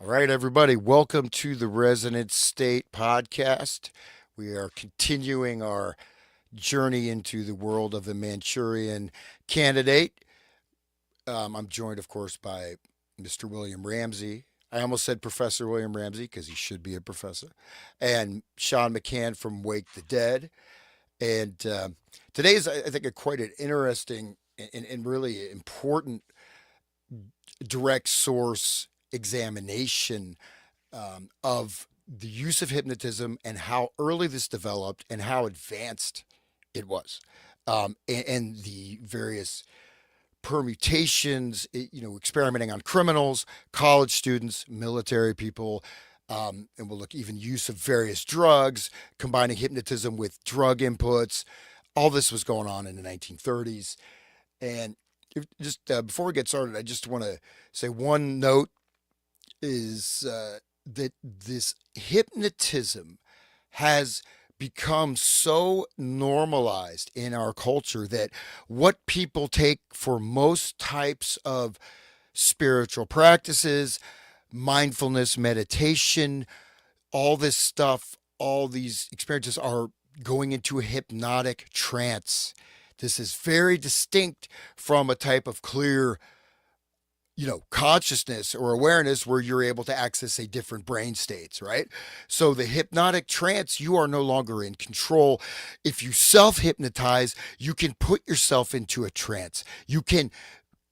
All right, everybody, welcome to the Resonant State podcast. We are continuing our journey into the world of the Manchurian candidate. I'm joined, of course, by Mr. William Ramsey. I almost said Professor William Ramsey because he should be a professor, and Sean McCann from Wake the Dead. And today is, I think, quite an interesting and really important direct source examination of the use of hypnotism and how early this developed and how advanced it was, and the various permutations, experimenting on criminals, college students, military people. And we'll look even use of various drugs, combining hypnotism with drug inputs. All this was going on in the 1930s. And just before we get started, I just want to say one note is that this hypnotism has become so normalized in our culture that what people take for most types of spiritual practices, mindfulness, meditation, all this stuff, all these experiences are going into a hypnotic trance. This is very distinct from a type of clear consciousness or awareness where you're able to access a different brain states, right? So the hypnotic trance, you are no longer in control. If you self hypnotize, you can put yourself into a trance. You can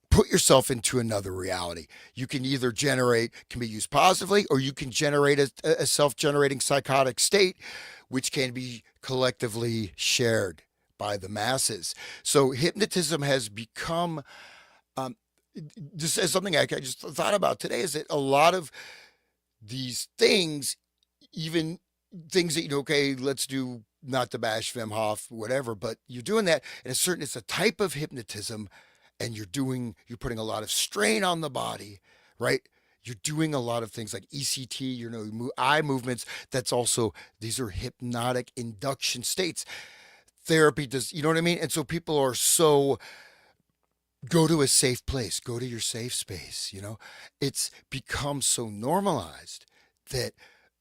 put yourself into another reality. You can either generate, can be used positively, or you can generate a self generating psychotic state, which can be collectively shared by the masses. So hypnotism has become um, just as something I just thought about today is that a lot of these things, even things that okay, let's do not to bash Wim Hof, whatever, but you're doing that in a certain, it's a type of hypnotism, and you're putting a lot of strain on the body, right? You're doing a lot of things like ECT, eye movements. That's also, these are hypnotic induction states. Therapy does, you know what I mean? And so people are so go to a safe place, go to your safe space. It's become so normalized that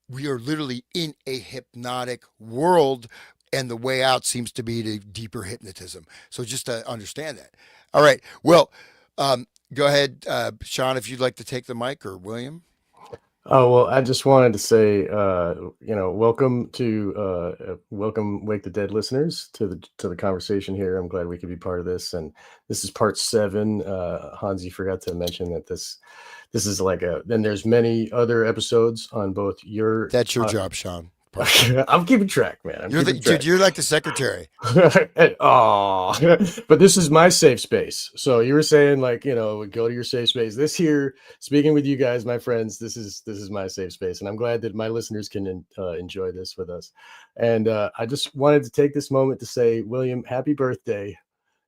we are literally in a hypnotic world, and the way out seems to be to deeper hypnotism. So just to understand that. All right. Well, go ahead, Sean, if you'd like to take the mic, or William. Oh, well, I just wanted to say, welcome Wake the Dead listeners to the conversation here. I'm glad we could be part of this, and this is part 7. Hans, you forgot to mention that this is like then there's many other episodes on both your. That's your job, Sean. I'm keeping track, man. I'm You're the keeping track. dude. You're like the secretary. Oh, but this is my safe space. So you were saying, like, go to your safe space. This here, speaking with you guys, my friends, this is my safe space, and I'm glad that my listeners can enjoy this with us. And I just wanted to take this moment to say, William, happy birthday.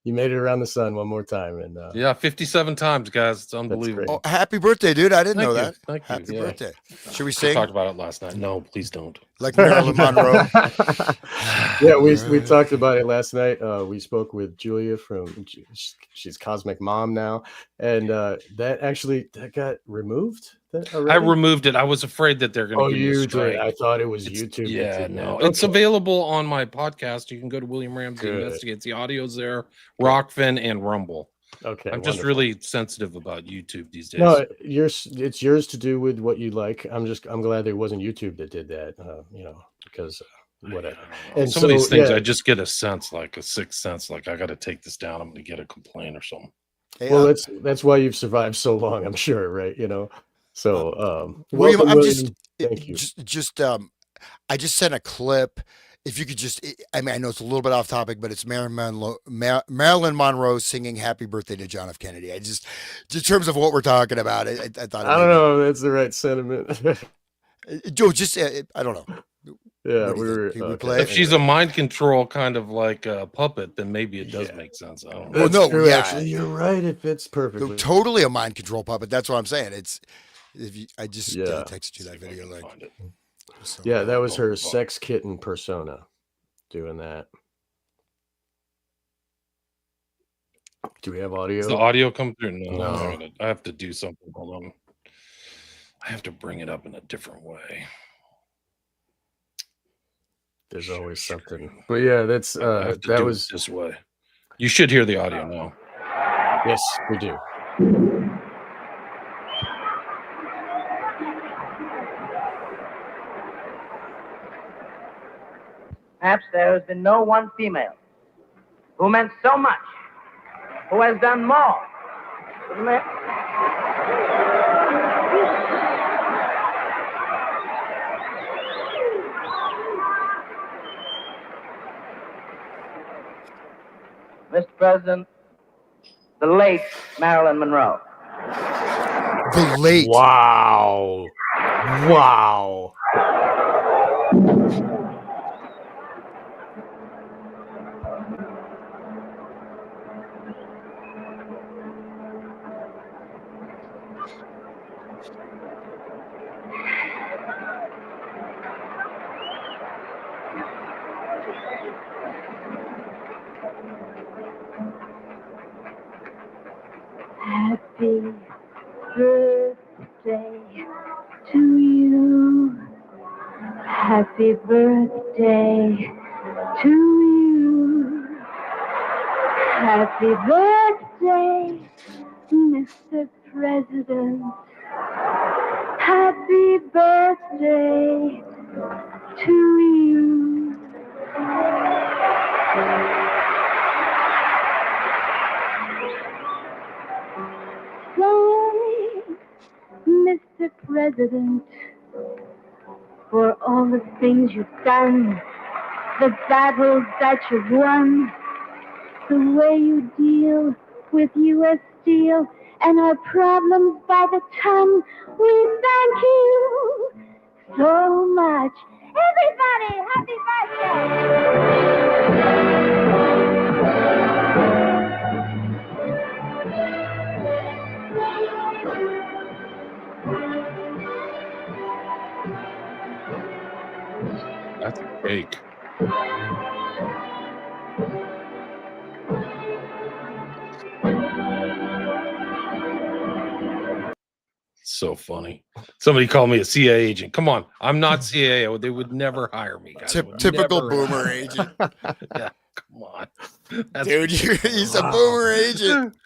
You made it around the sun one more time, and Yeah, 57 times, guys. It's that's great. unbelievable. Oh, happy birthday, dude. I didn't know Thank you. that. Thank you. Happy Yeah. birthday. Should we We sing talked about it last night. No, please don't. like Marilyn Monroe? Yeah, we talked about it last night. We spoke with Julia she's Cosmic Mom now, and that got removed I already. removed it. I was afraid that they're going to Oh, give me a you strike. did. I thought it was It's, YouTube. yeah, that did no. that. It's Okay. available on my podcast. You can go to William Ramsey Good. Investigates. The audio's there, Rockfin and Rumble. Okay, I'm just wonderful. really sensitive about YouTube these days. No, it's yours to do with what you like. I'm glad there wasn't YouTube that did that. Because whatever. And some of these things, yeah. I just get a sense, like a sixth sense, like I got to take this down. I'm going to get a complaint or something. Hey, Well, that's why you've survived so long, I'm sure, right? So, William, welcome, I'm William. Thank you. I just sent a clip. If you could just, I mean, I know it's a little bit off topic, but it's Marilyn Monroe singing "Happy Birthday" to John F. Kennedy. Just in terms of what we're talking about, I thought. I don't know if that's the right sentiment. Joe, just I don't know. Yeah, we play. If she's a mind control kind of like a puppet, then maybe it does make sense. I don't know. Well, no, true, yeah, actually, you're right. It fits perfectly. Totally a mind control puppet. That's what I'm saying. I just Yeah. texted you that video link. So, yeah, that was her sex kitten persona doing that. Do we have audio? Does the audio come through? No. No. I have to do something. Hold on. I have to bring it up in a different way. There's always something. But yeah, that's I have to that do was it this way. You should hear the audio now. yes, we do. Perhaps there has been no one female who meant so much, who has done more. Mr. President, the late Marilyn Monroe. The late. Wow. Wow. Happy birthday to you. Happy birthday to you. Happy birthday, Mr. President. Happy birthday to you. Thanks, Mr. President, for all the things you've done, the battles that you've won, the way you deal with U.S. Steel and our problems by the ton. We thank you so much. Everybody, happy That's a cake. So funny. Somebody called me a CIA agent. Come on, I'm not CIA. They would never hire me, guys. Would Typical never boomer hire- agent. Yeah, come on. That's Dude, he's a boomer agent.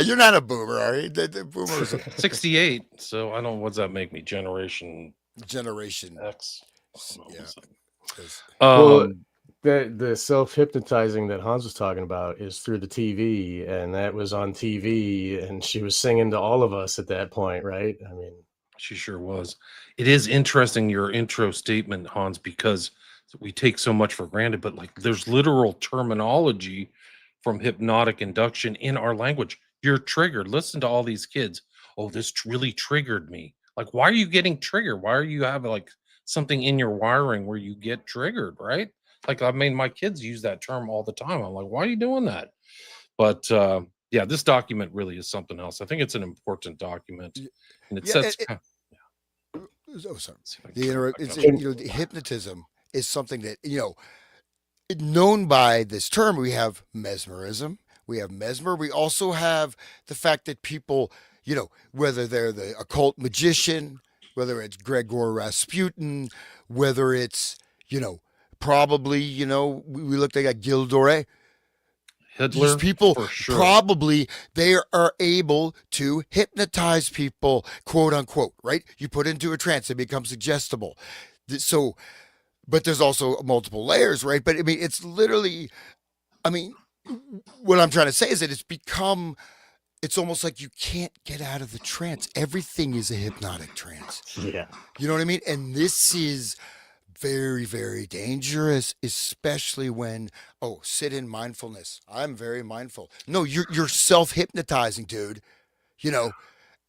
You're not a boomer, are you? The boomer's a 68. So I don't know. What's that make me? Generation generation. X. Yeah. Well, the self-hypnotizing that Hans was talking about is through the TV, and that was on TV, and she was singing to all of us at that point, right? I mean, she sure was. It is interesting, your intro statement, Hans, because we take so much for granted, but like there's literal terminology from hypnotic induction in our language. You're triggered. Listen to all these kids. Oh, this really triggered me. Like, why are you getting triggered? Why are you having like something in your wiring where you get triggered, right? Like, I mean, my kids use that term all the time. I'm like, why are you doing that? But yeah, this document really is something else. I think it's an important document, and it Yeah, sets. Oh, sorry. See if I can The turn it it's, back up. the hypnotism is something that known by this term. We have mesmerism. We have mesmer. We also have the fact that people, whether they're the occult magician, whether it's Gregor Rasputin, whether it's, probably, we looked at Gildore. These Hitler, people for sure. probably they are able to hypnotize people, quote unquote, right? You put into a trance, it becomes suggestible. So, but there's also multiple layers, right? But I mean, it's literally, I mean, what I'm trying to say is that it's almost like you can't get out of the trance. Everything is a hypnotic trance. yeah. You know what I mean? And this is very, very dangerous, especially when, sit in mindfulness. I'm very mindful. No, you're self-hypnotizing, dude.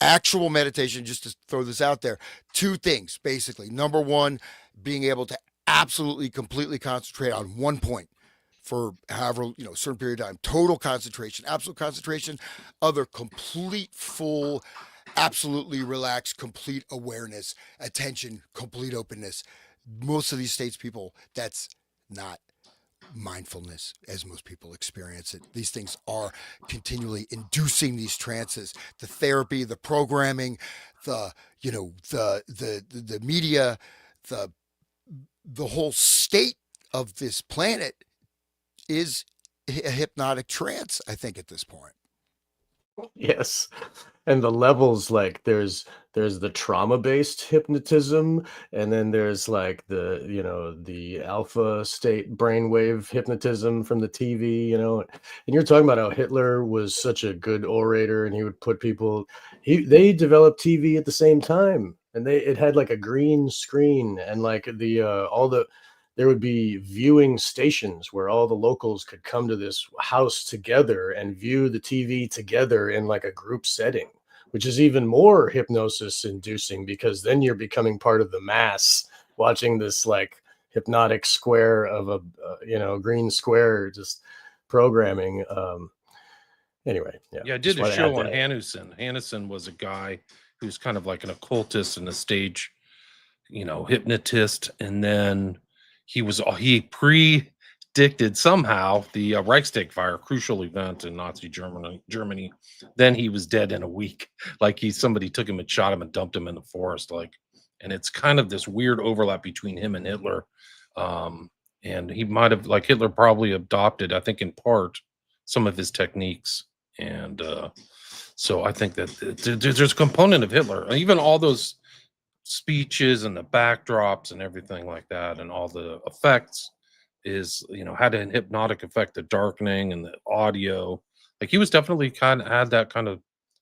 Actual meditation, just to throw this out there. Two things, basically. Number one, being able to absolutely, completely concentrate on one point for however, certain period of time. Total concentration, absolute concentration. Other, complete, full, absolutely relaxed, complete awareness, attention, complete openness. Most of these states people, that's not mindfulness as most people experience it. These things are continually inducing these trances. The therapy, the programming, the the media, the the whole state of this planet is a hypnotic trance, I think, at this point. Yes. And the levels, like there's the trauma-based hypnotism, and then there's like the alpha state brainwave hypnotism from the TV, And you're talking about how Hitler was such a good orator and he would put people they developed TV at the same time, and it had like a green screen, and like all the there would be viewing stations where all the locals could come to this house together and view the TV together in like a group setting, which is even more hypnosis inducing, because then you're becoming part of the mass watching this like hypnotic square of a green square just programming. Anyway, yeah, Yeah, I just did a want to add show on that. Hanussen. Hanussen was a guy who's kind of like an occultist and a stage, hypnotist, and then he predicted somehow the Reichstag fire, crucial event in Nazi Germany. Then he was dead in a week. Like somebody took him and shot him and dumped him in the forest. And it's kind of this weird overlap between him and Hitler. And he might have, like, Hitler probably adopted, I think, in part, some of his techniques. And so I think that there's a component of Hitler, even all those speeches and the backdrops and everything like that, and all the effects had an hypnotic effect, the darkening and the audio. Like, he was definitely kind of had that kind of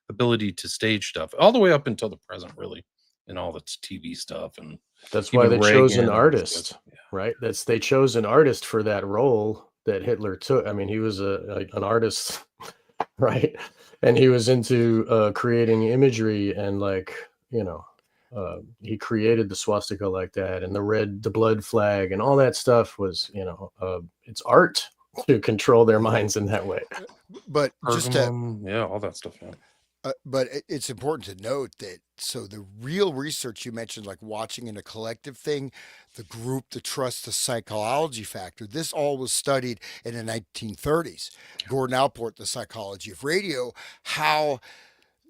ability to stage stuff all the way up until the present, really, and all the TV stuff, and That's why even they chose Reagan an and those guys. artist, right? They chose an artist for that role that Hitler took. I mean, he was an artist, right? And he was into creating imagery, and like, he created the swastika like that, and the blood flag, and all that stuff was, it's art to control their minds in that way. But just to Pergamum, yeah, all that stuff. Yeah. but it's important to note that so the real research you mentioned, like watching in a collective thing, the group, the trust, the psychology factor, this all was studied in the 1930s. Gordon Allport, The Psychology of Radio, how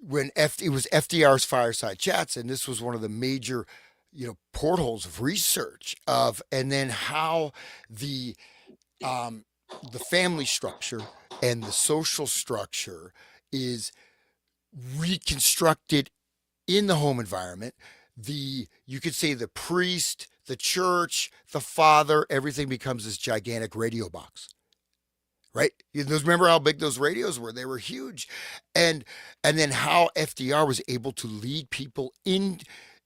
it was FDR's fireside chats, and this was one of the major, portholes of research and then how the um, the family structure and the social structure is reconstructed in the home environment. You could say the priest, the church, the father, everything becomes this gigantic radio box, right? Remember how big those radios were? They were huge, and then how FDR was able to lead people in,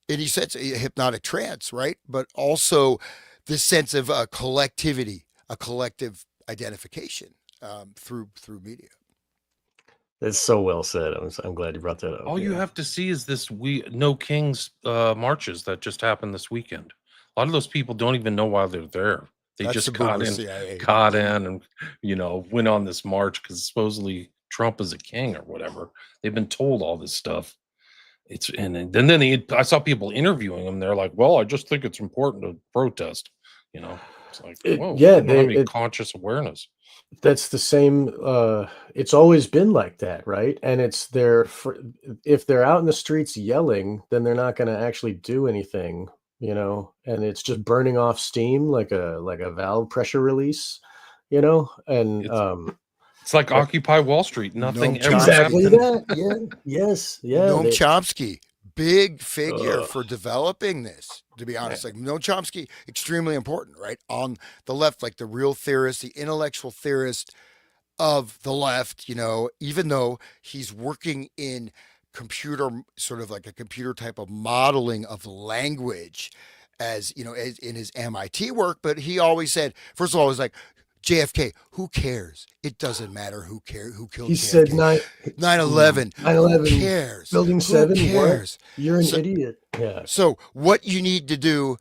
and he said, a hypnotic trance, right? But also this sense of collectivity, a collective identification through media. It's so well said. I'm glad you brought that up. All you Yeah. have to see is this No Kings marches that just happened this weekend. A lot of those people don't even know why they're there. They That's just the boomer CIA. caught in, and went on this march because supposedly Trump is a king or whatever. They've been told all this stuff. I saw people interviewing them. They're like, "Well, I just think it's important to protest." It's like, whoa, Yeah, they don't have any conscious awareness. that's the same. It's always been like that, right? And if they're out in the streets yelling, then they're not going to actually do anything, and it's just burning off steam like a valve pressure release, and It's like Occupy Wall Street. Nothing Noam ever exactly happened. that. Yeah. Yes. Yeah. Noam Chomsky, big figure Ugh. for developing this, to be honest. Like Noam Chomsky, extremely important, right? On the left, like the real theorist, the intellectual theorist of the left, even though he's working in computer, sort of like a computer type of modeling of language, as in his MIT work. But he always said, first of all, he's like, JFK, who cares? It doesn't matter who killed He JFK. said 9/11. 9/11, Who cares? Building Who 7. cares? What? You're an So- idiot. Yeah. So what you need to do,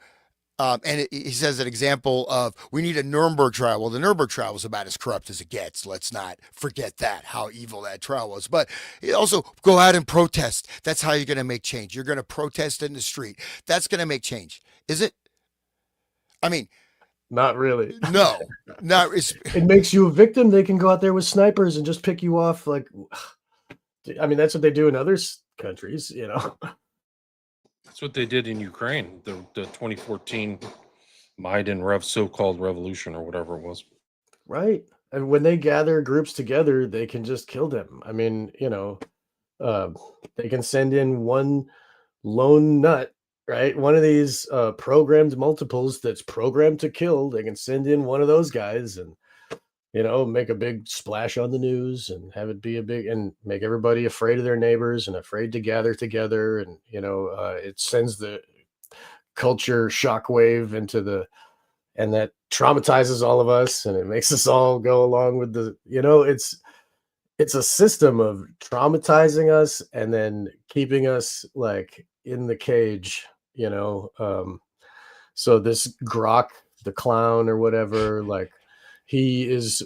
he says an example of, we need a Nuremberg trial. Well, the Nuremberg trial was about as corrupt as it gets. Let's not forget that, how evil that trial was. But also go out and protest. That's how you're going to make change. You're going to protest in the street. That's going to make change. Is it? I mean, Not really. no, not. It makes you a victim. They can go out there with snipers and just pick you off. Like, I mean, that's what they do in other countries, That's what they did in Ukraine, the 2014 Maidan so-called revolution or whatever it was. Right. And when they gather groups together, they can just kill them. I mean, uh, they can send in one lone nut, right? One of these programmed multiples that's programmed to kill. They can send in one of those guys and, make a big splash on the news and have it be and make everybody afraid of their neighbors and afraid to gather together. And, it sends the culture shockwave and that traumatizes all of us and it makes us all go along with it's a system of traumatizing us and then keeping us like in the cage, so this Grok, the clown or whatever, like he is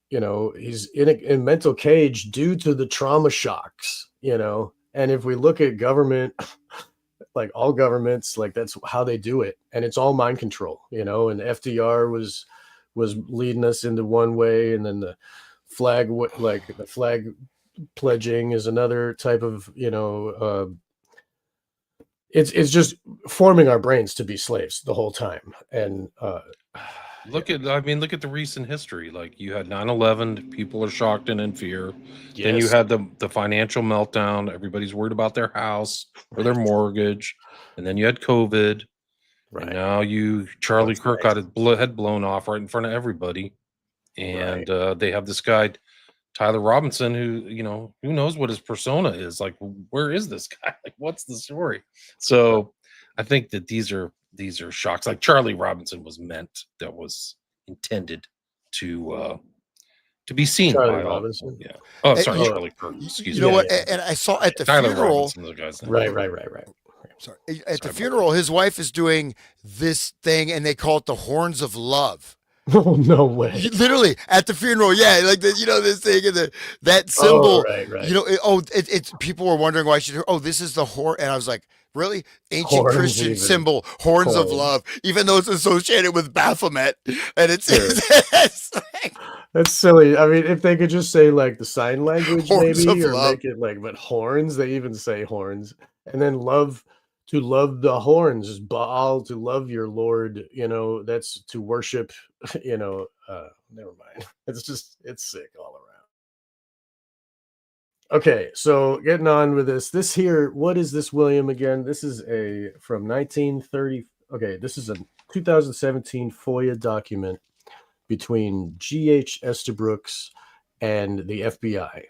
he's in a mental cage due to the trauma shocks, and if we look at government, like all governments, like that's how they do it, and it's all mind control, and FDR was leading us into one way, and then the flag pledging is another type of it's just forming our brains to be slaves the whole time. And look at the recent history. Like you had 9/11, people are shocked and in fear. Then you yes, had the financial meltdown. Everybody's worried about their house or their mortgage. And then you had COVID. right, And now Charlie What's Kirk next? got his head blown off right in front of everybody. And Right. they have this guy, Tyler Robinson, who, who knows what his persona is. Like, where is this guy? Like, what's the story? So I think that these are shocks. Like Charlie Robinson was intended to be seen Charlie by all. Robinson. Yeah. Oh, Eh, sorry, you, Charlie Kirk. Excuse you know me. what? Yeah. And I saw at the Tyler funeral. Robinson, the guy's name. Right. Sorry, at the Sorry about funeral, his wife is doing this thing, and they call it the horns of love. Oh, no way. Literally at the funeral, yeah, like this thing and that Oh, symbol. right. It's people were wondering why she. Oh, this is the horn, and I was like, really, ancient Horns Christian even. symbol, horns of Horns. love, even though it's associated with Baphomet, and it's, Sure. it's like, That's silly. I mean, if they could just say like the sign language, horns maybe, of or love. make it like, but horns, they even say horns. And then to love the horns is Baal, to love your Lord, that's to worship, never mind. It's sick all around. Okay, so getting on with this here, what is this, William, again? This is from 1930. Okay, this is a 2017 FOIA document between G.H. Estabrooks and the FBI,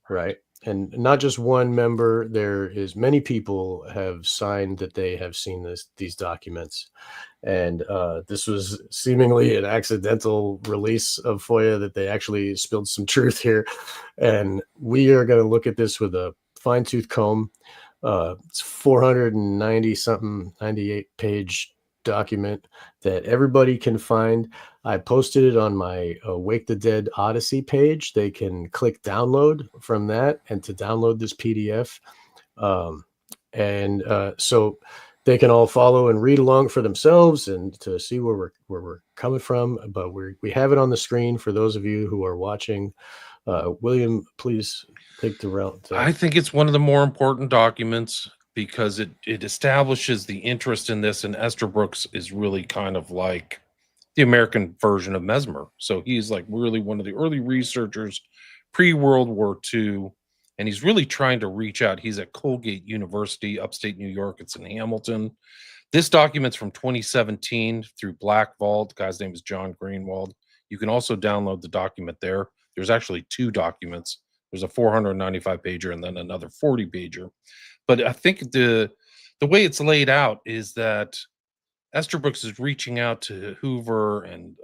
right? And not just one member, there is many people have signed that they have seen these documents. And this was seemingly an accidental release of FOIA, that they actually spilled some truth here. And we are going to look at this with a fine-tooth comb. It's 490 something, 98 page document that everybody can find. I posted it on my Wake the Dead Odyssey page. They can click download from that and to download this PDF. So they can all follow and read along for themselves and to see where we're coming from. But we have it on the screen for those of you who are watching. William, please take the route. I think it's one of the more important documents because it establishes the interest in this, and Estabrooks is really kind of like the American version of Mesmer. So he's like really one of the early researchers pre-World War II, and he's really trying to reach out. He's at Colgate University, upstate New York. It's in Hamilton. This document's from 2017 through Black Vault. The guy's name is John Greenwald. You can also download the document there. There's actually two documents. There's a 495 pager and then another 40 pager. But I think the way it's laid out is that Estabrooks is reaching out to Hoover and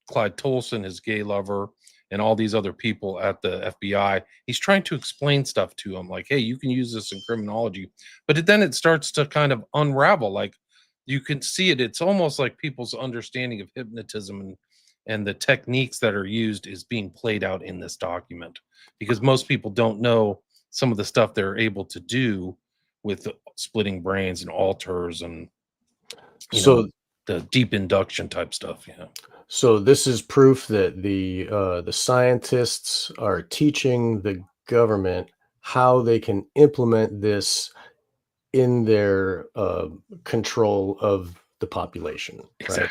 Clyde Tolson, his gay lover, and all these other people at the FBI. He's trying to explain stuff to them, like, hey, you can use this in criminology. But then it starts to kind of unravel. Like you can see it. It's almost like people's understanding of hypnotism and the techniques that are used is being played out in this document, because most people don't know some of the stuff they're able to do with splitting brains and alters and the deep induction type stuff. So this is proof that the scientists are teaching the government how they can implement this in their control of the population. Right?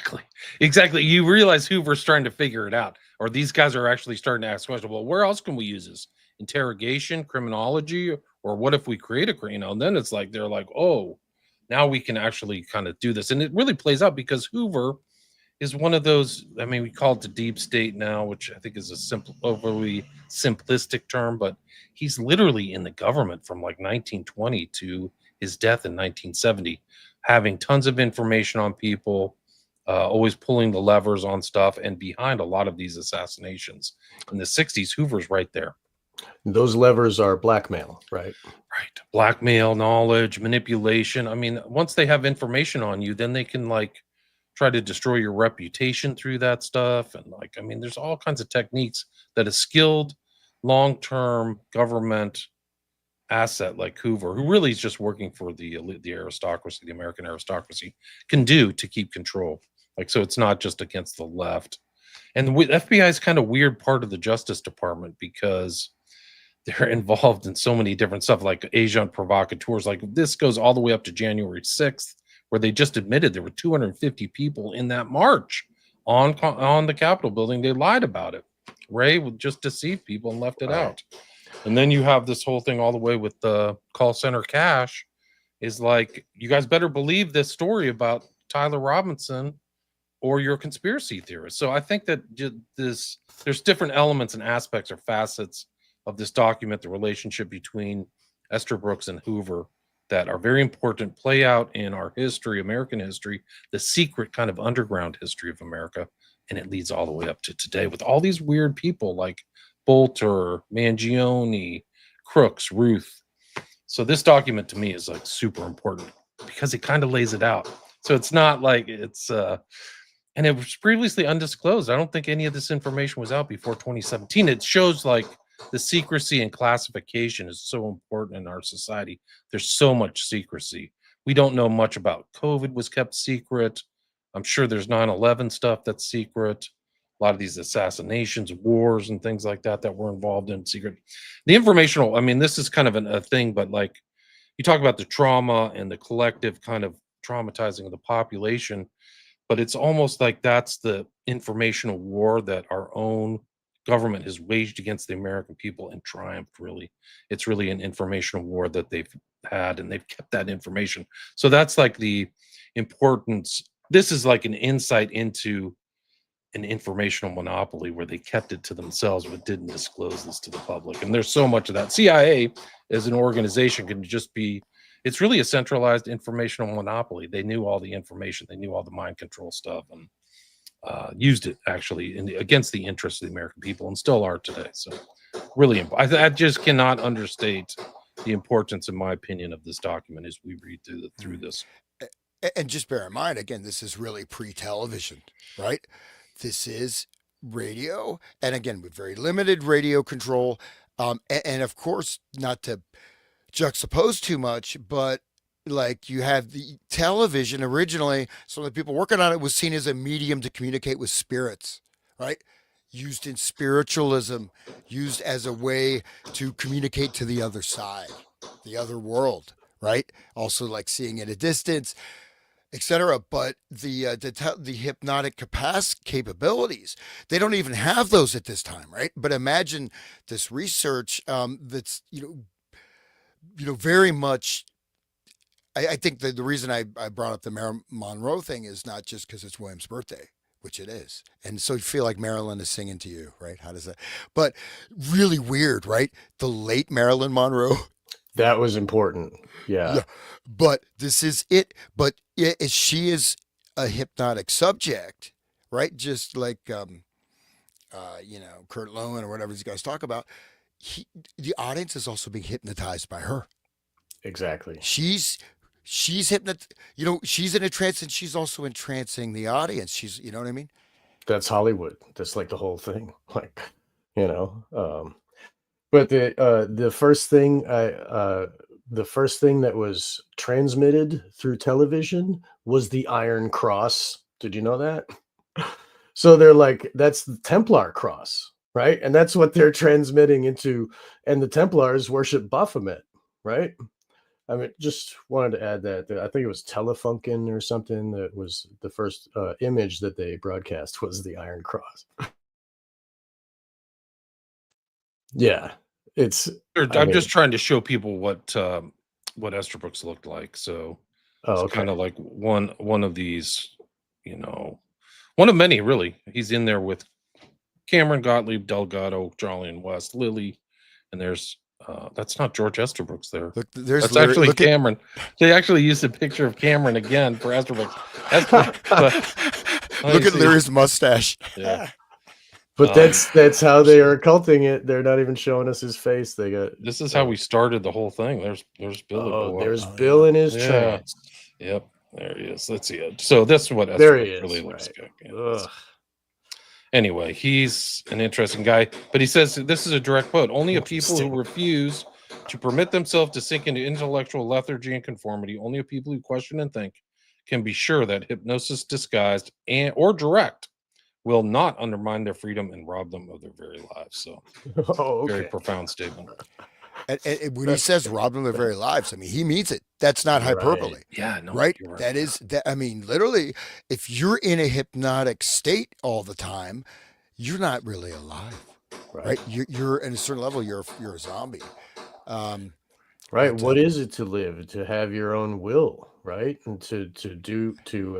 Exactly. You realize Hoover's starting to figure it out, or these guys are actually starting to ask questions. Well, where else can we use this? Interrogation, criminology, or what if we create and then it's like they're like, oh, now we can actually kind of do this. And it really plays out because Hoover is one of those. I mean, we call it the deep state now, which I think is a overly simplistic term, but he's literally in the government from like 1920 to his death in 1970, having tons of information on people, always pulling the levers on stuff, and behind a lot of these assassinations. In the 60s, Hoover's right there. Those levers are blackmail, right? Right. Blackmail, knowledge, manipulation. I mean, once they have information on you, then they can like try to destroy your reputation through that stuff. And like, I mean, there's all kinds of techniques that a skilled long-term government asset like Hoover, who really is just working for the elite, the aristocracy, the American aristocracy, can do to keep control. Like, so it's not just against the left. And the FBI is kind of weird part of the Justice Department because they're involved in so many different stuff, like agent provocateurs. Like this goes all the way up to January 6th, where they just admitted there were 250 people in that march on the Capitol building. They lied about it. Ray would just deceive people and left it out. And then you have this whole thing all the way with the call center cash is like, you guys better believe this story about Tyler Robinson or you're a conspiracy theorist. So I think that there's different elements and aspects or facets of this document, the relationship between Estabrooks and Hoover, that are very important, play out in our history, American history, the secret kind of underground history of America. And it leads all the way up to today with all these weird people like Bolter, Mangione, Crooks, Ruth. So this document to me is like super important because it kind of lays it out. So it's not like it's and it was previously undisclosed. I don't think any of this information was out before 2017. It shows like the secrecy and classification is so important in our society. There's so much secrecy. We don't know much about COVID was kept secret. I'm sure there's 9/11 stuff that's secret. A lot of these assassinations, wars, and things like that that were involved in secret. The informational, I mean, this is kind of a thing, but like you talk about the trauma and the collective kind of traumatizing of the population, but it's almost like that's the informational war that our own government has waged against the American people and triumphed, really. It's really an informational war that they've had, and they've kept that information. So that's like the importance. This is like an insight into an informational monopoly where they kept it to themselves but didn't disclose this to the public. And there's so much of that. CIA as an organization can just be, it's really a centralized informational monopoly. They knew all the information, they knew all the mind control stuff, and used it actually against the interests of the American people, and still are today. So really important. I just cannot understate the importance, in my opinion, of this document as we read through this. And just bear in mind, again, this is really pre-television, right? This is radio, and again, with very limited radio control. And of course, not to juxtapose too much, but like you have the television originally, some of the people working on it was seen as a medium to communicate with spirits, right? Used in spiritualism, used as a way to communicate to the other side, the other world, right? Also like seeing at a distance, etc. But the hypnotic capabilities, they don't even have those at this time, right? But imagine this research that's very much. I think that the reason I brought up the Marilyn Monroe thing is not just because it's William's birthday, which it is, and so you feel like Marilyn is singing to you, right? How does that? But really weird, right? The late Marilyn Monroe. That was important. Yeah. But this is it. But she is a hypnotic subject, right? Just like Kurt Lowen or whatever these guys talk about. The audience is also being hypnotized by her. Exactly. She's she's she's in a trance, and she's also entrancing the audience. You know what I mean? That's Hollywood. That's like the whole thing. Like, but the first thing that was transmitted through television was the Iron Cross. Did you know that? So they're like, that's the Templar cross, right? And that's what they're transmitting into. And the Templars worship Baphomet, right? I mean, just wanted to add that I think it was Telefunken or something that was the first image that they broadcast was the Iron Cross. Yeah, it's. I I'm mean, just trying to show people what Estabrooks looked like. So oh, it's okay. kind of like one of these, you know, one of many really. He's in there with Cameron, Gottlieb, Delgado, Jolly, and West, Lily, and there's that's not George Estabrooks there. Look, there's That's Larry. actually Look at Cameron. They actually used a picture of Cameron again for Estabrooks. But let me look at see. Larry's mustache. Yeah. But that's how they are culting it. They're not even showing us his face. They got. This is how we started the whole thing. There's Billy. Oh, there's Oh, Bill yeah. in his Yeah. trance. Yep, there he is. Let's see it. So this is what There he Estabrooks is. really looks Right. like. Yeah, Ugh. anyway, he's an interesting guy, but he says this is a direct quote: only a people who Interesting. refuse to permit themselves to sink into intellectual lethargy and conformity, only a people who question and think, can be sure that hypnosis disguised and or direct will not undermine their freedom and rob them of their very lives. So Oh, very okay. profound statement. And when he says rob them of their very lives, I mean, he means it. That's not hyperbole. Right. Yeah, no, Right? you're That yeah. is that. I mean, literally, if you're in a hypnotic state all the time, you're not really alive, Right. right? You're at a certain level, you're a zombie. Right. But What is it to live? To have your own will, right? And to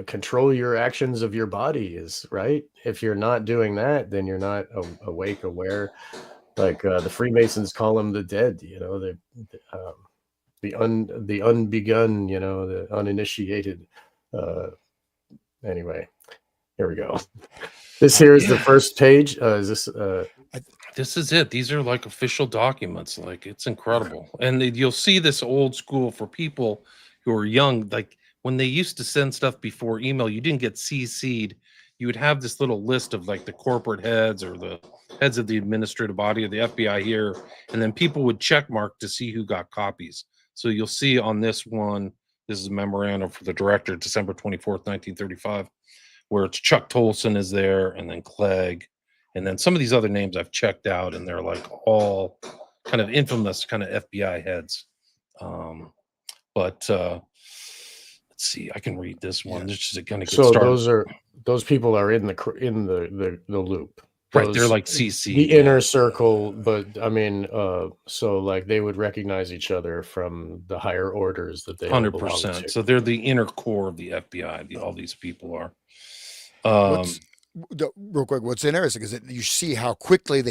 control your actions of your body is right. If you're not doing that, then you're not awake, aware. Like the Freemasons call them the dead. You know, the unbegun. You know, the uninitiated. Anyway, here we go. This here is the Yeah. first page. Is this? This is it. These are like official documents. Like it's incredible. And you'll see this old school for people who are young. Like when they used to send stuff before email, you didn't get CC'd. You would have this little list of like the corporate heads or the heads of the administrative body of the FBI here. And then people would check mark to see who got copies. So you'll see on this one, this is a memorandum for the director, December 24th, 1935, where it's Chuck Tolson is there and then Clegg. And then some of these other names I've checked out, and they're like all kind of infamous kind of FBI heads. But let's see, I can read this one. Yeah. This is going to get So started. those people are in the loop. Right, they're Those- like CC. the inner circle, but I mean, so like they would recognize each other from the higher orders that they all belong 100%. to. So they're the inner core of the FBI. All these people are. Real quick, what's interesting is that you see how quickly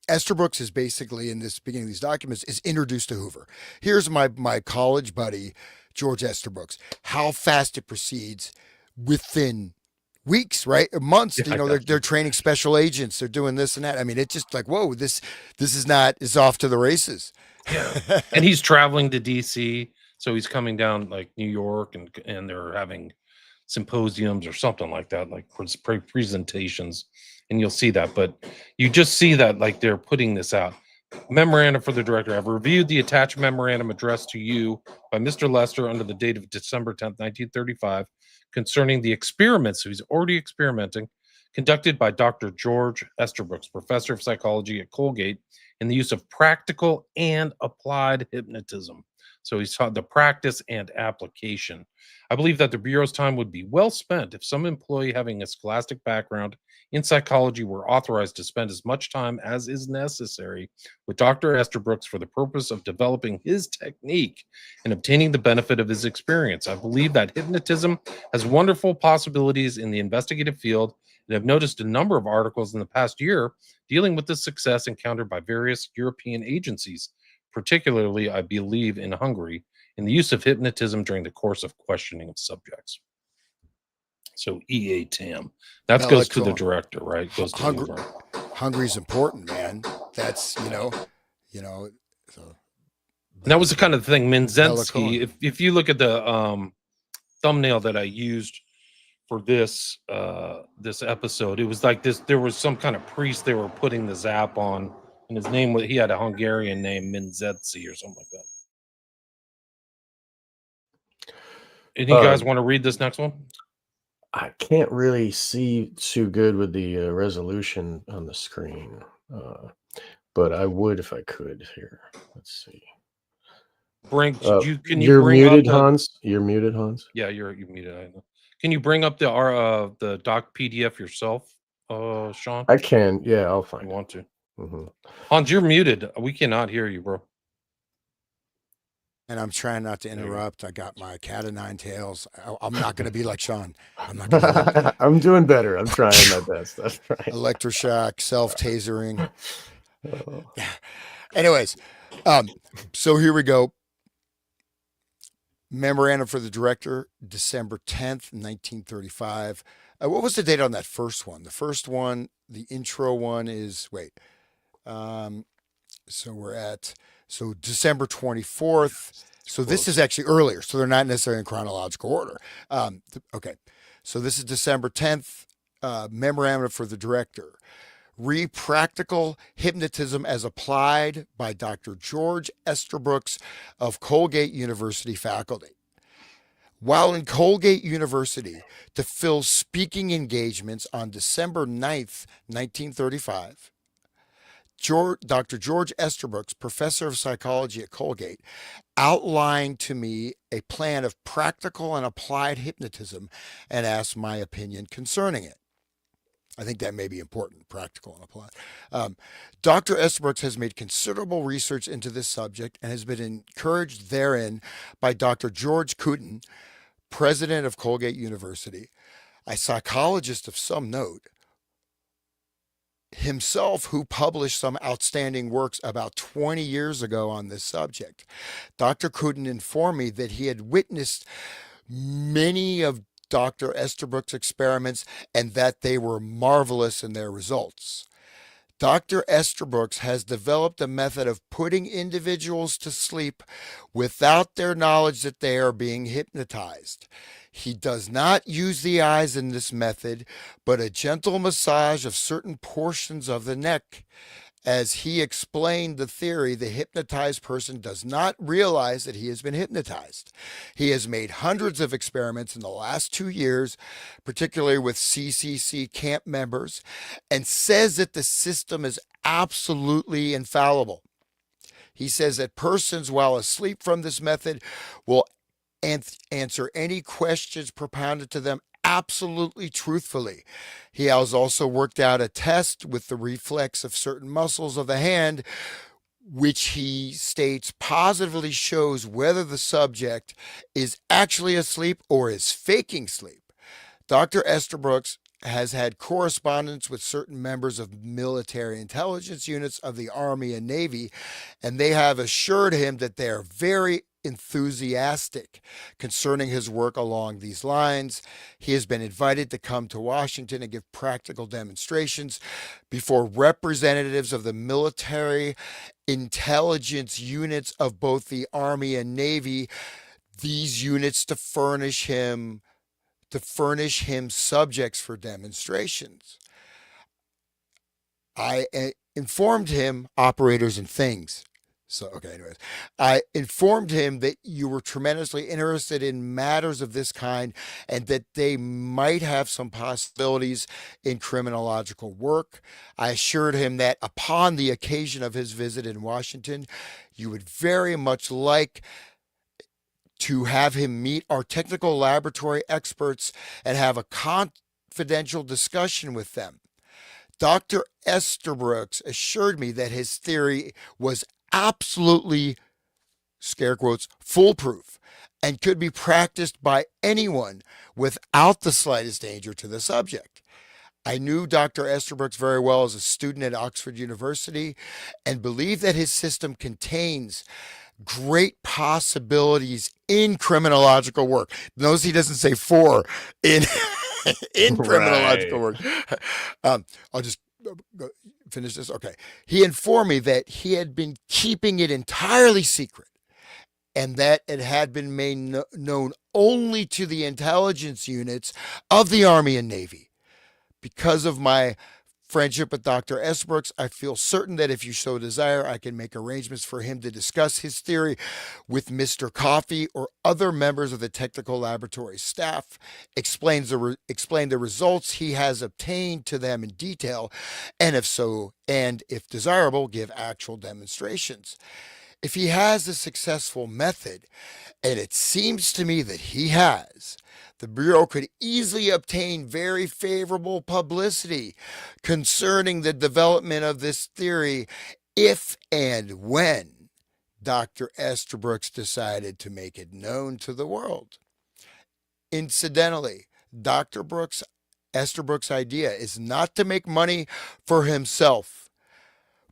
Estabrooks is basically in this beginning of these documents is introduced to Hoover. Here's my college buddy George Estabrooks. How fast it proceeds within weeks, right? Months. Yeah, You know, I they're got you. they're training special agents. They're doing this and that. I mean, it's just like whoa, this is off to the races. Yeah. And he's traveling to DC, so he's coming down like New York, and they're having symposiums or something like that, like presentations, and you'll see that. But you just see that like they're putting this out. Memorandum for the director. I've reviewed the attached memorandum addressed to you by Mr. Lester under the date of December 10th, 1935, concerning the experiments, so he's already experimenting, conducted by Dr. George Estabrooks, professor of psychology at Colgate, in the use of practical and applied hypnotism. So he's taught the practice and application. I believe that the Bureau's time would be well spent if some employee having a scholastic background in psychology were authorized to spend as much time as is necessary with Dr. Estabrooks for the purpose of developing his technique and obtaining the benefit of his experience. I believe that hypnotism has wonderful possibilities in the investigative field, and have noticed a number of articles in the past year dealing with the success encountered by various European agencies, particularly, I believe, in Hungary, in the use of hypnotism during the course of questioning of subjects. So EATM. That goes to the Electron. director, right? Goes to Hungry- Hoover. Hungary's important, man. That's so And that was the kind of thing Electron. Minzensky, if you look at the thumbnail that I used for this this episode, it was like this, there was some kind of priest they were putting the zap on, and his name was, he had a Hungarian name, Minzetsy or something like that. Any guys want to read this next one? I can't really see too good with the resolution on the screen, but I would if I could here. Let's see. Bring you can you You're bring up muted, the Hans. You're muted, Hans. yeah, you're muted. I know. Can you bring up the doc PDF yourself, Sean? I can. Yeah, I'll You find it. want to? Mhm. Hans, you're muted. We cannot hear you, bro. And I'm trying not to There you go. interrupt. I got my cat of nine tails. I'm not going to be like Sean. I'm not going to I'm doing better. I'm trying my best. I'm trying. electroshock, self-tasering. Oh. Anyways, so here we go. Memorandum for the director, December 10th, 1935. What was the date on that first one? The first one, the intro one is, wait. So we're at, so December 24th. So this is actually earlier. So they're not necessarily in chronological order. Okay. So this is December 10th, memorandum for the director. Practical Hypnotism as Applied by Dr. George Estabrooks of Colgate University faculty. While in Colgate University to fill speaking engagements on December 9th, 1935, Dr. George Estabrooks, professor of psychology at Colgate, outlined to me a plan of practical and applied hypnotism and asked my opinion concerning it. I think that may be important, practical and applied. Dr. Estabrooks has made considerable research into this subject and has been encouraged therein by Dr. George Cooten, president of Colgate University, a psychologist of some note, himself who published some outstanding works about 20 years ago on this subject. Dr. Cooten informed me that he had witnessed many of Dr. Estabrooks' experiments and that they were marvelous in their results. Dr. Estabrooks has developed a method of putting individuals to sleep without their knowledge that they are being hypnotized. He does not use the eyes in this method, but a gentle massage of certain portions of the neck. As he explained the theory, the hypnotized person does not realize that he has been hypnotized. He has made hundreds of experiments in the last 2 years, particularly with CCC camp members, and says that the system is absolutely infallible. He says that persons, while asleep from this method, will answer any questions propounded to them absolutely truthfully. He has also worked out a test with the reflex of certain muscles of the hand, which he states positively shows whether the subject is actually asleep or is faking sleep. Dr. Estabrooks has had correspondence with certain members of military intelligence units of the Army and Navy, and they have assured him that they are very enthusiastic concerning his work along these lines. He has been invited to come to Washington and give practical demonstrations before representatives of the military intelligence units of both the Army and Navy, these units to furnish him subjects for demonstrations. I informed him, operators and things. So, okay, anyways, I informed him that you were tremendously interested in matters of this kind and that they might have some possibilities in criminological work. I assured him that upon the occasion of his visit in Washington, you would very much like to have him meet our technical laboratory experts and have a confidential discussion with them. Dr. Estabrooks assured me that his theory was absolutely, scare quotes, foolproof and could be practiced by anyone without the slightest danger to the subject. I knew Dr. Estabrooks very well as a student at Oxford University and believe that his system contains great possibilities in criminological work. Notice he doesn't say for in in criminological work. I'll just finish this. Okay. He informed me that he had been keeping it entirely secret and that it had been made known only to the intelligence units of the Army and Navy. Because of my friendship with Dr. Estabrooks, I feel certain that if you so desire, I can make arrangements for him to discuss his theory with Mr. Coffey or other members of the technical laboratory staff, explain the results he has obtained to them in detail, and if desirable, give actual demonstrations. If he has a successful method, and it seems to me that he has, the Bureau could easily obtain very favorable publicity concerning the development of this theory if and when Dr. Estabrooks decided to make it known to the world. Incidentally, Dr. Estabrooks' idea is not to make money for himself,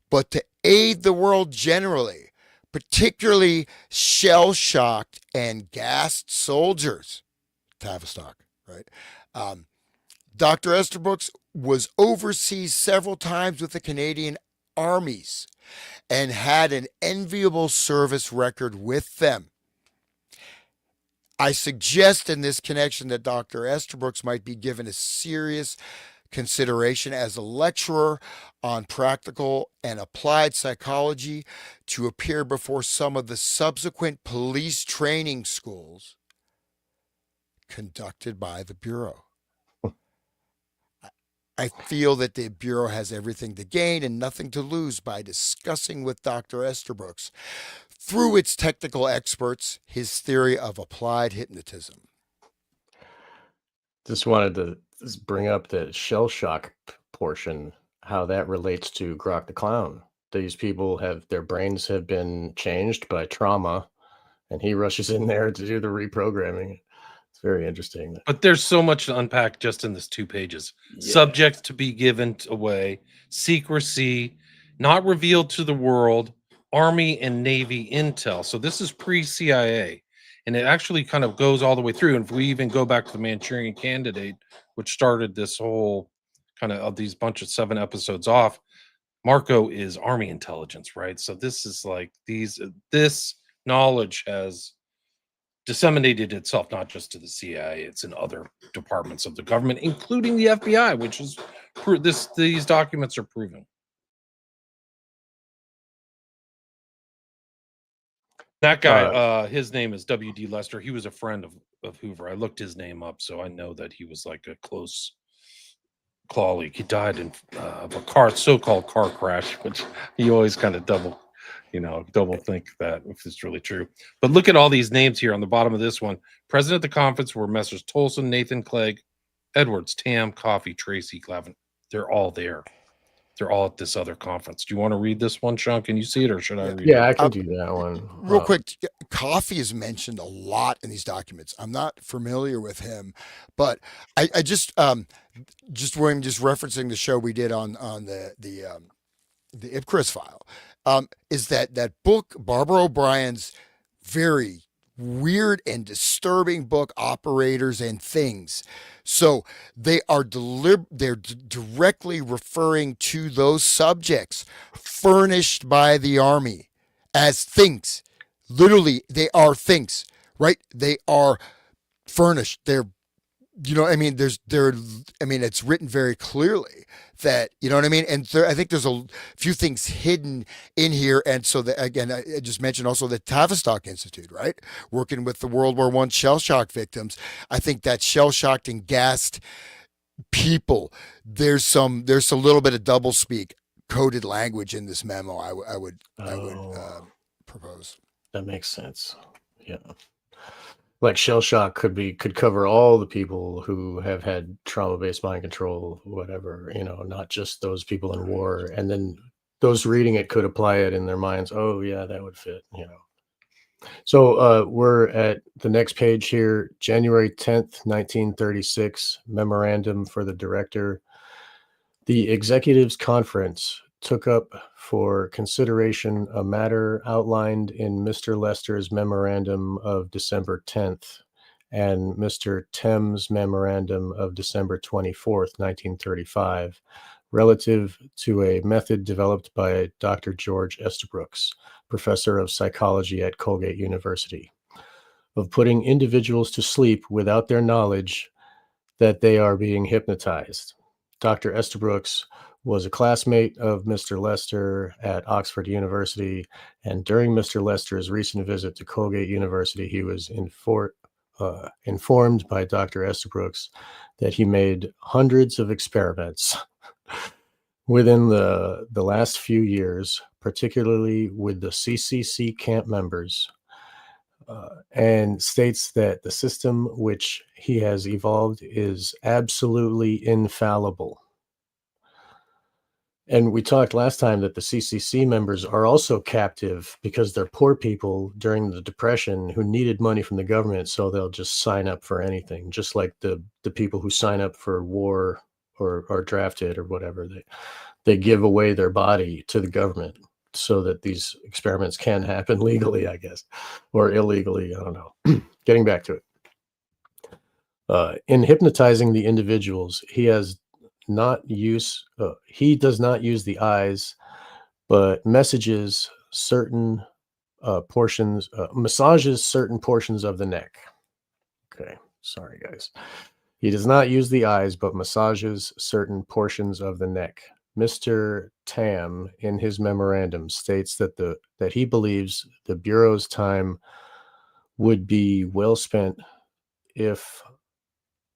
but to aid the world generally, particularly shell shocked and gassed soldiers. Tavistock, right? Dr. Estabrooks was overseas several times with the Canadian armies and had an enviable service record with them. I suggest in this connection that Dr. Estabrooks might be given a serious consideration as a lecturer on practical and applied psychology to appear before some of the subsequent police training schools conducted by the Bureau. I feel that the Bureau has everything to gain and nothing to lose by discussing with Dr. Estabrooks, through its technical experts, his theory of applied hypnotism. Just wanted to bring up the shell shock portion, how that relates to Grok the Clown. These people their brains have been changed by trauma, and he rushes in there to do the reprogramming. It's very interesting. But there's so much to unpack just in this 2 pages. Yeah. Subjects to be given away, secrecy, not revealed to the world, Army and Navy intel. So this is pre-CIA, and it actually kind of goes all the way through. And if we even go back to the Manchurian Candidate, which started this whole kind of these bunch of 7 episodes off, Marco is Army intelligence, right? So this is like this knowledge has disseminated itself not just to the CIA, it's in other departments of the government, including the FBI, which is these documents are proving. That guy, his name is W.D. Lester. He was a friend of Hoover. I looked his name up, so I know that he was like a close colleague. He died of a so-called car crash, which you always kind of double think that if it's really true. But look at all these names here on the bottom of this one. Present at the conference were Messrs. Tolson, Nathan Clegg, Edwards, Tam, Coffey, Tracy, Clavin. They're all there. They're all at this other conference. Do you want to read this one, Sean? Can you see it, or should I read it? Yeah, I can do that one. Real quick, Coffey is mentioned a lot in these documents. I'm not familiar with him, but I just referencing the show we did on the Ipcris file, is that book, Barbara O'Brien's very weird and disturbing book, Operators and Things. So they are they're directly referring to those subjects furnished by the Army as things. Literally, they are things, right? They are furnished. They're, it's written very clearly that, you know what I mean? And I think there's a few things hidden in here. And so that, again, I just mentioned also the Tavistock Institute, right? Working with the World War I shell shock victims. I think that shell shocked and gassed people, there's a little bit of doublespeak coded language in this memo. I would propose. That makes sense. Yeah. Like shell shock could cover all the people who have had trauma-based mind control, whatever, not just those people in war. And then those reading it could apply it in their minds. Oh yeah, that would fit, So we're at the next page here, January 10th, 1936, memorandum for the director. The executives conference took up for consideration a matter outlined in Mr. Lester's memorandum of December 10th and Mr. Thames' memorandum of December 24th, 1935, relative to a method developed by Dr. George Estabrooks, professor of psychology at Colgate University, of putting individuals to sleep without their knowledge that they are being hypnotized. Dr. Estabrooks was a classmate of Mr. Lester at Oxford University, and during Mr. Lester's recent visit to Colgate University, he was informed by Dr. Estabrooks that he made hundreds of experiments within the last few years, particularly with the CCC camp members, and states that the system which he has evolved is absolutely infallible. And we talked last time that the CCC members are also captive because they're poor people during the Depression who needed money from the government, so they'll just sign up for anything, just like the people who sign up for war or are drafted or whatever. They give away their body to the government so that these experiments can happen legally, I guess, or illegally. I don't know. Getting back to it. In hypnotizing the individuals, he does not use the eyes, but massages certain portions of the neck. Okay, sorry guys. He does not use the eyes, but massages certain portions of the neck. Mr. Tam, in his memorandum, states that he believes the Bureau's time would be well spent if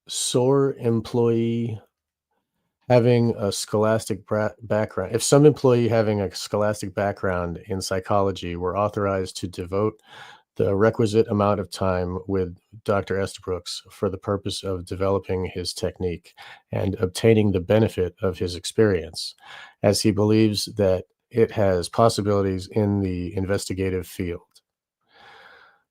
SOAR employee having a scholastic background, if some employee having a scholastic background in psychology were authorized to devote the requisite amount of time with Dr. Estabrooks for the purpose of developing his technique and obtaining the benefit of his experience, as he believes that it has possibilities in the investigative field.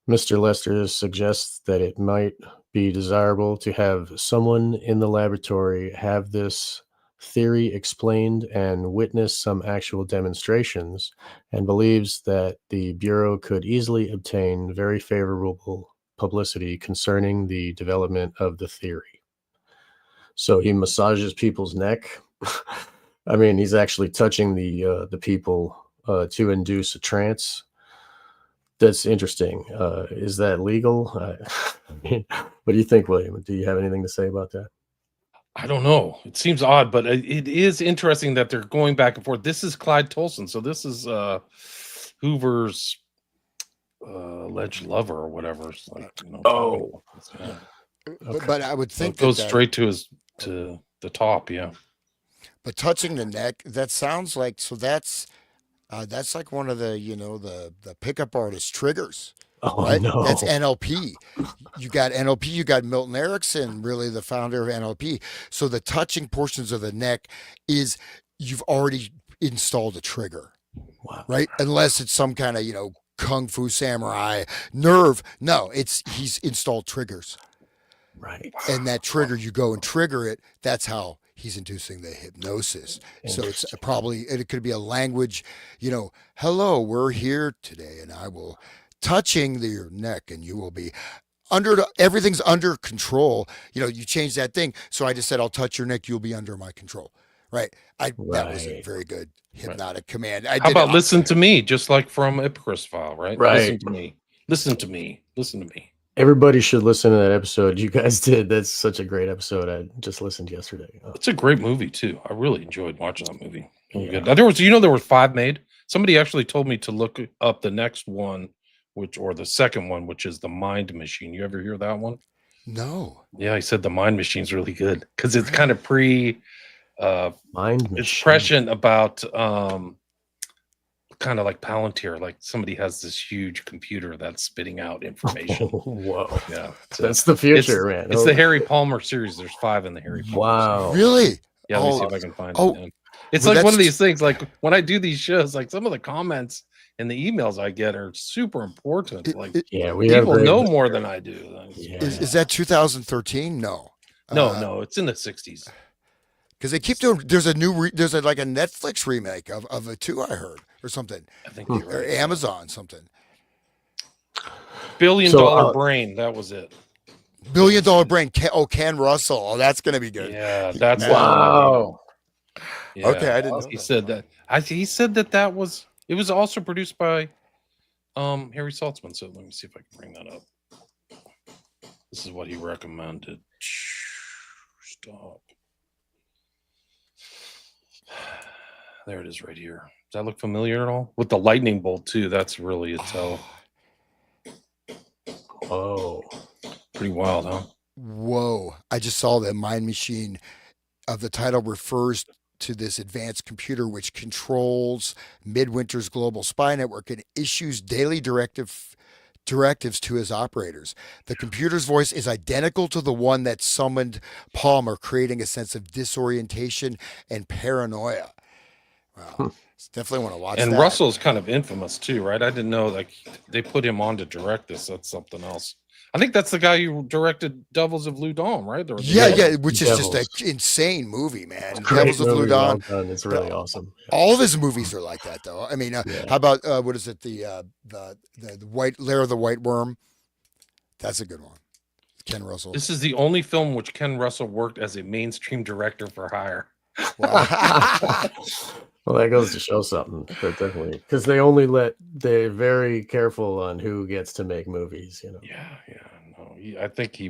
Mr. Lester suggests that it might be desirable to have someone in the laboratory have this theory explained and witness some actual demonstrations, and believes that the Bureau could easily obtain very favorable publicity concerning the development of the theory. So he massages people's neck. I mean, he's actually touching the people to induce a trance. That's interesting. Is that legal? I mean, what do you think, William? Do you have anything to say about that? I don't know. It seems odd, but it is interesting that they're going back and forth. This is Clyde Tolson, so this is Hoover's alleged lover or whatever. It's like, Oh, yeah. But I would So think it goes that, straight to the top. Yeah. but touching the neck, that sounds like, so that's like one of the, the pickup artist triggers, oh right? That's no. NLP. You got NLP, you got Milton Erickson, really the founder of NLP. So the touching portions of the neck is, you've already installed a trigger, Wow. right? Unless it's some kind of, kung fu samurai nerve. No, he's installed triggers. Right. And that trigger, you go and trigger it. That's how he's inducing the hypnosis. So it's it could be a language, hello, we're here today, and I will touching your neck, and you will be everything's under control. You change that thing. So I just said, I'll touch your neck. You'll be under my control. Right. That was a Right. very good hypnotic Right. command. How about listen to me, just like from Icarus File, right? Right. Listen to me. Listen to me. Listen to me. Everybody should listen to that episode you guys did. That's such a great episode. I just listened yesterday. Oh. It's a great movie too. I really enjoyed watching that movie. Yeah. Good. There were 5 made. Somebody actually told me to look up the next one, or the second one, which is The Mind Machine. You ever hear that one? No. Yeah, he said The Mind Machine's really good because it's kind of Mind Machine. It's prescient about kind of like Palantir, like somebody has this huge computer that's spitting out information. Whoa. Yeah. So that's the future, man. It's the Harry Palmer series. There's 5 in the Harry Palmer Wow. series. Really? Yeah, let me see if I can find oh, it. It's well, like one of these things, like when I do these shows, like some of the comments and the emails I get are super important. Like Yeah, we people have know more than I do. Yeah. Is that 2013? No. No, it's in the 60s. Because they keep doing. There's a new. There's like a Netflix remake of it too. I heard or something. I think you're Or right. Amazon something. $1 billion brain. That was it. $1 billion brain. Ken Russell. Oh, that's gonna be good. Yeah, that's wow. Yeah. Okay, I didn't know He that. said that. He said that was. It was also produced by Harry Saltzman. So let me see if I can bring that up. This is what he recommended. Stop. There it is right here. Does that look familiar at all? With the lightning bolt too. That's really a tell. Oh. Pretty wild, huh? Whoa! I just saw that Mind Machine of the title refers to this advanced computer which controls Midwinter's global spy network and issues daily directives to his operators. The computer's voice is identical to the one that summoned Palmer, creating a sense of disorientation and paranoia. Wow. Definitely want to watch And that. Russell's kind of infamous too, right? I didn't know like they put him on to direct this. That's something else. I think that's the guy who directed Devils of Ludom, right? Yeah, which is Devils. just an insane movie, man. Great Devils of movie, well Ludom. done. It's really awesome. Yeah. All of his movies are like that, though. I mean, how about what is it? The white Lair of the White Worm. That's a good one. Ken Russell. This is the only film which Ken Russell worked as a mainstream director for hire. Wow. Well, that goes to show something. But definitely, because they're very careful on who gets to make movies. You know. Yeah. No, I think he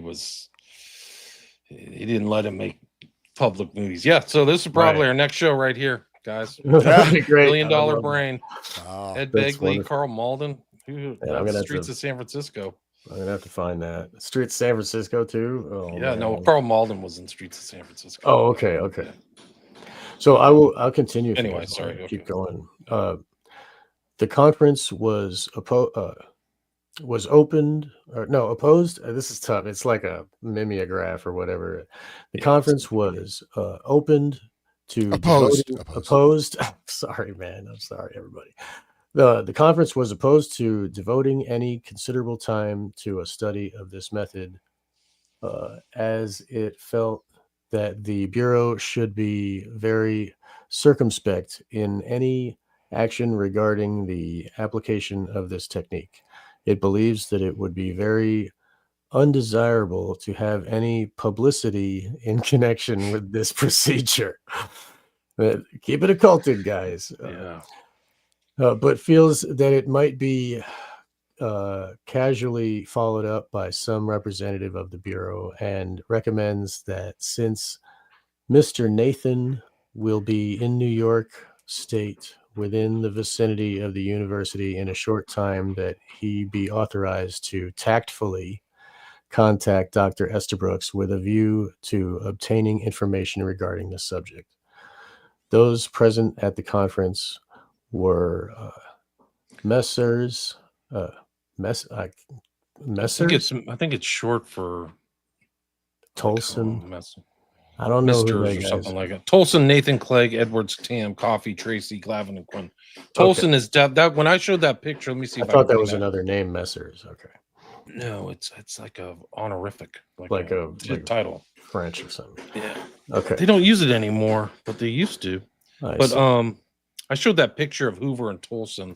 didn't let him make public movies. Yeah. So this is probably our next show right here, guys. That'd be great. $1 Billion Brain. Wow. Ed That's Begley, wonderful. Carl Malden. Streets of San Francisco. I'm gonna have to find that. Streets San Francisco too. Oh, Yeah, man. no, Carl Malden was in Streets of San Francisco. Oh, okay. So I'll continue. Anyway, sorry. Okay. Keep going. The conference was opened or no opposed. This is tough. It's like a mimeograph or whatever. The conference was opened to opposed. Sorry, man. I'm sorry, everybody. The conference was opposed to devoting any considerable time to a study of this method, as it felt that the Bureau should be very circumspect in any action regarding the application of this technique. It believes that it would be very undesirable to have any publicity in connection with this procedure. Keep it occulted, guys. Yeah. But feels that it might be casually followed up by some representative of the Bureau, and recommends that since Mr. Nathan will be in New York State within the vicinity of the university in a short time, that he be authorized to tactfully contact Dr. Estabrooks with a view to obtaining information regarding the subject. Those present at the conference were Messrs. I think it's short for Tolson. I don't know who Misters or something like that. Tolson, Nathan, Clegg, Edwards, Tam, Coffee, Tracy, Glavin, and Quinn. Tolson is that. When I showed that picture, let me see. I thought that was another name, Messrs. Okay. No, it's like a honorific, like a title, French or something. Yeah. Okay. They don't use it anymore, but they used to. I showed that picture of Hoover and Tolson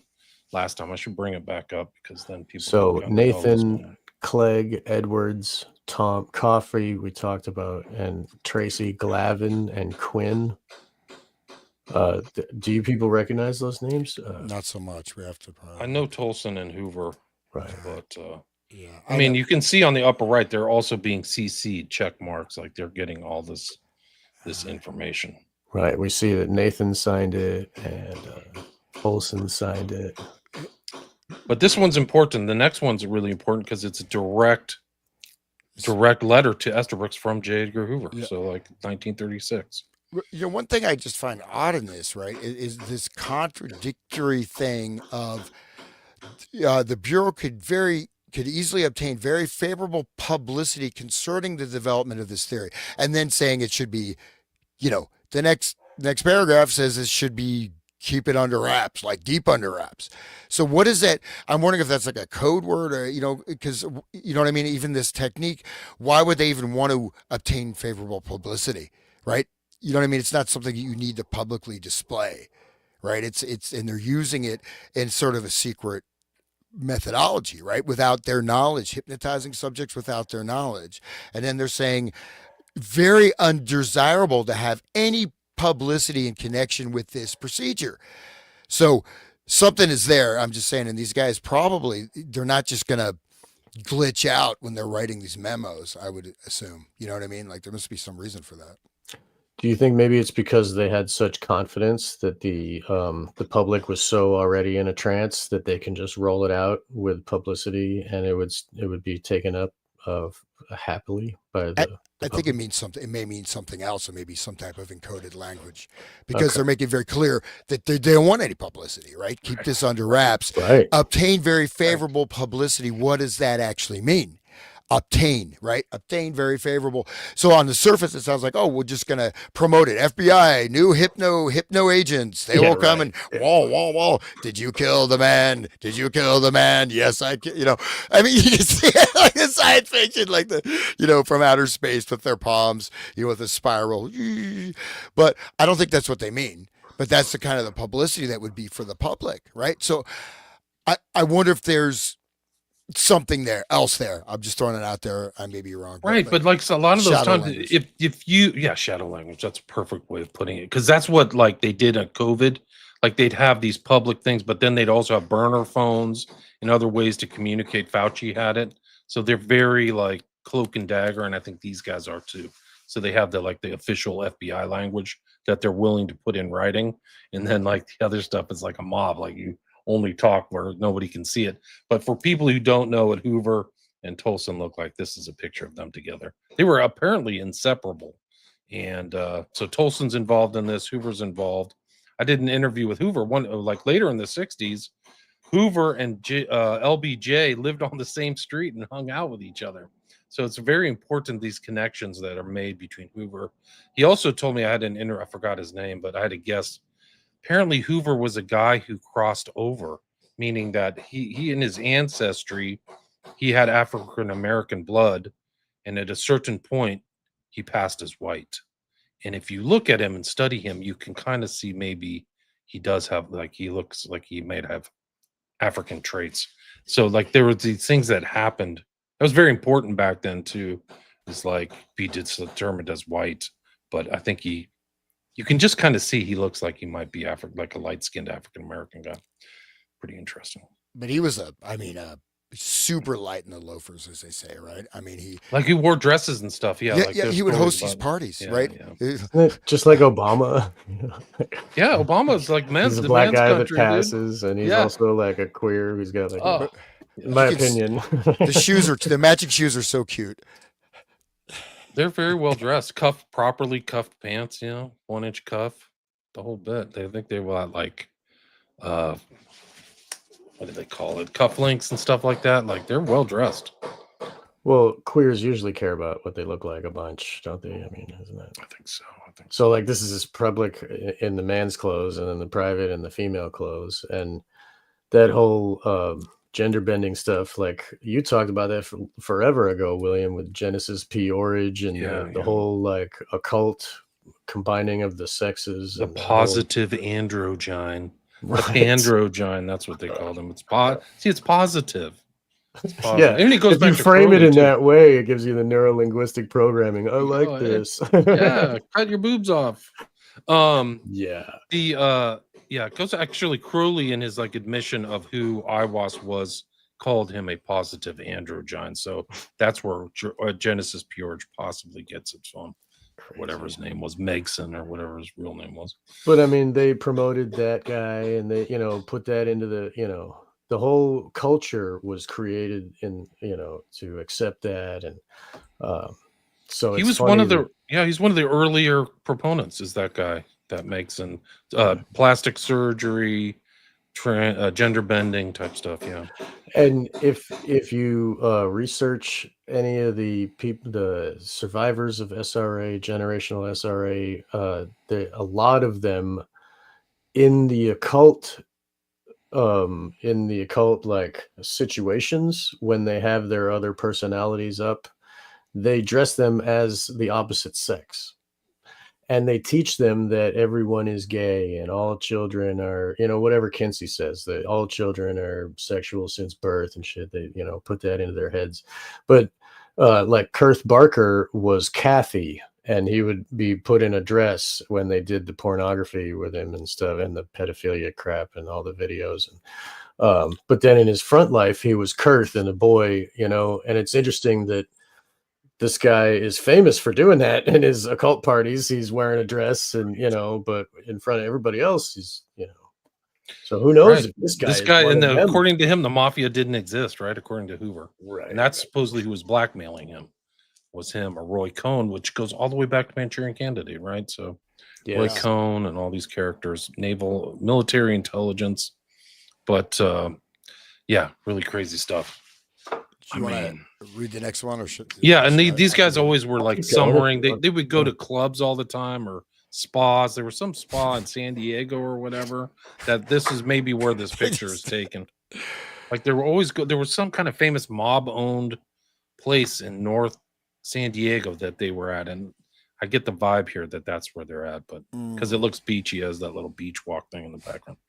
last time. I should bring it back up because then people. So Nathan, Clegg, Edwards, Tom, Coffey, we talked about, and Tracy, Glavin, and Quinn. Do you people recognize those names? Not so much. We have to. I know Tolson and Hoover, right? But yeah, I mean, you can see on the upper right, they're also being CC'd check marks, like they're getting all this information. Right. We see that Nathan signed it and Olson signed it. But this one's important. The next one's really important because it's a direct letter to Estabrooks from J. Edgar Hoover. Yeah. So like 1936. One thing I just find odd in this, right, is this contradictory thing of the Bureau could easily obtain very favorable publicity concerning the development of this theory, and then saying it should be, the next paragraph says it should be keep it under wraps, like deep under wraps. So what is that? I'm wondering if that's like a code word or, because you know what I mean? Even this technique, why would they even want to obtain favorable publicity, right? You know what I mean? It's not something you need to publicly display, right? And they're using it in sort of a secret methodology, right? Without their knowledge, hypnotizing subjects without their knowledge. And then they're saying very undesirable to have any publicity in connection with this procedure. So something is there. I'm just saying, and these guys they're not just going to glitch out when they're writing these memos, I would assume. You know what I mean? Like there must be some reason for that. Do you think maybe it's because they had such confidence that the public was so already in a trance that they can just roll it out with publicity and it would be taken up happily by I, the I think it public. means something. It may mean something else, or maybe some type of encoded language, because Okay. they're making very clear that they don't want any publicity. Right? Keep this under wraps. Right. Obtain very favorable publicity. What does that actually mean? Obtain, right? Obtain very favorable. So on the surface, it sounds like, oh, we're just gonna promote it. FBI, new hypno agents. They Yeah. will come Right. and wall, wall, wall. Did you kill the man? Did you kill the man? Yes, you know. I mean, you can see it like the science fiction, like from outer space with their palms, with a spiral. But I don't think that's what they mean. But that's the kind of the publicity that would be for the public, right? So I wonder if there's something else there. I'm just throwing it out there. I may be wrong. Right, but like so a lot of those shadow times, language. if you shadow language, that's a perfect way of putting it, because that's what like they did at COVID. Like they'd have these public things, but then they'd also have burner phones and other ways to communicate. Fauci had it, so they're very like cloak and dagger, and I think these guys are too. So they have the official FBI language that they're willing to put in writing, and then like the other stuff is like a mob, like you only talk where nobody can see it. But for people who don't know what Hoover and Tolson look like, this is a picture of them together. They were apparently inseparable. And so Tolson's involved in this, Hoover's involved. I did an interview with Hoover like later in the 60s. Hoover and LBJ lived on the same street and hung out with each other. So it's very important, these connections that are made between Hoover. He also told me, I forgot his name, but I had a guess. Apparently Hoover was a guy who crossed over, meaning that he in his ancestry, he had African American blood, and at a certain point he passed as white. And if you look at him and study him, you can kind of see maybe he does have, like, he looks like he might have African traits. So like there were these things that happened. That was very important back then too. Is like be determined as white, but I think you can just kind of see he looks like he might be like a light-skinned African American guy. Pretty interesting. But he was super light in the loafers, as they say, right? I mean, he wore dresses and stuff. Yeah, like he would host these parties, right? Yeah. Isn't it just like Obama? Yeah, Obama's like He's a black guy country, that passes, and he's also like a queer who's got like, in my opinion, the matching shoes are so cute. They're very well dressed, properly cuffed pants, 1-inch cuff, the whole bit. They think they will like, what do they call it? Cufflinks and stuff like that. Like they're well dressed. Well, queers usually care about what they look like a bunch, don't they? I mean, isn't that? I think so. So like this is public in the man's clothes, and then the private in the female clothes, and that whole gender bending stuff. Like you talked about that forever ago, William, with Genesis Peorage and the whole like occult combining of the sexes. The and positive androgyne. Right. The androgyne, that's what they call them. It's it's positive. It's positive. Yeah, and it goes if back you to frame it Crowley, in too. that way, it gives you the neuro-linguistic programming. I like this. Yeah, cut your boobs off. Yeah. It goes actually Crowley in his like admission of who Iwas was called him a positive androgyne. So that's where Genesis Peorage possibly gets it from. Crazy. Whatever his name was, Megson or whatever his real name was. But I mean, they promoted that guy, and they put that into the whole culture was created in to accept that, and so he was one of the he's one of the earlier proponents. Is that guy that Megson, plastic surgery, gender bending type stuff. Yeah. And if you research any of the people, the survivors of SRA, generational SRA, a lot of them in the occult like situations, when they have their other personalities up, they dress them as the opposite sex. And they teach them that everyone is gay and all children are, whatever Kinsey says, that all children are sexual since birth and shit. They, put that into their heads. But like Kurth Barker was Kathy, and he would be put in a dress when they did the pornography with him and stuff, and the pedophilia crap and all the videos. And but then in his front life, he was Kurth and a boy, and it's interesting that this guy is famous for doing that in his occult parties. He's wearing a dress and, but in front of everybody else, he's, So who knows Right. if this guy This is guy, one and of them. according to him, the mafia didn't exist, right? According to Hoover. Right. And that's supposedly who was blackmailing him, was him or Roy Cohn, which goes all the way back to Manchurian Candidate, right? So Roy Yes. Cohn and all these characters, naval, military intelligence. But yeah, really crazy stuff. Do you want to read the next one, or should? Yeah, and should I- these I guys can read it? always were like Keep going. summering. They would go to clubs all the time or spas. There was some spa in San Diego or whatever that this is maybe where this picture is taken. Like there was some kind of famous mob owned place in North San Diego that they were at, and I get the vibe here that that's where they're at, but because it looks beachy as that little beach walk thing in the background.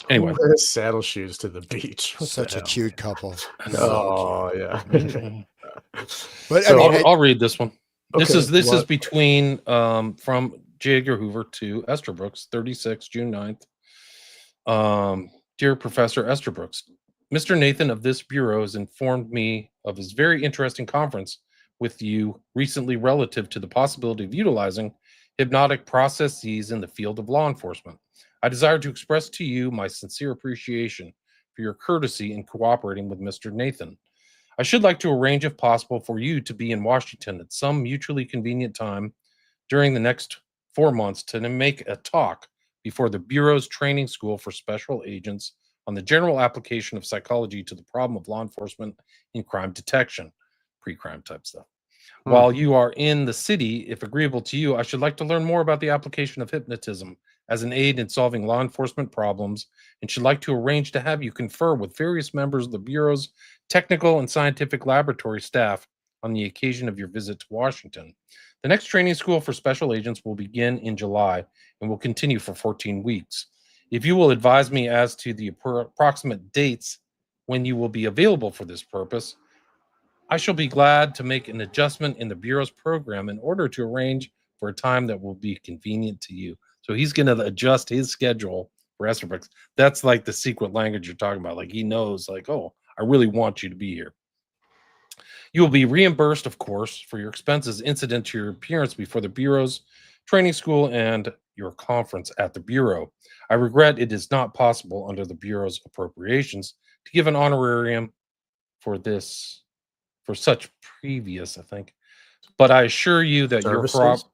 Anyway, Who wears saddle shoes to the beach. What Such the a hell? cute couple. Oh yeah. But So, I mean, I'll read this one. This Okay, is what? between from J. Edgar Hoover to Estabrooks, 36, June 9th. Dear Professor Estabrooks, Mr. Nathan of this bureau has informed me of his very interesting conference with you recently relative to the possibility of utilizing hypnotic processes in the field of law enforcement. I desire to express to you my sincere appreciation for your courtesy in cooperating with Mr. Nathan. I should like to arrange, if possible, for you to be in Washington at some mutually convenient time during the next 4 months to make a talk before the Bureau's training school for special agents on the general application of psychology to the problem of law enforcement in crime detection, pre-crime type stuff. While you are in the city, if agreeable to you, I should like to learn more about the application of hypnotism as an aid in solving law enforcement problems, and should like to arrange to have you confer with various members of the Bureau's technical and scientific laboratory staff on the occasion of your visit to Washington. The next training school for special agents will begin in July and will continue for 14 weeks. If you will advise me as to the approximate dates when you will be available for this purpose, I shall be glad to make an adjustment in the Bureau's program in order to arrange for a time that will be convenient to you. So he's going to adjust his schedule for Estabrooks. That's like the secret language you're talking about. Like he knows, like, oh, I really want you to be here. You will be reimbursed, of course, for your expenses incident to your appearance before the Bureau's training school and your conference at the Bureau. I regret it is not possible under the Bureau's appropriations to give an honorarium for this, for such previous, I think. But I assure you that Services?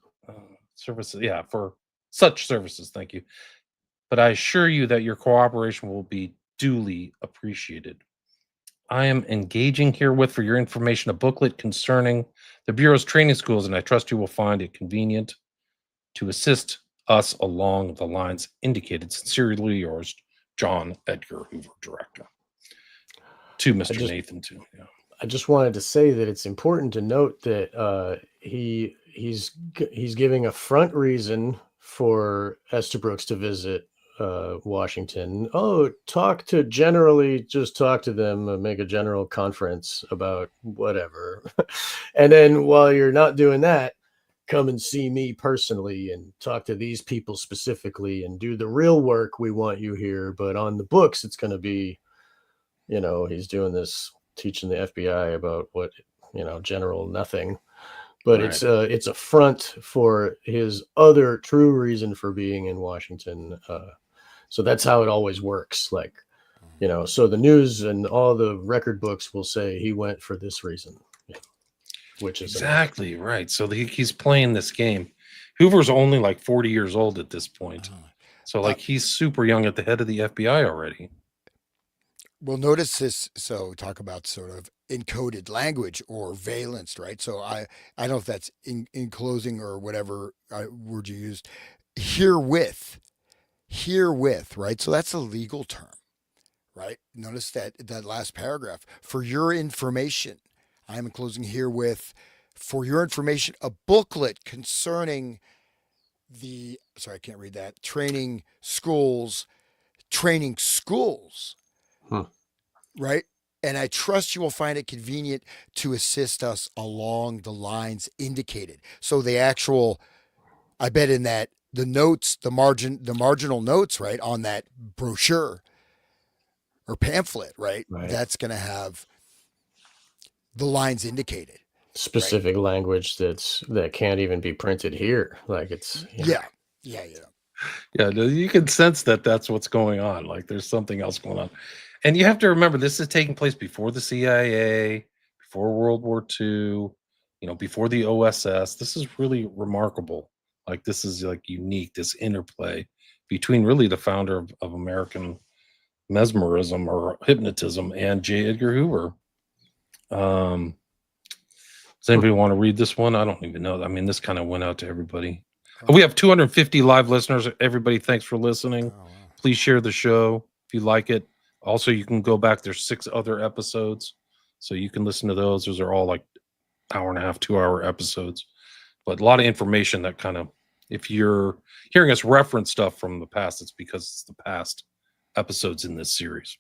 services, yeah, for such services, thank you. But I assure you that your cooperation will be duly appreciated. I am engaging herewith for your information a booklet concerning the Bureau's training schools, and I trust you will find it convenient to assist us along the lines indicated. Sincerely yours, John Edgar Hoover, Director. To Mr. Nathan, too. Yeah. I just wanted to say that it's important to note that he's giving a front reason for Estabrooks to visit Washington. Oh, just talk to them, make a general conference about whatever. And then while you're not doing that, come and see me personally and talk to these people specifically and do the real work. We want you here. But on the books, it's going to be, he's doing this, teaching the FBI about what, general nothing. But Right. it's a front for his other true reason for being in Washington. So that's how it always works. Like, so the news and all the record books will say he went for this reason, which is exactly right. So he's playing this game. Hoover's only like 40 years old at this point. So like he's super young at the head of the FBI already. Well, notice this. So talk about sort of encoded language or valence, right? So I don't know if that's in closing or whatever word you used. Herewith, right? So that's a legal term, right? Notice that last paragraph. For your information, I am enclosing herewith, for your information, a booklet concerning I can't read that, training schools, right? And I trust you will find it convenient to assist us along the lines indicated. So the actual, I bet in that the notes, the marginal notes, right, on that brochure or pamphlet, right? That's going to have the lines indicated. Specific language that can't even be printed here. Like it's Yeah. Yeah, you can sense that that's what's going on. Like there's something else going on. And you have to remember this is taking place before the CIA, before World War II, before the OSS. This is really remarkable. Like this is like unique, this interplay between really the founder of American mesmerism or hypnotism and J. Edgar Hoover. Um, does anybody want to read this one? I don't even know. I mean, this kind of went out to everybody. We have 250 live listeners. Everybody, thanks for listening. Oh, wow. Please share the show if you like it. Also, you can go back. There's 6 other episodes, so you can listen to those. Those are all like hour and a half, 2-hour episodes. But a lot of information that kind of, if you're hearing us reference stuff from the past, it's because it's the past episodes in this series.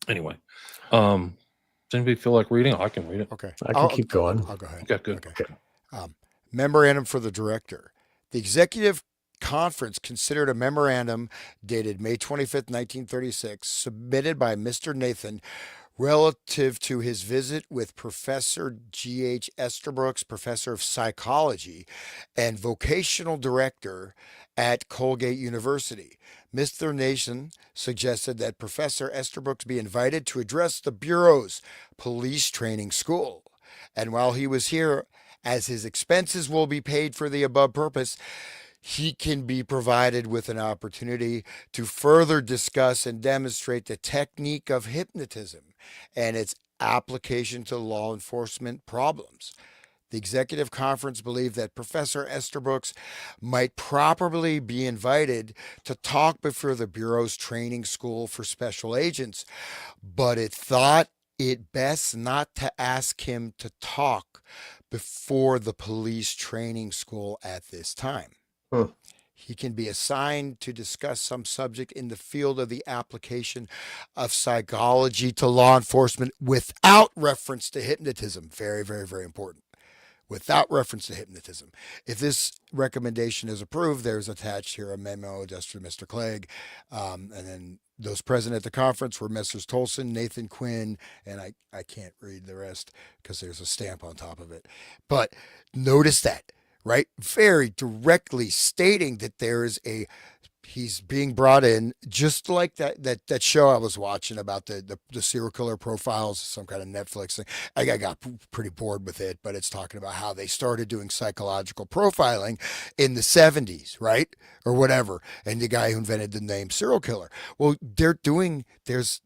Anyway, does anybody feel like reading? I can read it. Okay. I can keep going. I'll go ahead. Okay, good. Okay. Memorandum for the director. The executive conference considered a memorandum dated May 25th, 1936, submitted by Mr. Nathan relative to his visit with Professor G.H. Estabrooks, professor of psychology and vocational director at Colgate University. Mr. Nathan suggested that Professor Estabrooks be invited to address the Bureau's police training school. And while he was here, as his expenses will be paid for the above purpose, he can be provided with an opportunity to further discuss and demonstrate the technique of hypnotism and its application to law enforcement problems. The executive conference believed that Professor Estabrooks might properly be invited to talk before the Bureau's training school for special agents, but it thought it best not to ask him to talk before the police training school at this time. He can be assigned to discuss some subject in the field of the application of psychology to law enforcement without reference to hypnotism. Very, very, very important. Without reference to hypnotism. If this recommendation is approved, there's attached here a memo addressed to Mr. Clegg, and then those present at the conference were Messrs. Tolson, Nathan Quinn, and I can't read the rest because there's a stamp on top of it. But notice that, right? Very directly stating that there is he's being brought in, just like that show I was watching about the serial killer profiles, some kind of Netflix thing. I got pretty bored with it, but it's talking about how they started doing psychological profiling in the 70s, right? Or whatever. And the guy who invented the name serial killer. Well, there's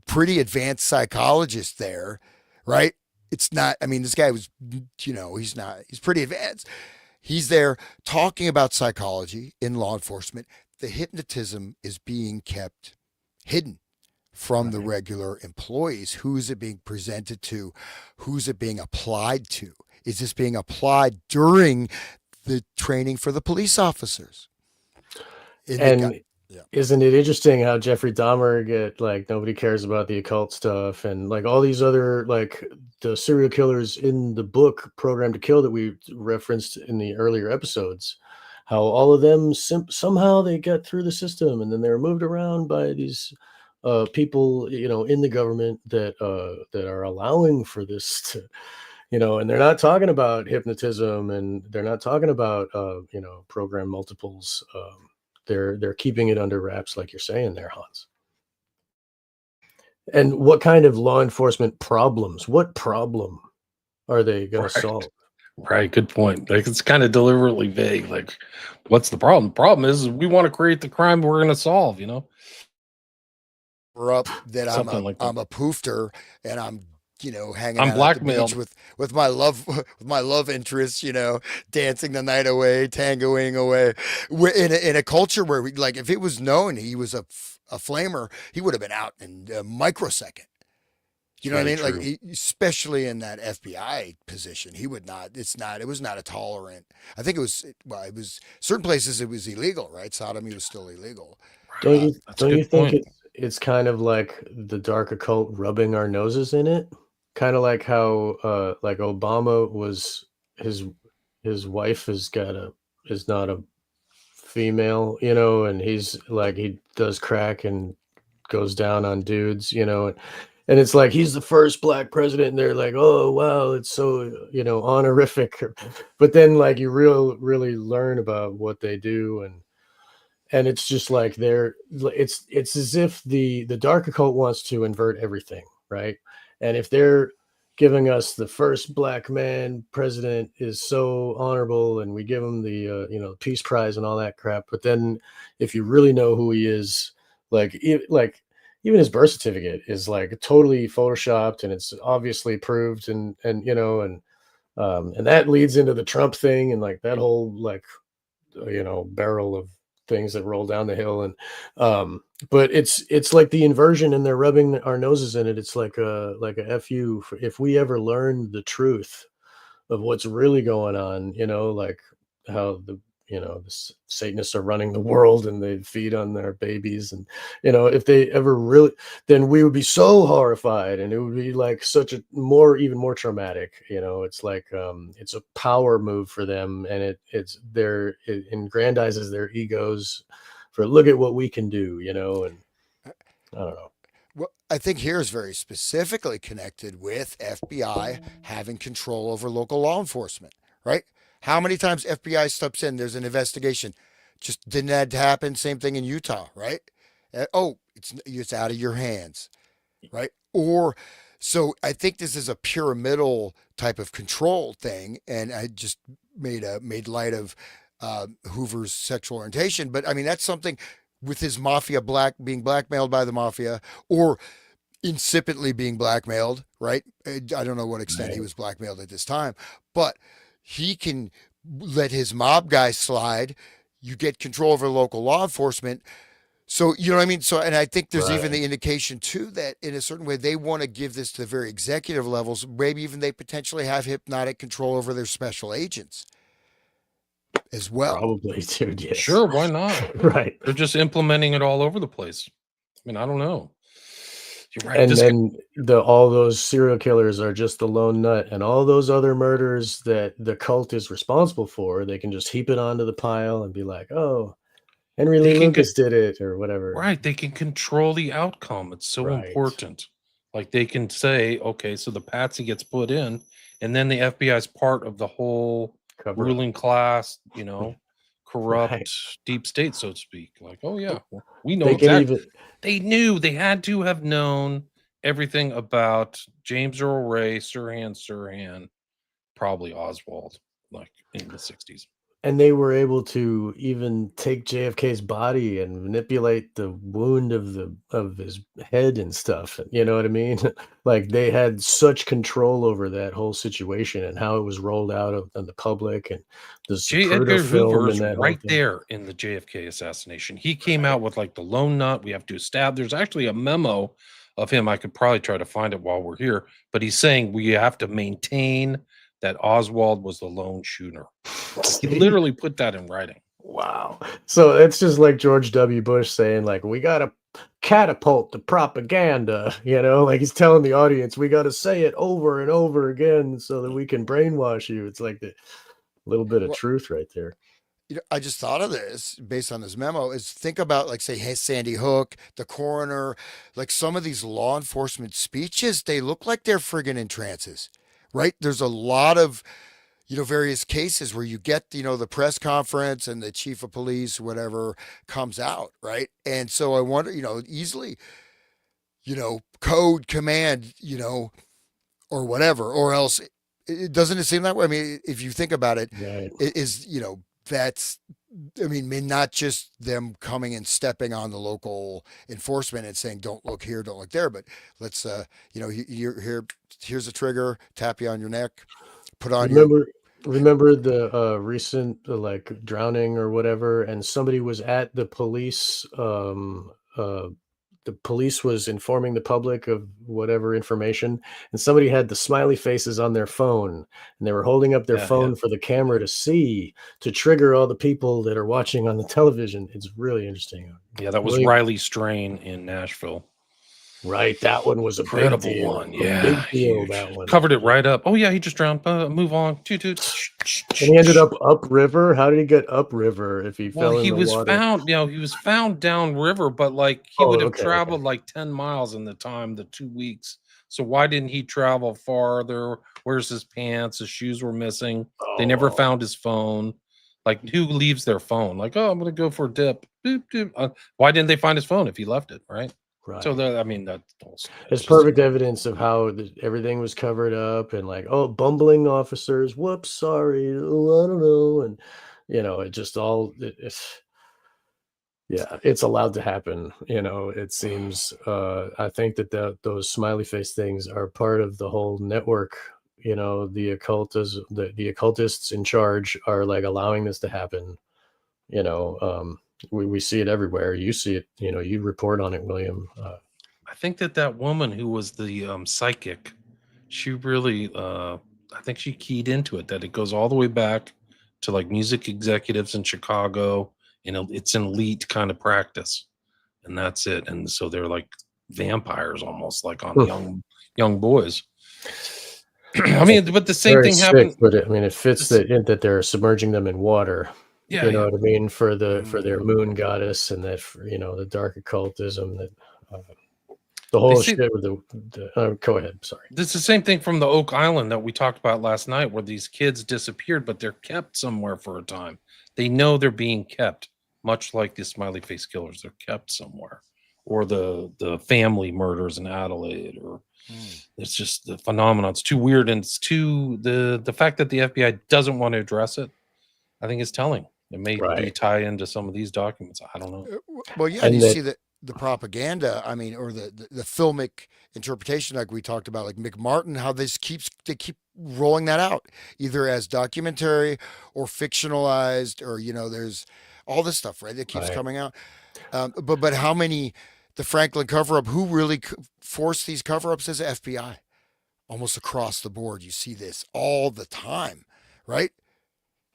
pretty advanced psychologists there, right? It's not, I mean, this guy was, he's pretty advanced. He's there talking about psychology in law enforcement. The hypnotism is being kept hidden from the regular employees. Who's it being presented to? Who's it being applied to? Is this being applied during the training for the police officers? Isn't it interesting how Jeffrey Dahmer nobody cares about the occult stuff, and like all these other, like the serial killers in the book Program to Kill that we referenced in the earlier episodes, how all of them somehow they got through the system, and then they were moved around by these people, in the government that are allowing for this to, and they're not talking about hypnotism, and they're not talking about program multiples. They're keeping it under wraps, like you're saying there, Hans. And what kind of law enforcement problems? What problem are they going to solve? Right, good point. Like it's kind of deliberately vague. Like, what's the problem? The problem is we want to create the crime we're going to solve. We're up that I'm a poofter, and I'm hanging out blackmailed at the beach with my love interest, dancing the night away, tangoing away. We're in a culture where if it was known he was a flamer, he would have been out in a microsecond. You know what I mean? True. Like, especially in that FBI position, he would not. It was not a tolerant. I think it was certain places it was illegal, right? Sodomy was still illegal. Don't you think it's kind of like the dark occult rubbing our noses in it? Kind of like how like Obama was, his wife is not a female, and he's like, he does crack and goes down on dudes, and it's like he's the first black president, and they're like, oh wow, it's so honorific. But then like you really learn about what they do, and and it's just like it's as if the dark occult wants to invert everything, right? And if they're giving us the first black man president is so honorable, and we give him the Peace Prize and all that crap, but then if you really know who he is, like even his birth certificate is like totally photoshopped, and it's obviously proved, and that leads into the Trump thing, and like that whole like barrel of things that roll down the hill. And but it's like the inversion, and they're rubbing our noses in it. It's like a fu if we ever learn the truth of what's really going on, like how the Satanists are running the world, and they feed on their babies. And, if they ever really, then we would be so horrified, and it would be like such a even more traumatic. It's like, it's a power move for them. And it aggrandizes their egos for, look at what we can do, and I don't know. Well, I think here is very specifically connected with FBI having control over local law enforcement, right? How many times FBI steps in, there's an investigation. Just didn't that happen? Same thing in Utah, right? Oh, it's out of your hands, right? Or so I think this is a pyramidal type of control thing, and I just made light of Hoover's sexual orientation, but I mean that's something with his mafia being blackmailed by the mafia, or insipidly being blackmailed, right? I don't know what extent he Right. was blackmailed at this time, but he can let his mob guys slide. You get control over local law enforcement. So, you know what I mean? So, and I think there's even Right. the indication too that in a certain way they want to give this to the very executive levels. Maybe even they potentially have hypnotic control over their special agents as well. Probably, dude. Yes. Sure, why not? Right. They're just implementing it all over the place. I mean, I don't know. You're right. And This guy, then all those serial killers are just the lone nut, and all those other murders that the cult is responsible for, they can just heap it onto the pile and be like, "Oh, Henry they Lee can get Lucas did it," or whatever. right. They can control the outcome. It's so Right. important. Like they can say, okay, so the patsy gets put in, and then the FBI is part of the whole Cover up. ruling class, Right. corrupt deep state, so to speak. Like, oh yeah, well, we know They can exactly. even They knew they had to have known everything about James Earl Ray, Sirhan, probably Oswald, like in the 60s. and they were able to even take JFK's body and manipulate the wound of his head and stuff. You know what I mean? Like they had such control over that whole situation and how it was rolled out on the public, and the J. Zapruder Edgar film Hoover's and that whole right thing. there in the JFK assassination. He came Right. out with like the lone nut. We have to establish. There's actually a memo of him. I could probably try to find it while we're here, but he's saying we have to maintain that Oswald was the lone shooter. Like he See? literally put that in writing. Wow. So it's just like George W. Bush saying, like, we got to catapult the propaganda, like he's telling the audience, we got to say it over and over again so that we can brainwash you. It's like the little bit of Well, truth right there. I just thought of this based on this memo is think about like say hey, Sandy Hook, the coroner, like some of these law enforcement speeches, they look like they're friggin' in trances, right? There's a lot of various cases where you get the press conference and the chief of police whatever comes out, right? And so I wonder easily code command or whatever, or else doesn't it seem that way? I mean, if you think about it, Right. it is that's I mean, not just them coming and stepping on the local enforcement and saying, "Don't look here, don't look there," but let's, here's a trigger, tap you on your neck, put on your Remember remember the recent like drowning or whatever, and somebody was at the police was informing the public of whatever information, and somebody had the smiley faces on their phone, and they were holding up their Yeah, yeah. phone for the camera to see, to trigger all the people that are watching on the television. It's really interesting. Yeah, that was William, Riley Strain in Nashville. right? That one was a big Incredible deal. one. A Yeah, big deal, huge. that one. Covered it right up. Oh yeah, he just drowned. Move on. Toot, toot. And he ended up upriver. How did he get upriver if he Well, fell in the water? he was found downriver, but like he Oh, would have okay, okay. traveled like 10 miles in the 2 weeks. So why didn't he travel farther? Where's his pants? His shoes were missing. They never Oh, found his phone. Like, who leaves their phone? Like, oh, I'm gonna go for a dip. Boop, doop. Why didn't they find his phone if he left it? Right. So Right. that, I mean, that's It's just perfect evidence of how everything was covered up and like, oh, bumbling officers. Whoops, sorry. Oh, I don't know. And it just all it's yeah, it's allowed to happen. It seems. I think that those smiley face things are part of the whole network. The occultists in charge are like allowing this to happen. You know, um, we see it everywhere. You see it. You report on it, William. I think that woman who was the psychic, she really, I think she keyed into it, that it goes all the way back to like music executives in Chicago. It's an elite kind of practice, and that's it. And so they're like vampires almost, like on Hmm. young boys. I mean, but the same Very thing sick, happened. but I mean, it fits This, that they're submerging them in water. yeah, You know yeah. what I mean? For their Mm. moon goddess, and that the dark occultism that uh, the They whole say shit with go ahead. Sorry. this is the same thing from the Oak Island that we talked about last night, where these kids disappeared, but they're kept somewhere for a time. They know they're being kept, much like the smiley face killers. They're kept somewhere, or the family murders in Adelaide, or Mm. it's just the phenomenon. It's too weird, and it's too the fact that the FBI doesn't want to address it, I think, is telling. It may be Right. tie into some of these documents. I don't know. Well, yeah, and you And that see the propaganda. I mean, or the filmic interpretation, like we talked about, like McMartin, how they keep rolling that out, either as documentary or fictionalized, or there's all this stuff, right? That keeps right. coming out. But how many the Franklin cover up? Who really forced these cover ups? Is the FBI. Almost across the board, you see this all the time, right?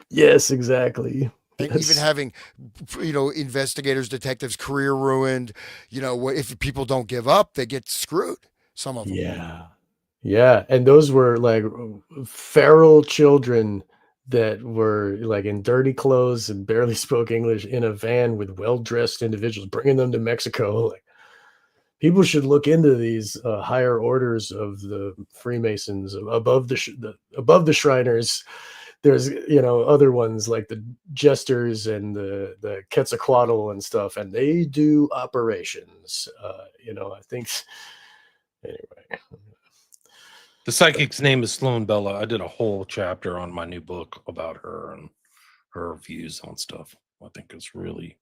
Yes, exactly. And even Yes. having investigators, detectives career ruined. If people don't give up, they get screwed, some of them. Yeah. Yeah, and those were like feral children that were like in dirty clothes and barely spoke English in a van with well-dressed individuals bringing them to Mexico. Like people should look into these higher orders of the Freemasons above above the Shriners. There's other ones like the Jesters and the Quetzalcoatl and stuff, and they do operations. I think anyway. The psychic's name is Sloan Bella. I did a whole chapter on my new book about her and her views on stuff. I think it's really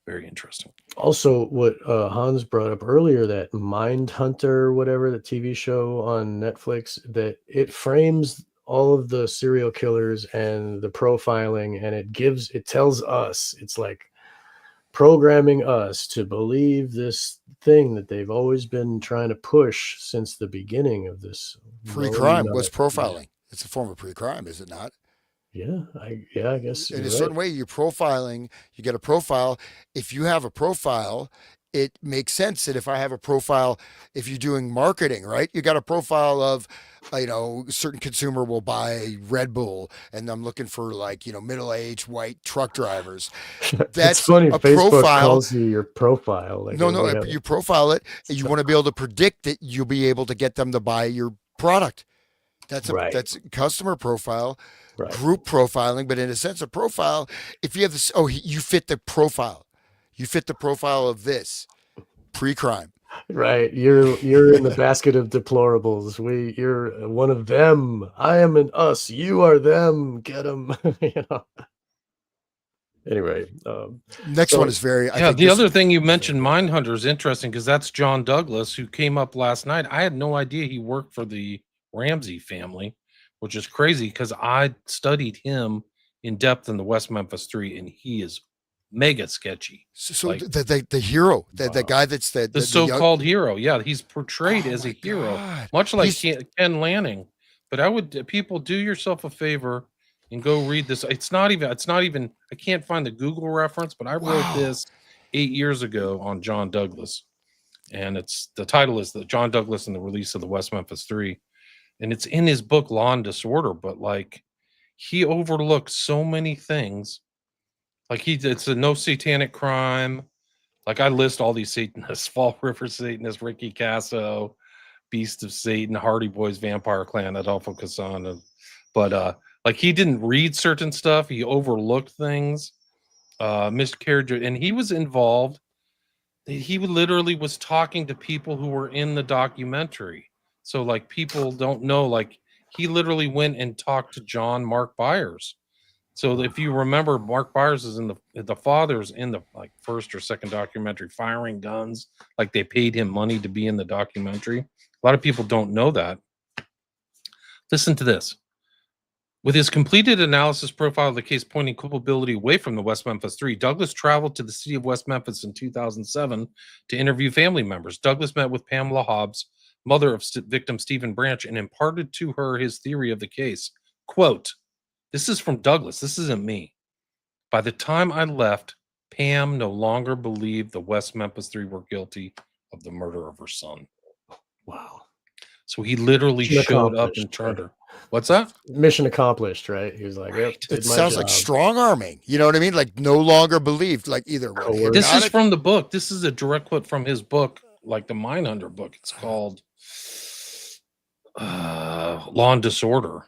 very interesting. Also, what Hans brought up earlier, that Mindhunter, whatever, the TV show on Netflix, that it frames all of the serial killers and the profiling, and it tells us, it's like programming us to believe this thing that they've always been trying to push since the beginning of this known Pre-crime. What's yeah, profiling? It's a form of pre-crime, is it not? I guess In a you're right. certain way, you're profiling. You get a profile. If you have a profile, it makes sense that if I have a profile, if you're doing marketing, right, you got a profile of, a certain consumer will buy Red Bull, and I'm looking for like middle-aged white truck drivers. It's That's funny, a Facebook profile. calls you your profile, like No, no, we have you profile it, and you stuff. want to be able to predict that you'll be able to get them to buy your product. Right, That's customer profile, right. group profiling, but in a sense of profile, if you have this, you fit the profile. You fit the profile of this pre-crime. Right, you're in the basket of deplorables. You're one of them. I am an us. You are them. Get them. Anyway, Next one so is very, I Yeah, think the this other thing you is very mentioned, good. Mindhunter, is interesting because that's John Douglas, who came up last night. I had no idea he worked for the Ramsey family, which is crazy because I studied him in depth in the West Memphis 3, and he is mega sketchy. So Like, the hero, the wow. guy that's the the young. so-called hero. Yeah, he's portrayed Oh as a my hero, God, much like he's Ken Lanning. But I would people do yourself a favor and go read this. It's not even I can't find the Google reference, but I wrote wow. this 8 years ago on John Douglas. And it's the title is the John Douglas and the Release of the West Memphis 3. And it's in his book Law and Disorder, but like he overlooked so many things. Like it's a no satanic crime. Like I list all these Satanists: Fall River Satanist, Ricky Casso, Beast of Satan, Hardy Boys, Vampire Clan, Adolfo Casson. But Like he didn't read certain stuff. He overlooked things, miscarriage, and he was involved. He literally was talking to people who were in the documentary. So like people don't know, like he literally went and talked to John Mark Byers. So if you remember, Mark Byers is in the father's in the like first or second documentary, firing guns. Like they paid him money to be in the documentary. A lot of people don't know that. Listen to this. With his completed analysis profile of the case pointing culpability away from the West Memphis Three, Douglas traveled to the city of West Memphis in 2007 to interview family members. Douglas met with Pamela Hobbs, mother of victim Stephen Branch, and imparted to her his theory of the case. Quote, this is from Douglas. This isn't me. By the time I left, Pam no longer believed the West Memphis Three were guilty of the murder of her son. Wow. So he literally Mission showed up accomplished, and turned right? her. What's that? Mission accomplished, right? He was like, yep, It did my sounds like job. strong arming. You know what I mean? Like no longer believed. Like either what, Coercion. This is hypnotic- from the book. This is a direct quote from his book, like the Mindhunter book. It's called Law and Disorder.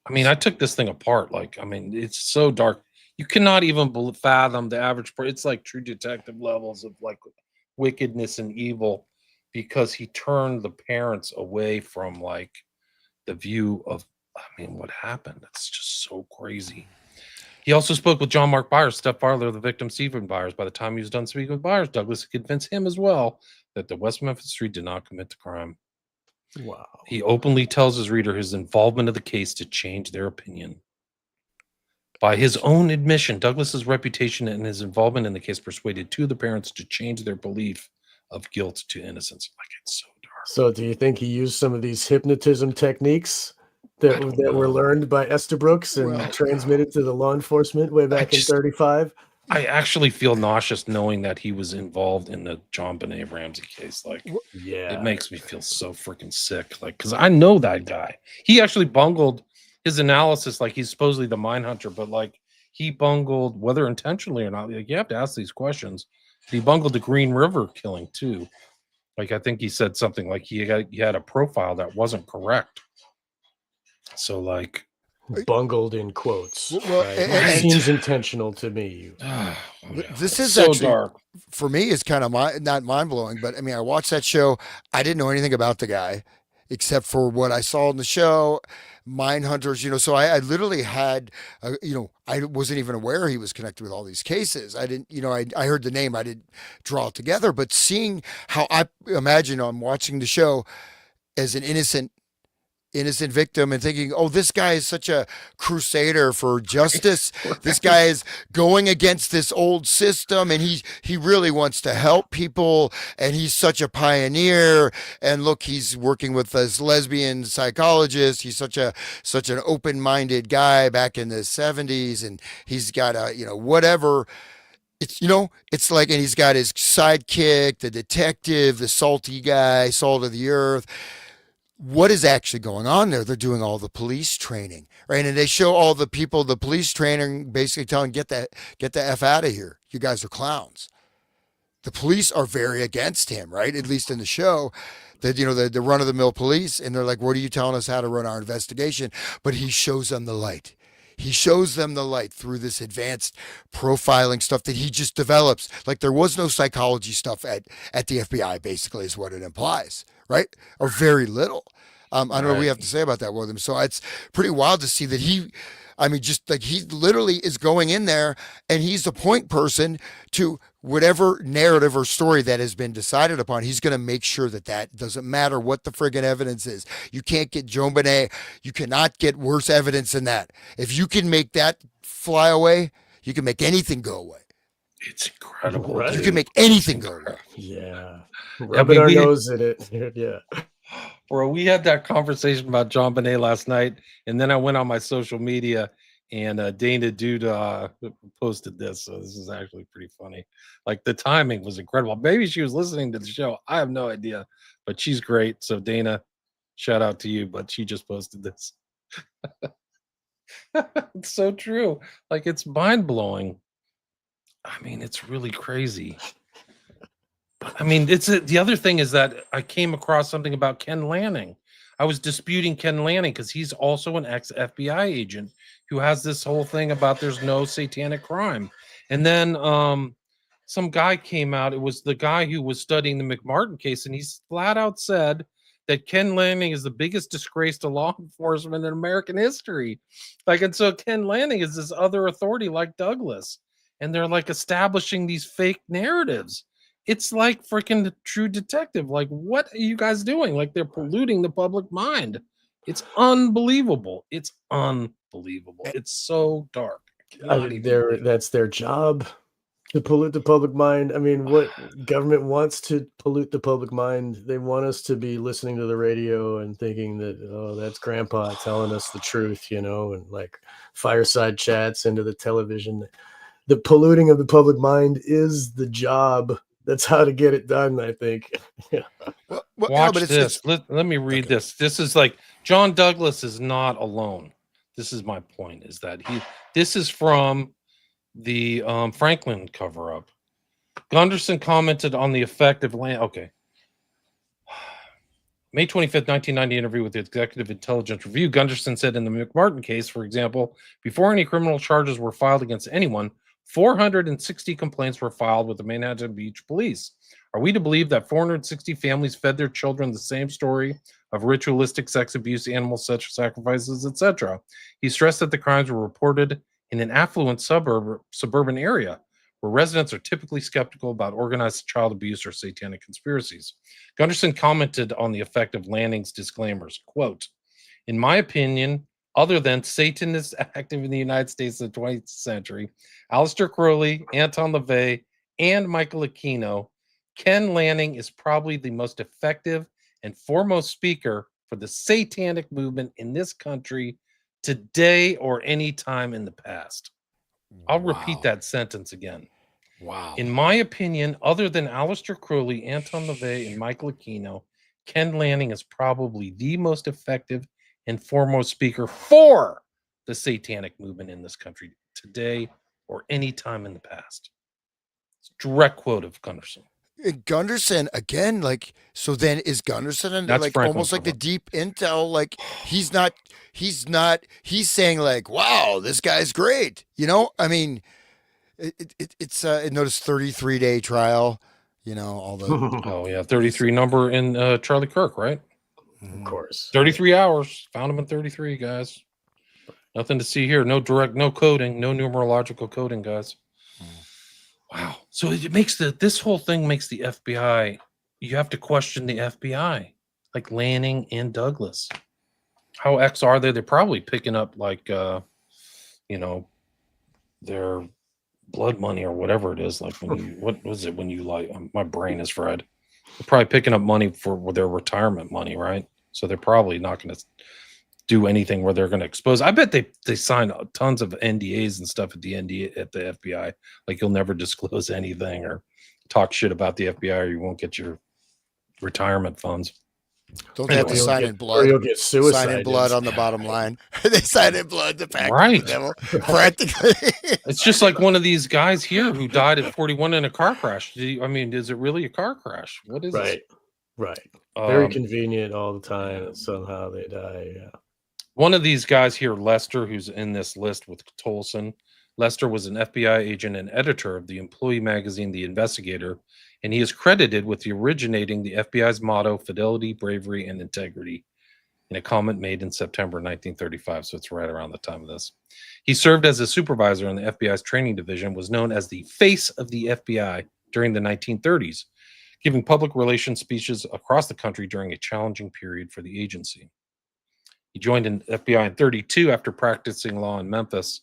I mean, I took this thing apart. Like, I mean, it's so dark. You cannot even fathom the average. It's like True Detective levels of like wickedness and evil, because he turned the parents away from like the view of, I mean, what happened. That's just so crazy. He also spoke with John Mark Byers, stepfather of the victim, Stephen Byers. By the time he was done speaking with Byers, Douglas convinced him as well that the West Memphis Three did not commit the crime. Wow. He openly tells his reader his involvement of the case to change their opinion. By his own admission, Douglas's reputation and his involvement in the case persuaded two of the parents to change their belief of guilt to innocence. Like, it's so dark. So do you think he used some of these hypnotism techniques that were learned by Estabrooks and transmitted to the law enforcement way back in 35? I actually feel nauseous knowing that he was involved in the John Benet Ramsey case. Like, yeah, it makes me feel so freaking sick. Like, because I know that guy. He actually bungled his analysis. Like, he's supposedly the mine hunter, but like he bungled, whether intentionally or not. Like, you have to ask these questions. He bungled the Green River killing too. Like, I think he said something like he had a profile that wasn't correct. So like, bungled in quotes. Well, right? and- Seems intentional to me. This is so actually dark. for me. It's kind of not mind blowing, but I mean, I watched that show. I didn't know anything about the guy except for what I saw in the show. Mine hunters, so I literally had, I wasn't even aware he was connected with all these cases. I didn't, I heard the name, I didn't draw it together. But seeing how I imagine I'm watching the show as an innocent victim and thinking, oh, this guy is such a crusader for justice. This guy is going against this old system, and he really wants to help people, and he's such a pioneer. And look, he's working with this lesbian psychologist. He's such an open-minded guy back in the 70s, and he's got a, whatever. It's like, and he's got his sidekick, the detective, the salty guy, salt of the earth. What is actually going on there? They're doing all the police training, right? And they show all the people, the police training, basically telling, get the F out of here. You guys are clowns. The police are very against him, right? At least in the show, that, the run-of-the-mill police, and they're like, what are you telling us how to run our investigation? But he shows them the light. He shows them the light through this advanced profiling stuff that he just develops. Like, there was no psychology stuff at the FBI, basically, is what it implies, right? Or very little. I don't know what we have to say about that with him. So it's pretty wild to see that he literally is going in there, and he's the point person to whatever narrative or story that has been decided upon. He's going to make sure that doesn't matter what the friggin' evidence is. You can't get Joan Benet. You cannot get worse evidence than that. If you can make that fly away, you can make anything go away. It's incredible. Right. You can make anything go away. Yeah. Rubbing our nose in it. Yeah. Bro, we had that conversation about John Benet last night, and then I went on my social media, and Dana Dude posted this. So this is actually pretty funny. Like, the timing was incredible. Maybe she was listening to the show. I have no idea, but she's great. So Dana, shout out to you. But she just posted this. It's so true. Like, it's mind blowing. I mean, it's really crazy. I mean, the other thing is that I came across something about Ken Lanning. I was disputing Ken Lanning because he's also an ex-FBI agent who has this whole thing about there's no satanic crime. And then some guy came out. It was the guy who was studying the McMartin case, and he flat out said that Ken Lanning is the biggest disgrace to law enforcement in American history. Like, and so Ken Lanning is this other authority like Douglas, and they're like establishing these fake narratives. It's like freaking True Detective. Like, what are you guys doing? Like, they're polluting the public mind. It's unbelievable. It's unbelievable. It's so dark. I mean, that's their job, to pollute the public mind. I mean, what government wants to pollute the public mind? They want us to be listening to the radio and thinking that, oh, that's grandpa telling us the truth, you know, and like fireside chats into the television. The polluting of the public mind is the job. That's how to get it done, I think. Yeah. Well, Watch but this. Let me read this. This is like John Douglas is not alone. This is my point, is that this is from the Franklin cover-up. Gunderson commented on the effect of land. Okay. May 25th, 1990 interview with the Executive Intelligence Review. Gunderson said in the McMartin case, for example, before any criminal charges were filed against anyone, 460 complaints were filed with the Manhattan Beach Police. Are we to believe that 460 families fed their children the same story of ritualistic sex abuse, animal sacrifices, etc.? He stressed that the crimes were reported in an affluent suburban area where residents are typically skeptical about organized child abuse or satanic conspiracies. Gunderson commented on the effect of Lanning's disclaimers, quote, in my opinion, other than Satan is active in the United States in the 20th century, Aleister Crowley, Anton LaVey, and Michael Aquino, Ken Lanning is probably the most effective and foremost speaker for the satanic movement in this country today or any time in the past. I'll repeat that sentence again. Wow. In my opinion, other than Aleister Crowley, Anton LaVey, and Michael Aquino, Ken Lanning is probably the most effective and foremost speaker for the satanic movement in this country today or any time in the past. It's a direct quote of Gunderson. Gunderson again, like, so then is Gunderson and like Franklin almost like the cover-up. deep intel? Like he's he's saying like, wow, this guy's great. You know, I mean, it's notice 33-day trial. You know, all the Oh yeah, 33 number in Charlie Kirk, right? Of course. 33 hours. Found him in 33, guys. Nothing to see here. No coding, no numerological coding, guys. Wow. So it makes this whole thing makes the FBI, you have to question the FBI, like Lanning and Douglas. How X are they? They're probably picking up like you know, their blood money or whatever it is. Like when you what was it when you like my brain is fried. They're probably picking up money for their retirement money, right? So they're probably not going to do anything where they're going to expose. I bet they sign tons of NDAs and stuff at the FBI. Like you'll never disclose anything or talk shit about the FBI, or you won't get your retirement funds. don't they have to You'll sign get- in or blood? you'll get Sign suicide. in blood on the bottom line. They sign in blood to pack Right. the devil. Practically. It's just like one of these guys here who died at 41 in a car crash. Is it really a car crash? What is Right. Right. Very it? convenient all the time. And somehow they die. Yeah. One of these guys here, Lester, who's in this list with Tolson. Lester was an FBI agent and editor of the employee magazine, The Investigator, and he is credited with originating the FBI's motto, fidelity, bravery, and integrity, in a comment made in September 1935, so it's right around the time of this. He served as a supervisor in the FBI's training division, was known as the face of the FBI during the 1930s, giving public relations speeches across the country during a challenging period for the agency. He joined in FBI in 32 after practicing law in Memphis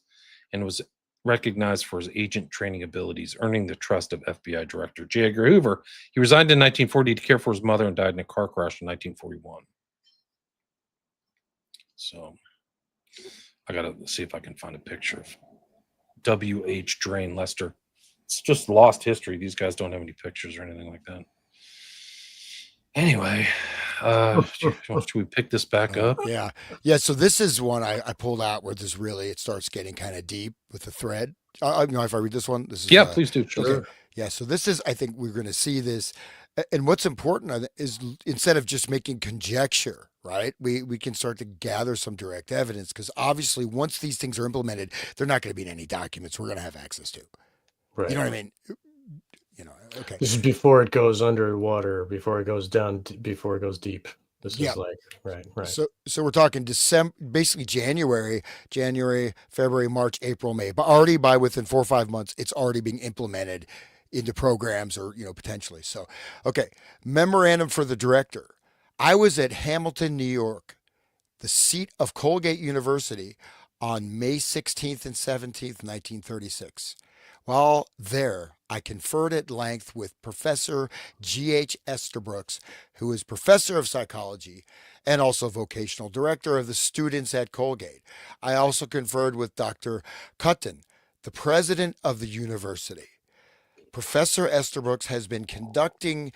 and was recognized for his agent training abilities, earning the trust of FBI Director J. Edgar Hoover. He resigned in 1940 to care for his mother and died in a car crash in 1941. So I got to see if I can find a picture of W.H. Drain Lester. It's just lost history. These guys don't have any pictures or anything like that. Anyway, should we pick this back up? Yeah. Yeah. So this is one I pulled out where this really, it starts getting kind of deep with the thread. You know, if I read this one, this is, Yeah, please do. Sure. okay. Yeah. So this is, I think we're going to see this. And what's important is instead of just making conjecture right? We can start to gather some direct evidence because obviously once these things are implemented, they're not going to be in any documents we're going to have access to. You Right. know what I mean? Okay. This is before it goes underwater, before it goes down, before it goes deep. This Yeah. is like, right. So we're talking December, basically January, February, March, April, May. But already by within 4 or 5 months, it's already being implemented into programs or potentially. So, okay, memorandum for the director. I was at Hamilton, New York, the seat of Colgate University, on May 16th and 17th, 1936. While there, I conferred at length with Professor G.H. Estabrooks, who is professor of psychology and also vocational director of the students at Colgate. I also conferred with Dr. Cutton, the president of the university. Professor Estabrooks has been conducting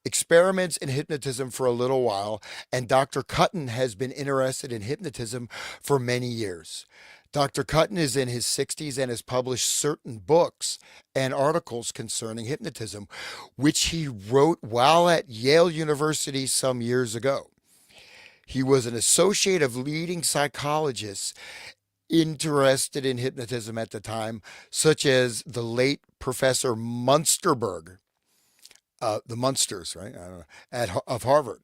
experiments in hypnotism for a little while, and Dr. Cutton has been interested in hypnotism for many years. Dr. Cutton is in his 60s and has published certain books and articles concerning hypnotism, which he wrote while at Yale University some years ago. He was an associate of leading psychologists interested in hypnotism at the time, such as the late Professor Munsterberg, the Munsters, right? I don't know, of Harvard.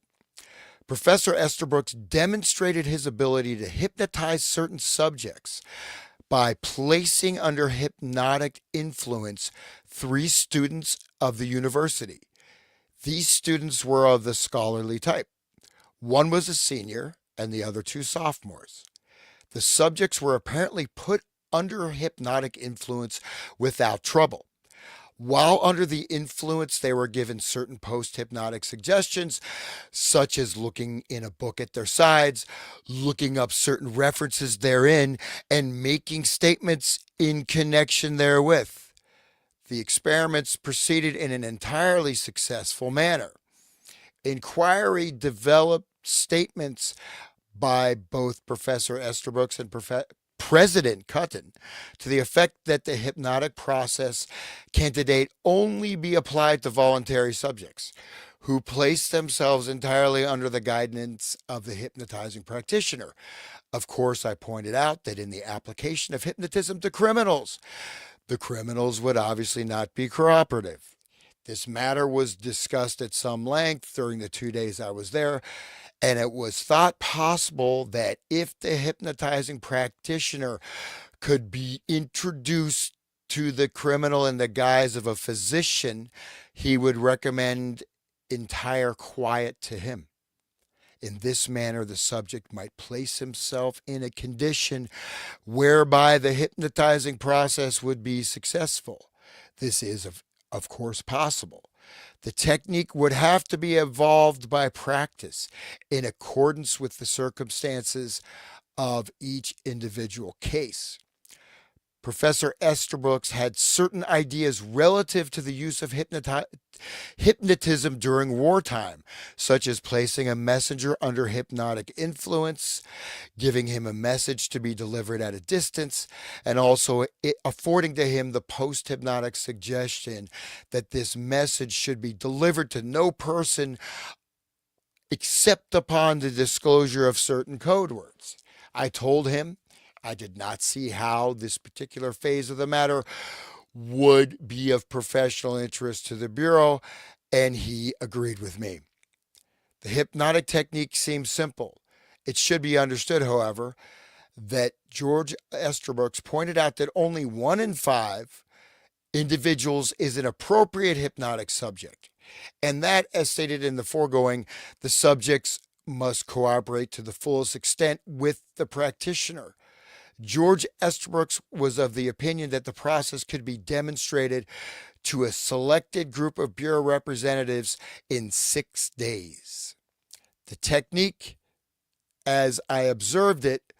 Professor Estabrooks demonstrated his ability to hypnotize certain subjects by placing under hypnotic influence 3 students of the university. These students were of the scholarly type. One was a senior and the other 2 sophomores. The subjects were apparently put under hypnotic influence without trouble. While under the influence, they were given certain post-hypnotic suggestions, such as looking in a book at their sides, looking up certain references therein, and making statements in connection therewith. The experiments proceeded in an entirely successful manner. Inquiry developed statements by both Professor Estabrooks and President Cutton to the effect that the hypnotic process candidate only be applied to voluntary subjects who place themselves entirely under the guidance of the hypnotizing practitioner. Of course, I pointed out that in the application of hypnotism to criminals, the criminals would obviously not be cooperative. This matter was discussed at some length during the 2 days I was there, and it was thought possible that if the hypnotizing practitioner could be introduced to the criminal in the guise of a physician, he would recommend entire quiet to him. In this manner, the subject might place himself in a condition whereby the hypnotizing process would be successful. This is, of course, possible. The technique would have to be evolved by practice in accordance with the circumstances of each individual case. Professor Estabrooks had certain ideas relative to the use of hypnotism during wartime, such as placing a messenger under hypnotic influence, giving him a message to be delivered at a distance, and also affording to him the post-hypnotic suggestion that this message should be delivered to no person except upon the disclosure of certain code words. I told him I did not see how this particular phase of the matter would be of professional interest to the Bureau, and he agreed with me. The hypnotic technique seems simple. It should be understood, however, that George Estabrooks pointed out that only 1 in 5 individuals is an appropriate hypnotic subject, and that, as stated in the foregoing, the subjects must cooperate to the fullest extent with the practitioner. George Estabrooks was of the opinion that the process could be demonstrated to a selected group of Bureau representatives in 6 days. The technique, as I observed it,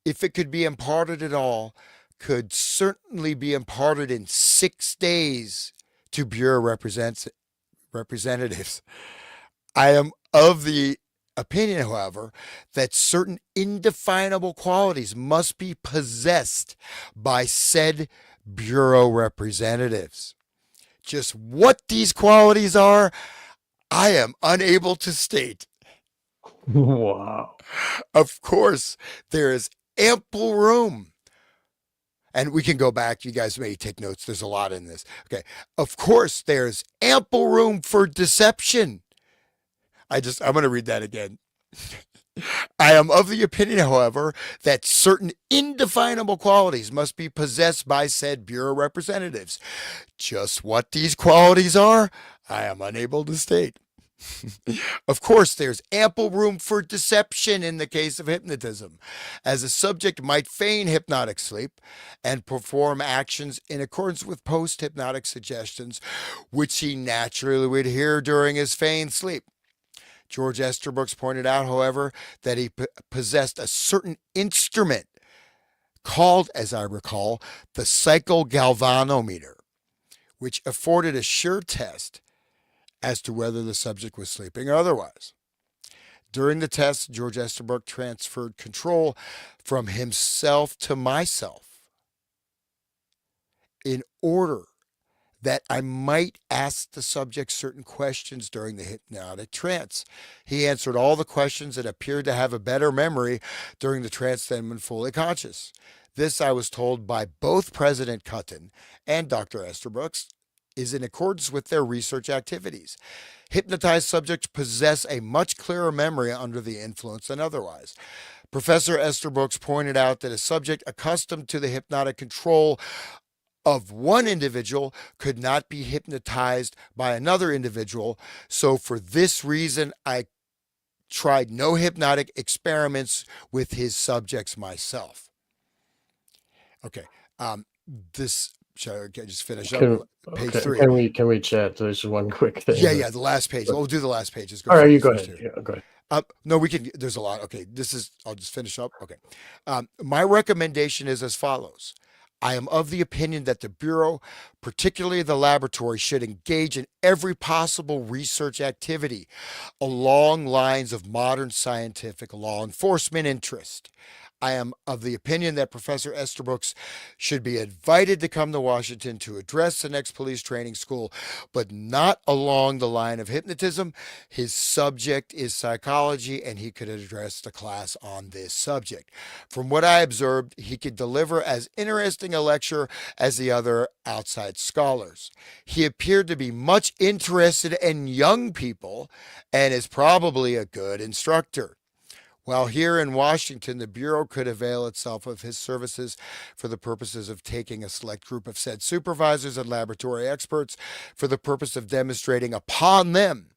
if it could be imparted at all, could certainly be imparted in 6 days to Bureau representatives. I am of the opinion, however, that certain indefinable qualities must be possessed by said Bureau representatives. Just what these qualities are, I am unable to state. Wow. Of course, there is ample room. And we can go back. You guys may take notes. There's a lot in this. Okay. Of course, there's ample room for deception. I'm going to read that again. I am of the opinion, however, that certain indefinable qualities must be possessed by said Bureau representatives. Just what these qualities are, I am unable to state. Of course, there's ample room for deception in the case of hypnotism, as a subject might feign hypnotic sleep and perform actions in accordance with post-hypnotic suggestions, which he naturally would hear during his feigned sleep. George Estabrooks pointed out, however, that he possessed a certain instrument called, as I recall, the psychogalvanometer, which afforded a sure test as to whether the subject was sleeping or otherwise. During the test, George Estabrooks transferred control from himself to myself in order that I might ask the subject certain questions during the hypnotic trance. He answered all the questions and appeared to have a better memory during the trance than when fully conscious. This, I was told by both President Cutton and Dr. Estabrooks, is in accordance with their research activities. Hypnotized subjects possess a much clearer memory under the influence than otherwise. Professor Estabrooks pointed out that a subject accustomed to the hypnotic control of one individual could not be hypnotized by another individual. So for this reason, I tried no hypnotic experiments with his subjects myself. Okay. This, shall I just finish up? Page 3. Can we chat? There's one quick thing. Yeah, the last page. We'll do the last page. All right, you go ahead. Yeah, go ahead. No, we can. There's a lot. Okay, I'll just finish up. Okay. My recommendation is as follows. I am of the opinion that the Bureau, particularly the laboratory, should engage in every possible research activity along lines of modern scientific law enforcement interest. I am of the opinion that Professor Estabrooks should be invited to come to Washington to address the next police training school, but not along the line of hypnotism. His subject is psychology, and he could address the class on this subject. From what I observed, he could deliver as interesting a lecture as the other outside scholars. He appeared to be much interested in young people and is probably a good instructor. While here in Washington, the Bureau could avail itself of his services for the purposes of taking a select group of said supervisors and laboratory experts for the purpose of demonstrating upon them,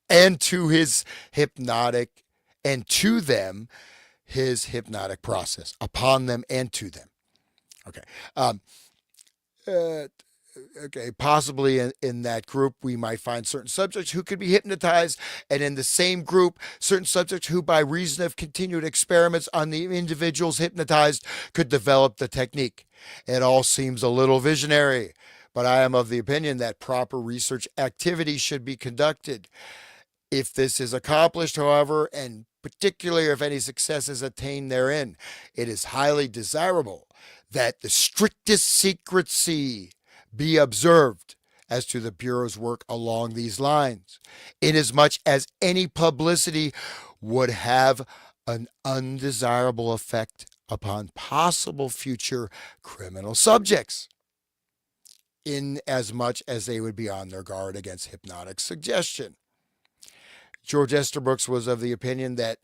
and to his hypnotic, and to them, his hypnotic process. Upon them and to them. Okay. Possibly in that group, we might find certain subjects who could be hypnotized, and in the same group, certain subjects who, by reason of continued experiments on the individuals hypnotized, could develop the technique. It all seems a little visionary, but I am of the opinion that proper research activity should be conducted. If this is accomplished, however, and particularly if any success is attained therein, it is highly desirable that the strictest secrecy be observed as to the Bureau's work along these lines, inasmuch as any publicity would have an undesirable effect upon possible future criminal subjects, inasmuch as they would be on their guard against hypnotic suggestion. George Estabrooks was of the opinion that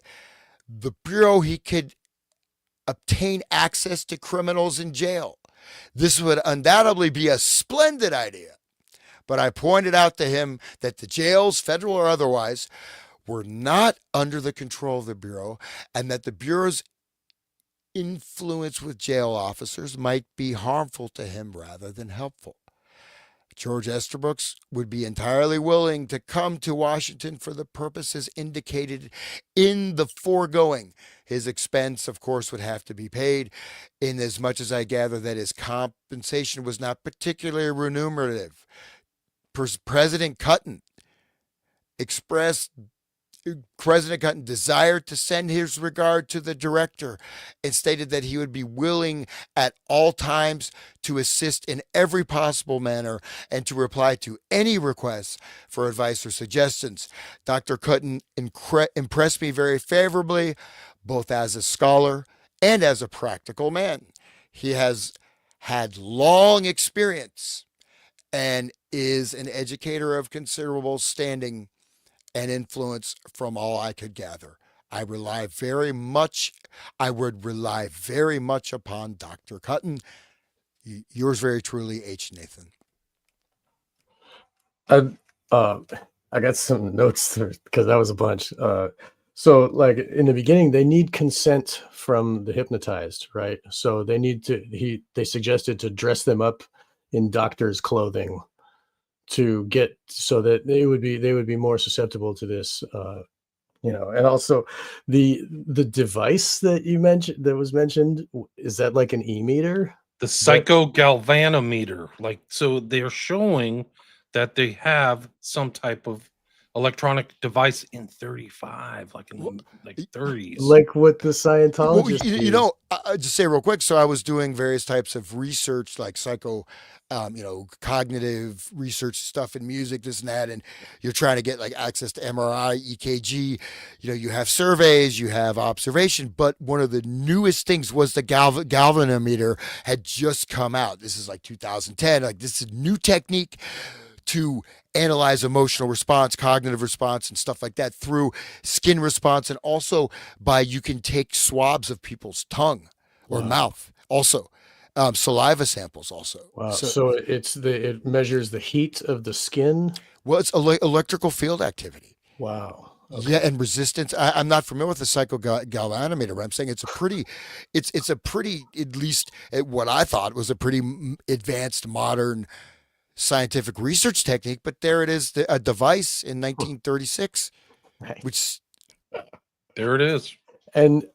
the Bureau, he could obtain access to criminals in jail. This would undoubtedly be a splendid idea, but I pointed out to him that the jails, federal or otherwise, were not under the control of the Bureau, and that the Bureau's influence with jail officers might be harmful to him rather than helpful. George Estabrooks would be entirely willing to come to Washington for the purposes indicated in the foregoing. His expense, of course, would have to be paid, inasmuch as I gather that his compensation was not particularly remunerative. President Cutton expressed President Clinton desired to send his regard to the director and stated that he would be willing at all times to assist in every possible manner and to reply to any requests for advice or suggestions. Dr. Clinton impressed me very favorably, both as a scholar and as a practical man. He has had long experience and is an educator of considerable standing and influence from all I could gather. I rely very much, I would rely very much upon Dr. Cutton. Yours very truly, H. Nathan. I got some notes because that was a bunch. So like in the beginning, they need consent from the hypnotized, right? So they need to, they suggested to dress them up in doctor's clothing to get, so that they would be more susceptible to this, and also the device that you mentioned, that was mentioned, is that like an e-meter? The psychogalvanometer, like, so they're showing that they have some type of electronic device in 35, like in the like 30s. Like what the Well, Scientologists use. I'll just say real quick. So I was doing various types of research, like cognitive research stuff in music, this and that, and you're trying to get like access to MRI, EKG. You have surveys, you have observation, but one of the newest things was the galvanometer had just come out. This is like 2010. Like, this is a new technique to analyze emotional response, cognitive response, and stuff like that through skin response, and also you can take swabs of people's tongue or mouth, also saliva samples, also. Wow. So it measures the heat of the skin. Well, it's electrical field activity. Wow. Okay. Yeah, and resistance. I'm not familiar with the psychogalvanometer, but I'm saying it's a pretty, at least what I thought was a pretty advanced, modern scientific research technique. But there it is, a device in 1936, Right. which There it is. And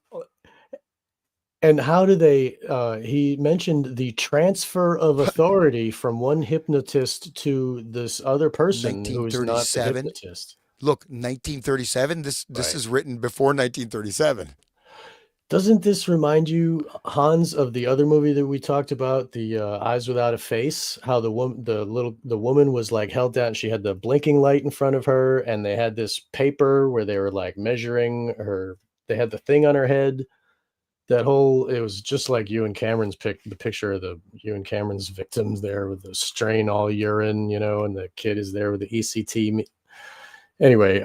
how do they, he mentioned the transfer of authority from one hypnotist to this other person who is not the 1937. hypnotist. Look, 1937. This Right. is written before 1937. Doesn't this remind you, Hans, of the other movie that we talked about, the Eyes Without a Face? How the woman was like held down. She had the blinking light in front of her, and they had this paper where they were like measuring her. They had the thing on her head. It was just like the picture of you and Cameron's victims there with the strain all urine, and the kid is there with the ECT. Anyway,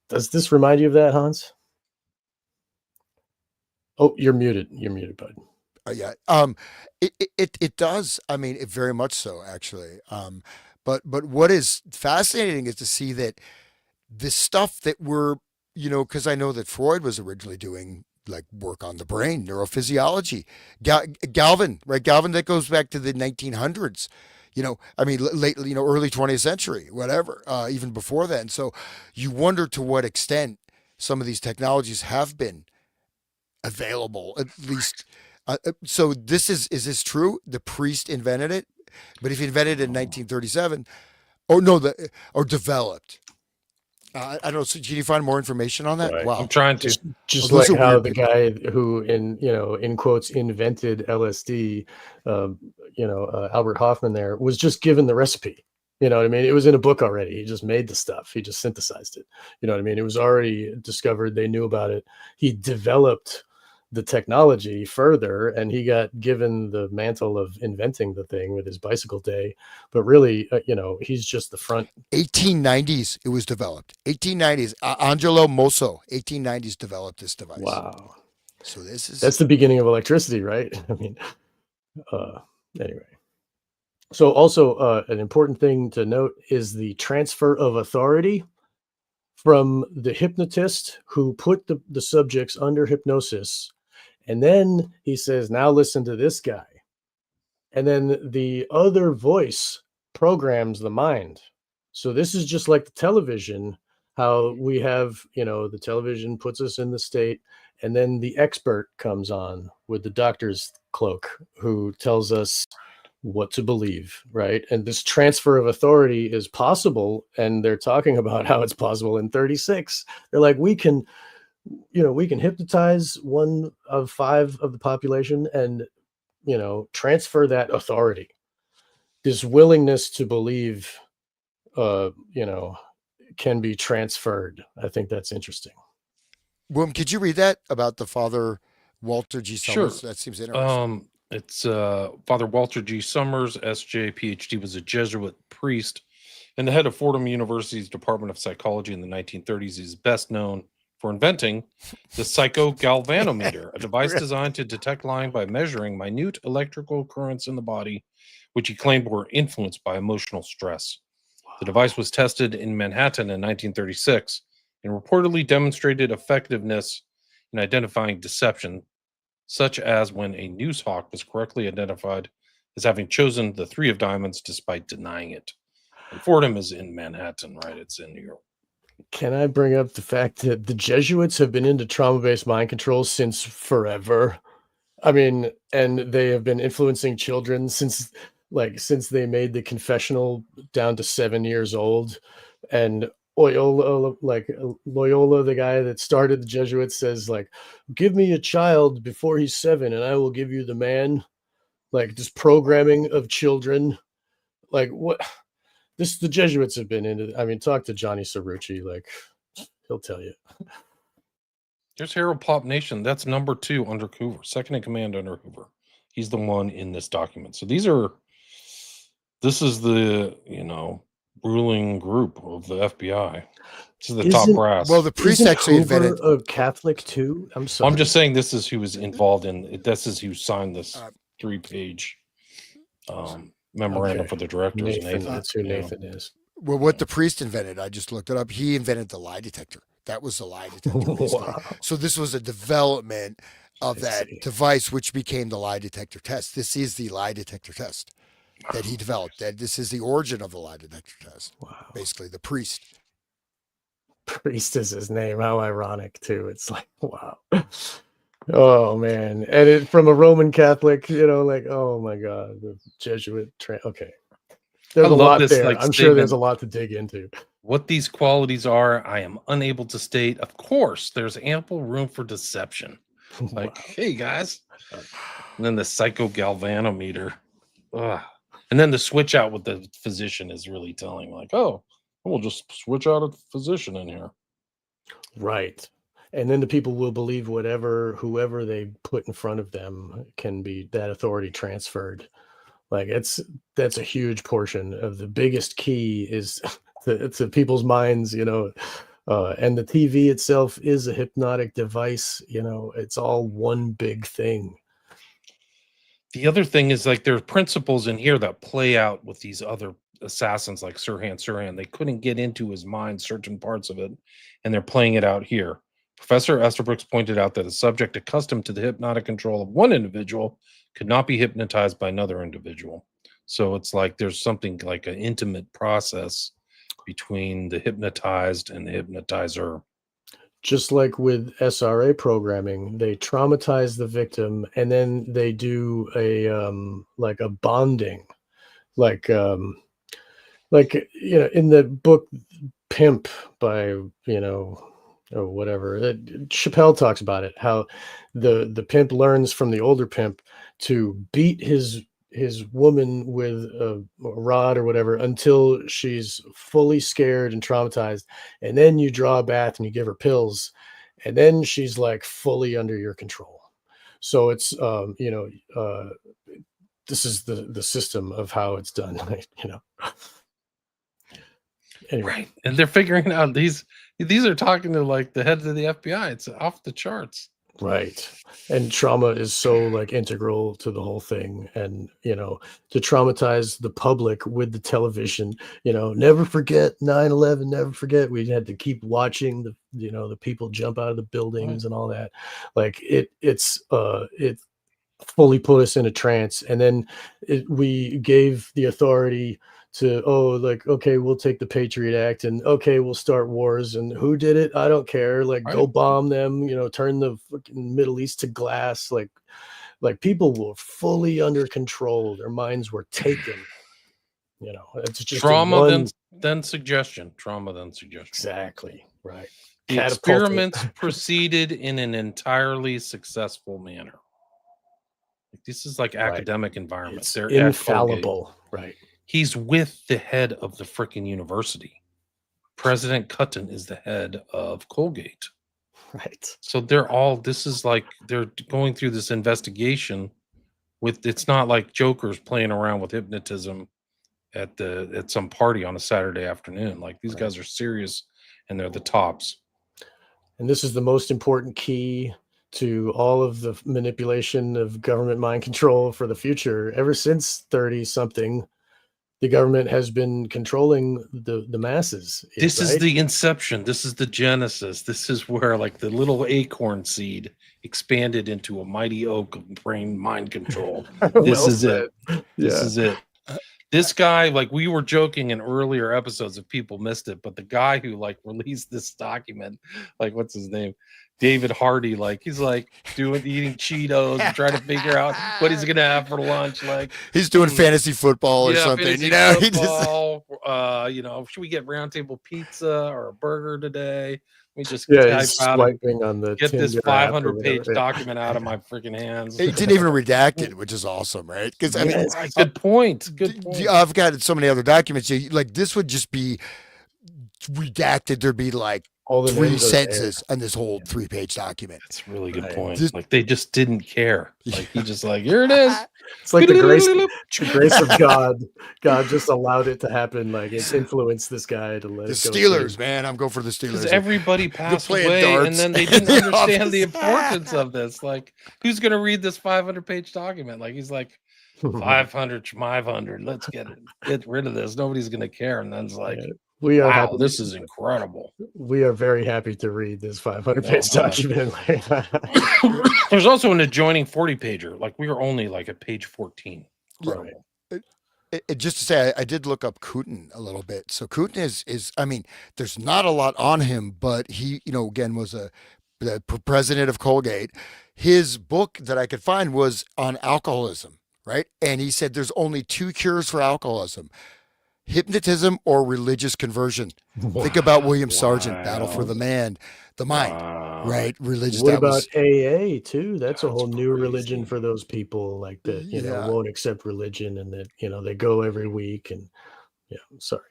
does this remind you of that, Hans? Oh, you're muted. You're muted, bud. Yeah. It does. I mean, it very much so, actually. But what is fascinating is to see that this stuff that because I know that Freud was originally doing like work on the brain, neurophysiology. Galvin, right? Galvin, that goes back to the 1900s. I mean, late, early 20th century, whatever, even before then. So you wonder to what extent some of these technologies have been available, at least. So is this true? The priest invented it, but if he invented it in 1937, or developed, I don't know. So can you find more information on that? Right. Wow. I'm trying to. Just Well, those like are how weird the people. guy who in quotes invented LSD, Albert Hoffman there was just given the recipe. You know what I mean? It was in a book already. He just made the stuff. He just synthesized it. You know what I mean? It was already discovered. They knew about it. He developed the technology further, and he got given the mantle of inventing the thing with his bicycle day. But really, he's just the front. 1890s, it was developed. 1890s. Angelo Mosso, 1890s, developed this device. Wow. So that's the beginning of electricity, right? I mean, anyway. So also an important thing to note is the transfer of authority from the hypnotist who put the subjects under hypnosis. And then he says, now listen to this guy. And then the other voice programs the mind. So this is just like the television, how we have, the television puts us in the state, and then the expert comes on with the doctor's cloak who tells us what to believe, right? And this transfer of authority is possible, and they're talking about how it's possible in 36. They're like, we can hypnotize 1 of 5 of the population and transfer that authority. This willingness to believe can be transferred. I think that's interesting. William, could you read that about the Father Walter G. Sure. Summers? That seems interesting. It's Father Walter G. Summers, S.J., Ph.D., was a Jesuit priest and the head of Fordham University's Department of Psychology in the 1930s. He's best known for inventing the psychogalvanometer, a device designed to detect lying by measuring minute electrical currents in the body, which he claimed were influenced by emotional stress. The device was tested in Manhattan in 1936 and reportedly demonstrated effectiveness in identifying deception, such as when a news hawk was correctly identified as having chosen the 3 of diamonds despite denying it. And Fordham is in Manhattan, right? It's in New York. Can I bring up the fact that the Jesuits have been into trauma-based mind control since forever? I mean, and they have been influencing children since they made the confessional down to 7 years old. And Loyola, the guy that started the Jesuits, says, like, give me a child before he's 7 and I will give you the man. Like, this programming of children. Like, what? The Jesuits have been into. I mean, talk to Johnny Cerrucci. Like, he'll tell you. There's Harold Pop Nation. That's number 2 under Hoover, second in command under Hoover. He's the one in this document. So this is the, ruling group of the FBI. This is the top brass. Well, the priest actually invented a Catholic too. I'm sorry. I'm just saying this is who was involved in. This is who signed this 3-page memorandum for the directors. Nathan, that's who Nathan is. Well, what the priest invented, I just looked it up. He invented the lie detector. That was the lie detector. Wow. So this was a development of that device, which became the lie detector test. This is the lie detector test that he developed. That this is the origin of the lie detector test. Wow. Basically, the priest. Priest is his name. How ironic, too. It's like, wow. Oh, man. And it from a Roman Catholic, oh, my God. The Jesuit. Okay. There's a lot there. I'm sure there's a lot to dig into. What these qualities are, I am unable to state. Of course, there's ample room for deception. Like, hey, guys. And then the psychogalvanometer. Ugh. And then the switch out with the physician is really telling, like, oh, we'll just switch out a physician in here. Right. And then the people will believe whoever they put in front of them can be that authority transferred. Like that's a huge portion of the biggest key is to people's minds, and the TV itself is a hypnotic device, it's all one big thing. The other thing is like there are principles in here that play out with these other assassins like Sirhan. They couldn't get into his mind certain parts of it, and they're playing it out here. Professor Estabrooks pointed out that a subject accustomed to the hypnotic control of one individual could not be hypnotized by another individual. So it's like there's something like an intimate process between the hypnotized and the hypnotizer. Just like with SRA programming, they traumatize the victim and then they do a bonding, in the book Pimp by, or whatever. Chappelle talks about it, how the pimp learns from the older pimp to beat his woman with a rod or whatever until she's fully scared and traumatized, and then you draw a bath and you give her pills, and then she's like fully under your control. So it's this is the system of how it's done. Anyway. Right, and they're figuring out these are talking to like the heads of the FBI. It's off the charts. Right. And trauma is so like integral to the whole thing. And, to traumatize the public with the television, never forget 9/11, never forget. We had to keep watching the people jump out of the buildings and all that. Like it fully put us in a trance. And then we gave the authority to, okay, we'll take the Patriot Act and okay, we'll start wars, and who did it? I don't care. Like, go bomb them, turn the fucking Middle East to glass. Like, like people were fully under control. Their minds were taken. You know, it's just Trauma, one. then suggestion. Trauma, then suggestion. Exactly. Right. The Catapulted. experiments proceeded in an entirely successful manner. Like, this is like academic environment. It's They're at Colgate. infallible. Right. He's with the head of the freaking university. President Cutton is the head of Colgate. Right. So they're all, this is like, they're going through this investigation with, it's not like jokers playing around with hypnotism at some party on a Saturday afternoon. Like, these guys are serious and they're the tops. And this is the most important key to all of the manipulation of government mind control for the future. Ever since 30 something, the government has been controlling the masses. This is the inception. This is the genesis. This is where like the little acorn seed expanded into a mighty oak of brain mind control. This is it. This is it. This guy, like, we were joking in earlier episodes if people missed it, but the guy who like released this document, like, what's his name? David Hardy, like, he's like eating Cheetos and trying to figure out what he's gonna have for lunch. Like, he's doing fantasy football or something, you know. Football, you know, should we get round table pizza or a burger today? We just he's swiping on the get this 500-page document out of my freaking hands. He didn't even redact it, which is awesome, right? Because I mean, good point. Good point. I've got so many other documents. Like, this would just be redacted. There'd be like all the 3 sentences on this whole 3-page document. That's a really good point. Like, they just didn't care. Like, he just like, here it is. It's like the grace of God. God just allowed it to happen. Like, it's influenced this guy to let the it go Steelers, man. I'm going for the Steelers. Because everybody passed away, and then they didn't understand the importance of this. Like, who's going to read this 500-page document? Like, he's like, 500. Let's get rid of this. Nobody's going to care. And then it's like, we are wow, this is incredible. We are very happy to read this 500-page document. There's also an adjoining 40-pager. Like, we were only like at page 14. Right. Just to say, I did look up Cooten a little bit. So Cooten is I mean, there's not a lot on him, but he, you know, again, was the president of Colgate. His book that I could find was on alcoholism, right? And he said there's only 2 cures for alcoholism: hypnotism or religious conversion. Think about William Sargent, Battle for the Mind, right? Religious. What about AA too? That's a whole new religion for those people, like that, you know, won't accept religion, and that, you know, they go every week. And sorry.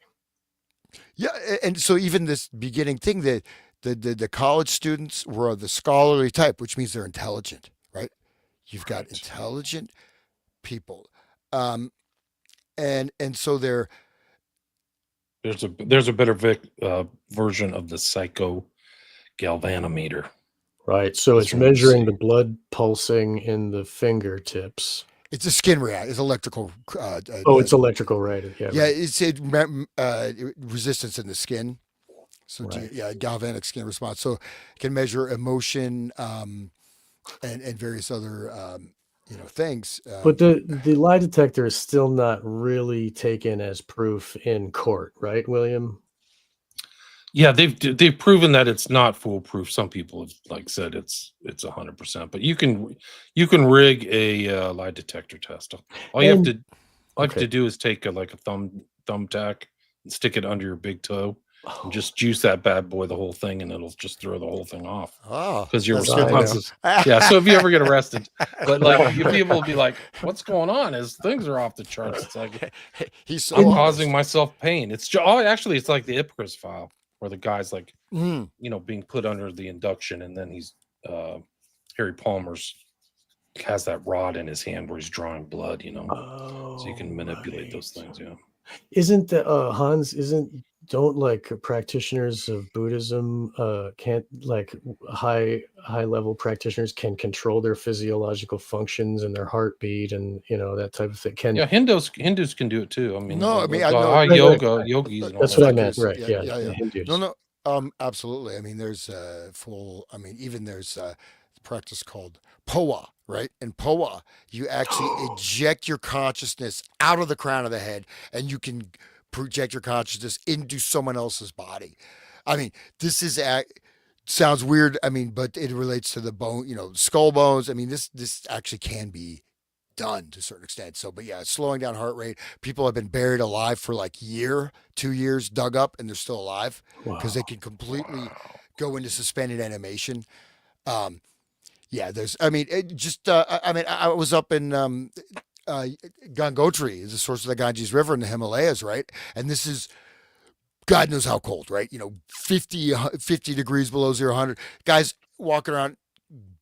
Yeah, and so even this beginning thing, that the college students were of the scholarly type, which means they're intelligent, right? You've got intelligent people, and so they're. There's a better version of the psycho galvanometer. Right. So it's measuring the blood pulsing in the fingertips. It's a skin react. It's electrical. It's electrical, right? Yeah. Yeah. It's resistance in the skin. So galvanic skin response. So it can measure emotion and various other things. But the lie detector is still not really taken as proof in court, right, William? Yeah, they've proven that it's not foolproof. Some people have like said it's 100%, but you can rig a lie detector test. All you have to do is take a thumbtack and stick it under your big toe. And just juice that bad boy, the whole thing, and it'll just throw the whole thing off. Oh, because your response is so if you ever get arrested, but like people will be like, "What's going on? His things are off the charts." It's like I'm causing myself pain. It's actually it's like the Ipcris file where the guy's like being put under the induction, and then he's Harry Palmer's has that rod in his hand where he's drawing blood. So you can manipulate those things. Yeah. Isn't Hans? Don't like practitioners of Buddhism can't like high level practitioners can control their physiological functions and their heartbeat and that type of thing. Hindus can do it too. I mean, yogis. That's what I meant, right? Yeah. Hindus. No, absolutely. I mean, there's even there's a practice called POA, right? And POA, you actually eject your consciousness out of the crown of the head, and you can project your consciousness into someone else's body. I mean, this is sounds weird. I mean, but it relates to the bone, skull bones. I mean, this actually can be done to a certain extent. So, but yeah, slowing down heart rate. People have been buried alive for like year, 2 years, dug up, and they're still alive because they Wow. can completely go into suspended animation. Um, yeah, there's. I mean, it just. I mean, I was up in uh, Gangotri, is the source of the Ganges River in the Himalayas, right? And this is God knows how cold, right? 50 degrees below zero, 100. Guys walking around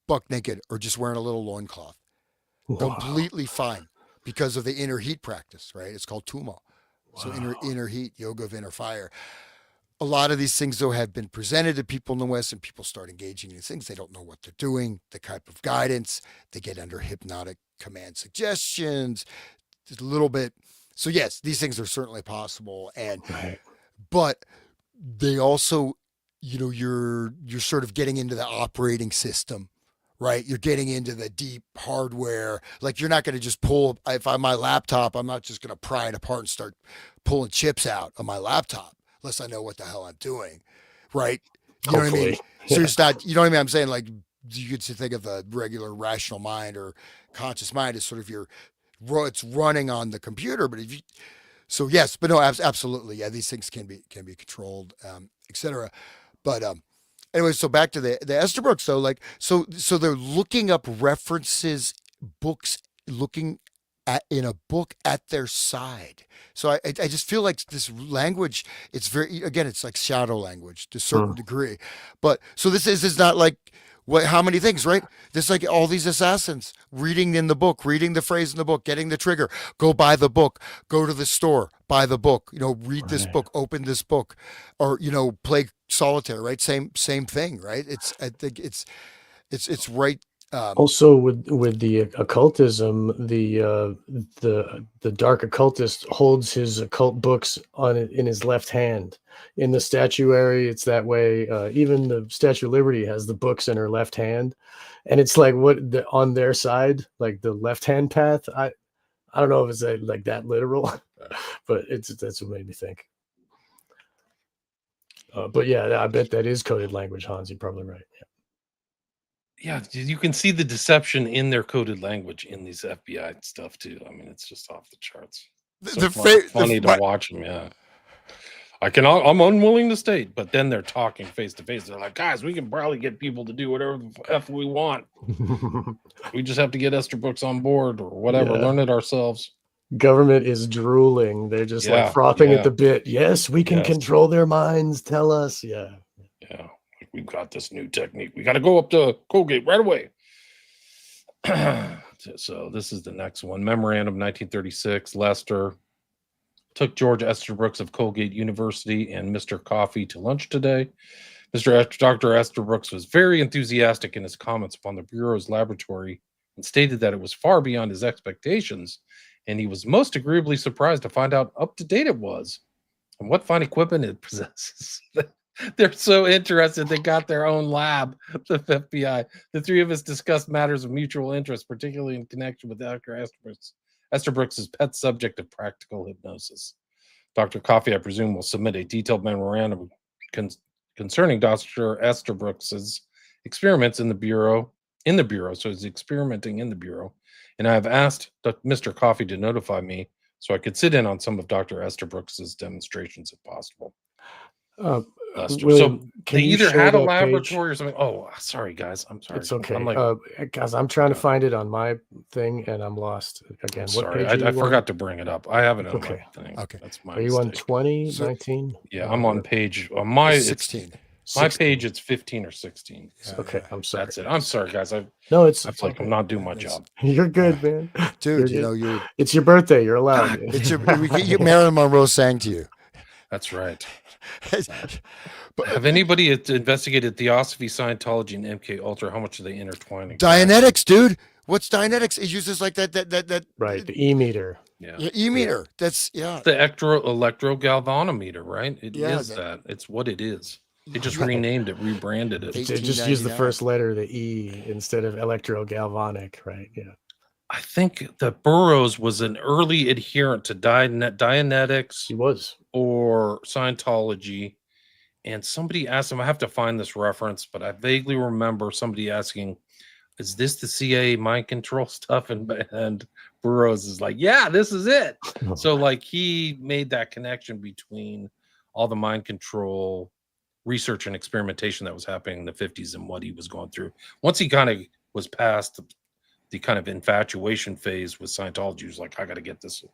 buck naked or just wearing a little loincloth, Wow. completely fine because of the inner heat practice, right? It's called tuma. So Wow. inner heat, yoga of inner fire. A lot of these things though have been presented to people in the West, and people start engaging in these things. They don't know what they're doing, the type of guidance. They get under hypnotic command suggestions, just a little bit. So yes, these things are certainly possible, and Right. but they also, you're sort of getting into the operating system, right? You're getting into the deep hardware. Like you're not going to just pull, if I'm my laptop, I'm not just going to pry it apart and start pulling chips out of my laptop unless I know what the hell I'm doing, right? You know what I mean? Hopefully. So Yeah. you're not, you know what I mean? I'm saying, like, you could think of the regular rational mind or conscious mind as sort of it's running on the computer. But if you, so yes, but no, absolutely, yeah, these things can be controlled, etc. But anyway, so back to the Estabrooks though, like so they're looking up references, books, looking at in a book at their side. So I just feel like this language, it's very, again, it's like shadow language to a certain Hmm. degree. But so this is not like what, how many things, right? There's like all these assassins reading in the book, reading the phrase in the book, getting the trigger, go buy the book, go to the store, buy the book, read this Right. book, open this book, or play solitaire, right? Same thing, right? I think it's right. Um, Also, with the occultism, the dark occultist holds his occult books in his left hand. In the statuary, it's that way. Even the Statue of Liberty has the books in her left hand, and it's like on their side, like the left hand path. I don't know if it's like that literal, but that's what made me think. But yeah, I bet that is coded language, Hans. You're probably right. Yeah, you can see the deception in their coded language in these FBI stuff too. I mean, it's just off the charts. the So the, fa- the funny to my, watch them. Yeah, I'm unwilling to state, but then they're talking face to face. They're like, guys, we can probably get people to do whatever the f we want. We just have to get Estabrooks on board or whatever. Yeah. Learn it ourselves. Government is drooling. They're just like Yeah, frothing at yeah, the bit. Yes, we can yes, control their minds. Tell us. Yeah. yeah. Like, we've got this new technique. We got to go up to Colgate right away. So this is the next one. Memorandum 1936. Lester took George Estabrooks of Colgate University and Mr. Coffee to lunch today. Dr. Estabrooks was very enthusiastic in his comments upon the Bureau's laboratory and stated that it was far beyond his expectations, and he was most agreeably surprised to find out up to date it was and what fine equipment it possesses. They're so interested. They got their own lab, the FBI. The three of us discussed matters of mutual interest, particularly in connection with Dr. Estabrooks' pet subject of practical hypnosis. Dr. Coffey, I presume, will submit a detailed memorandum concerning Dr. Estabrooks' experiments in the bureau. So he's experimenting in the bureau, and I have asked Mr. Coffey to notify me so I could sit in on some of Dr. Estabrooks' demonstrations if possible. Uh, Lester. So William, they can you either share had a that page? laboratory or something. Oh, sorry, guys. I'm sorry. It's I'm okay. like, Guys, I'm trying to yeah, find it on my thing and I'm lost I'm again. What sorry. page are I you on? forgot to bring it up. I have it It's on my okay. thing. okay, That's my Are you on mistake. 20, so 19? Yeah, I'm on page on it's it's 16. my 16. page. It's 15 or 16. Yeah, Okay, yeah. I'm sorry. That's it. I'm sorry, guys. I No, it's feel like okay. I'm not doing my It's- job. You're good, man. Dude, You're good. you're It's your birthday. You're allowed. God, it's your Marilyn Monroe sang to you. that's right. But Have anybody investigated Theosophy, Scientology, and MK Ultra? How much are they intertwined? Dianetics, dude. What's Dianetics? It uses like that Right, the e-meter. Yeah. e-meter. That's It's the electrogalvanometer, right? It Yeah, is that. It's what it is. They just Right. renamed it, rebranded it. They just use the 1899. first letter, the E, instead of electrogalvanic, right? Yeah. I think that Burroughs was an early adherent to Dianetics He was. or Scientology, and somebody asked him, I have to find this reference, but I vaguely remember somebody asking, is this the CIA mind control stuff? And Burroughs is like, yeah, this is it. So like he made that connection between all the mind control research and experimentation that was happening in the 50s and what he was going through. Once he kind of was past the kind of infatuation phase with Scientology, he was like, I got to get this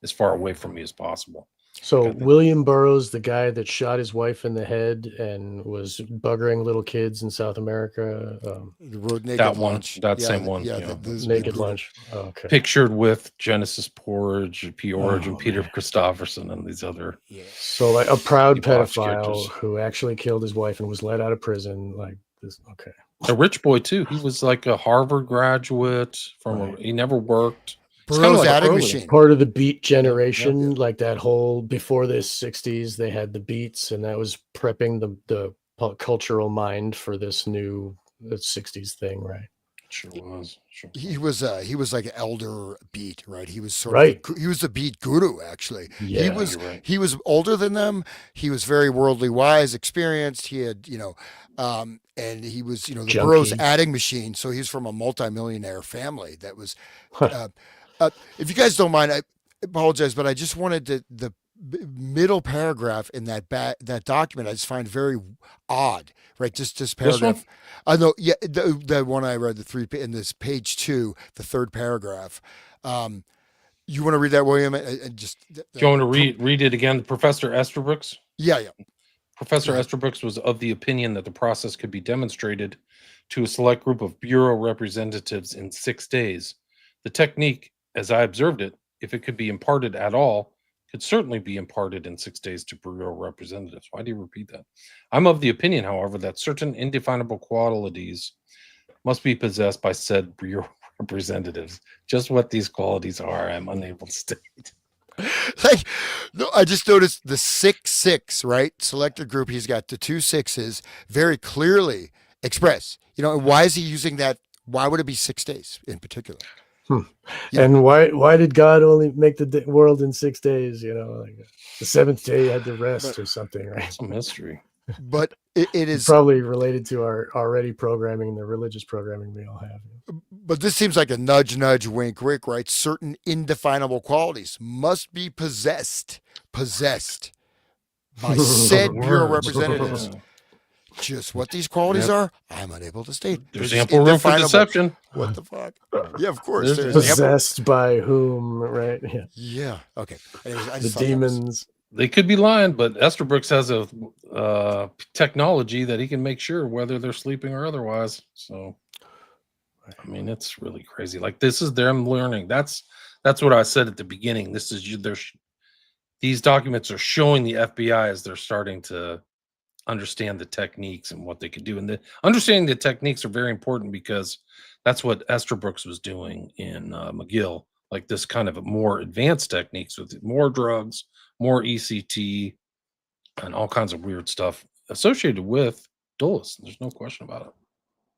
as far away from me as possible. So William Burroughs, the guy that shot his wife in the head and was buggering little kids in South America, The road naked that one, lunch. that same one, yeah. Naked Lunch. Oh, okay. Pictured with Genesis Porridge, P. Orridge, and Peter man. Christopherson, and these other. Yeah. So like a proud debauched pedophile characters. who actually killed his wife and was let out of prison. Like this. Okay. A rich boy too. He was like a Harvard graduate Right. He never worked. It's Burroughs kinda like adding Crowley. machine. Part of the beat generation, yeah. like that whole before the 60s, they had the beats, and that was prepping the cultural mind for this new 60s thing, right? Sure was. Sure. He was like elder beat, right? He was sort Right. of he was the beat guru, actually. Yeah, he was you're right. he was older than them. He was very worldly wise, experienced. He had, and he was, the Junkie. Burroughs adding machine. So he's from a multimillionaire family that was if you guys don't mind, I apologize, but I just wanted the middle paragraph in that document I just find very odd, right? Just this This one? paragraph. I know, yeah, the one I read, in this page 2, the third paragraph. You want to read that, William? And just Do you want me to read it again? Professor Estabrooks? Yeah. Professor Right. Estabrooks was of the opinion that the process could be demonstrated to a select group of Bureau representatives in 6 days. The technique, as I observed it, if it could be imparted at all, could certainly be imparted in 6 days to Bureau representatives. Why do you repeat that? I'm of the opinion, however, that certain indefinable qualities must be possessed by said Bureau representatives. Just what these qualities are, I'm unable to state. Like, no, I just noticed the 6-6, right? Selected group. He's got the 2 6s very clearly expressed. And why is he using that? Why would it be 6 days in particular? Yeah. And why did God only make the world in 6 days? Like the 7th day he had to rest or something, right? It's a mystery. But it It's is probably related to our already programming, the religious programming we all have. But this seems like a nudge, nudge, wink, wink, right? Certain indefinable qualities must be possessed by said Bureau Words. representatives. Just what these qualities are, I'm unable to state. There's They're just ample room for indefinable. deception. What the fuck? Yeah, of course. There's There's ample. Possessed by whom, right? Yeah. Yeah. Okay. Anyways, I The just thought that was- demons. They could be lying, but Estabrooks has a technology that he can make sure whether they're sleeping or otherwise. So, I mean, it's really crazy. Like this is them learning. That's what I said at the beginning. This is these documents are showing the FBI as they're starting to understand the techniques and what they can do. And understanding the techniques are very important because that's what Estabrooks was doing in McGill. Like this kind of more advanced techniques with more drugs, more ECT, and all kinds of weird stuff associated with Dulles. There's no question about it.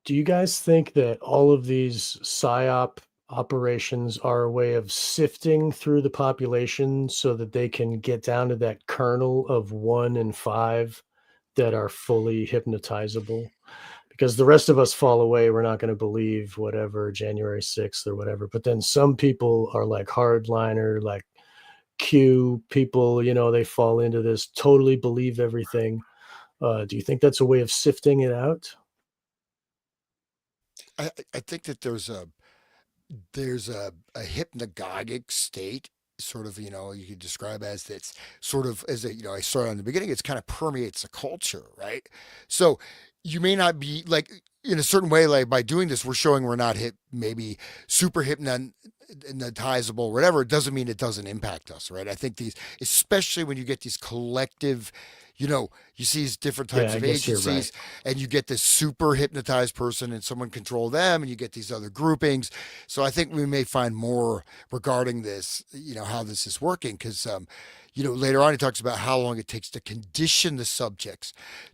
Do you guys think that all of these PSYOP operations are a way of sifting through the population so that they can get down to that kernel of 1 in 5 that are fully hypnotizable? Because the rest of us fall away. We're not going to believe whatever, January 6th or whatever. But then some people are like hardliner, like Q people, they fall into this, totally believe everything. Do you think that's a way of sifting it out? I think that there's a hypnagogic state, sort of, you could describe as that's sort of as I started in the beginning, it's kind of permeates the culture, right? So you may not be like in a certain way, like by doing this, we're showing we're not maybe super hypnotizable, whatever. It doesn't mean it doesn't impact us, right? I think these, especially when you get these collective, you see these different types Yeah, I of guess you're agencies, and you get this super hypnotized person and someone control them, and you get these other groupings. So I think we may find more regarding this, how this is working, because later on he talks about how long it takes to condition the subjects,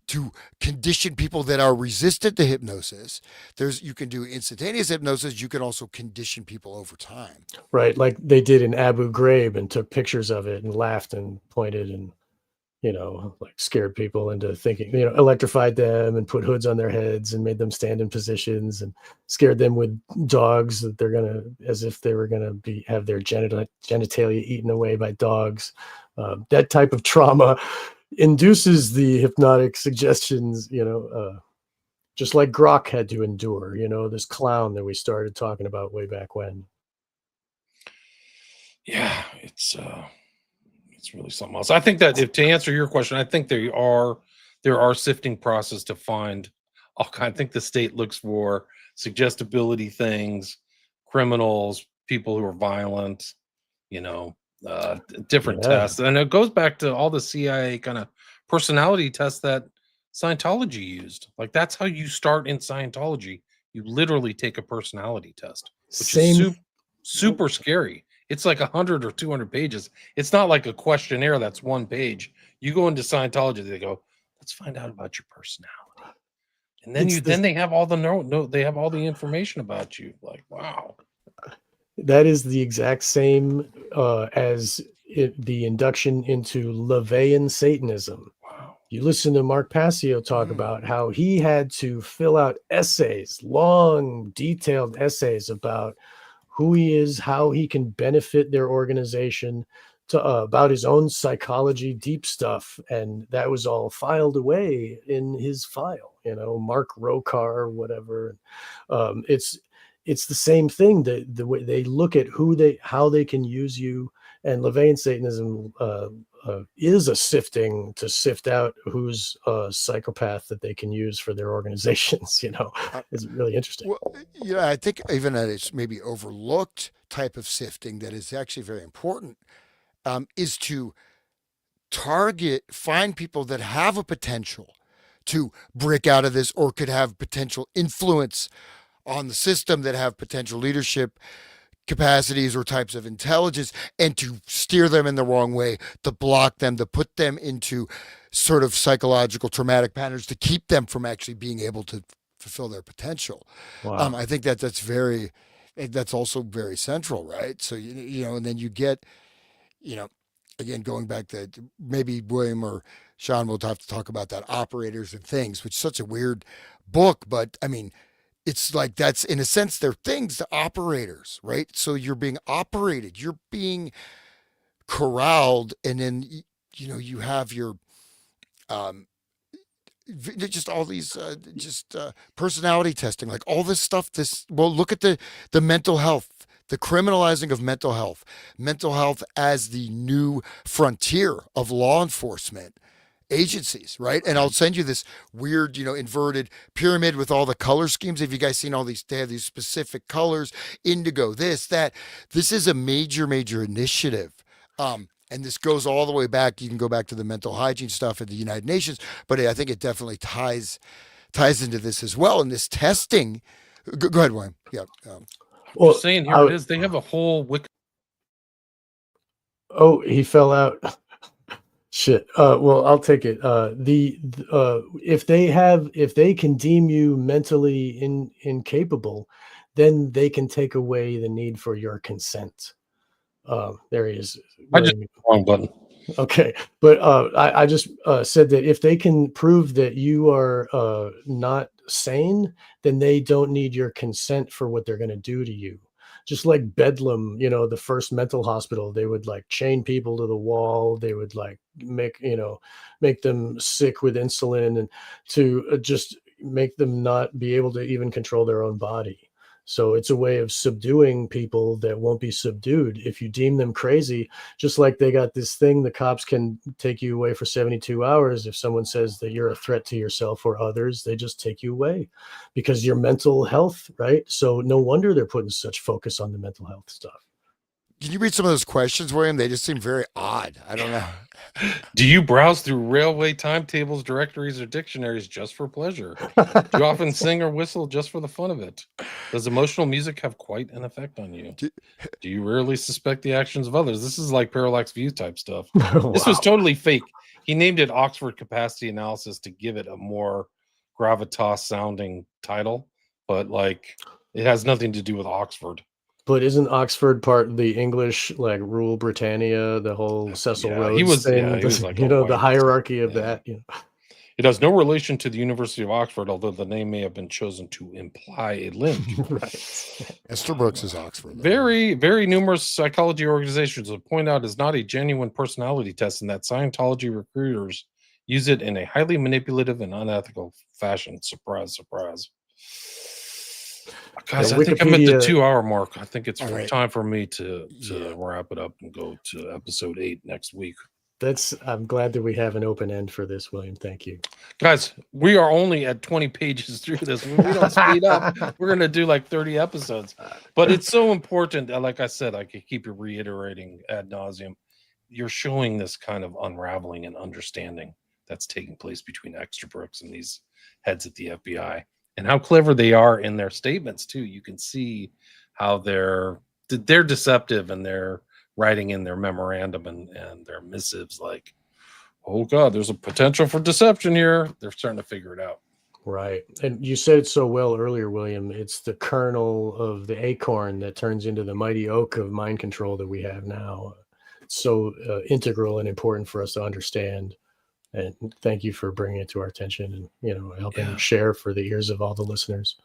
to condition people that are resistant to hypnosis. You can do instantaneous hypnosis. You can also condition people over time. Right, like they did in Abu Ghraib and took pictures of it and laughed and pointed and like scared people into thinking, electrified them and put hoods on their heads and made them stand in positions and scared them with dogs that as if they were gonna have their genitalia eaten away by dogs. That type of trauma induces the hypnotic suggestions, just like Grok had to endure, this clown that we started talking about way back when. Yeah, it's really something else. I think that if to answer your question, I think there are sifting process to find all kind. I think the state looks for suggestibility things, criminals, people who are violent, you know, different Yeah. tests, and it goes back to all the CIA kind of personality tests that Scientology used. Like that's how you start in Scientology. You literally take a personality test, which is Same. super scary. It's like 100 or 200 pages. It's not like a questionnaire that's one page. You go into Scientology, they go, let's find out about your personality. And then It's then this. they have all the they have all the information about you. Like, wow. That is the exact same as the induction into LaVeyan Satanism. Wow. You listen to Mark Passio talk about how he had to fill out essays, long, detailed essays about who he is, how he can benefit their organization, about his own psychology, deep stuff. And that was all filed away in his file, Mark Rokar, whatever. It's the same thing. The way they look at how they can use you, and LaVeyan Satanism is a sifting to sift out who's a psychopath that they can use for their organizations. It's really interesting. Well, I think even that it's maybe overlooked type of sifting that is actually very important, is to find people that have a potential to break out of this or could have potential influence on the system, that have potential leadership capacities or types of intelligence, and to steer them in the wrong way, to block them, to put them into sort of psychological traumatic patterns to keep them from actually being able to fulfill their potential. Wow. I think that's also very central, right? So and then you get, you know, again going back to maybe William or Sean will have to talk about that operators and things, which is such a weird book, but I mean, it's like that's in a sense they're things, the operators, right? So you're being operated, you're being corralled, and then you have your um, just all these just personality testing, like all this stuff. Look at the mental health, the criminalizing of mental health as the new frontier of law enforcement agencies, right? And I'll send you this weird, inverted pyramid with all the color schemes. Have you guys seen all these? They have these specific colors, indigo, this, that. This is a major, major initiative. And this goes all the way back. You can go back to the mental hygiene stuff at the United Nations, but I think it definitely ties into this as well. And this testing. Go ahead, William. Yeah. Well, Just saying, here it is. They have a whole wiki. Oh, he fell out. Shit. Well, I'll take it. If they can deem you mentally incapable, then they can take away the need for your consent. There he is. I just wrong button. Okay, but I just said that if they can prove that you are not sane, then they don't need your consent for what they're going to do to you. Just like Bedlam, the first mental hospital, they would like chain people to the wall. They would like make them sick with insulin and to just make them not be able to even control their own body. So it's a way of subduing people that won't be subdued. If you deem them crazy, just like they got this thing, the cops can take you away for 72 hours. If someone says that you're a threat to yourself or others, they just take you away because your mental health, right? So no wonder they're putting such focus on the mental health stuff. Can you read some of those questions, William? They just seem very odd. I don't know. Do you browse through railway timetables, directories, or dictionaries just for pleasure? Do you often sing or whistle just for the fun of it? Does emotional music have quite an effect on you? Do you rarely suspect the actions of others? This is like parallax view type stuff. Wow. This was totally fake. He named it Oxford Capacity Analysis to give it a more gravitas sounding title, but like it has nothing to do with Oxford. But isn't Oxford part of the English, like, Rule Britannia, the whole Cecil Yeah, Rhodes thing? he was like You a know, the white. hierarchy of Yeah. that. You know? It has no relation to the University of Oxford, although the name may have been chosen to imply a link. Right. Estabrooks is Oxford. Very, very numerous psychology organizations have pointed out is not a genuine personality test, and that Scientology recruiters use it in a highly manipulative and unethical fashion. Surprise, surprise. Guys, Yeah, I think I'm at the Wikipedia. 2 hour mark. I think it's All right. time for me to Yeah. wrap it up and go to episode 8 next week. I'm glad that we have an open end for this, William. Thank you. Guys, we are only at 20 pages through this. When we don't speed up, we're going to do like 30 episodes. But it's so important. Like I said, I could keep reiterating ad nauseum. You're showing this kind of unraveling and understanding that's taking place between Estabrooks and these heads at the FBI, and how clever they are in their statements too. You can see how they're deceptive, and they're writing in their memorandum and their missives like, oh God, there's a potential for deception here. They're starting to figure it out. Right. And you said it so well earlier, William. It's the kernel of the acorn that turns into the mighty oak of mind control that we have now. It's so integral and important for us to understand. And thank you for bringing it to our attention and, helping share for the ears of all the listeners.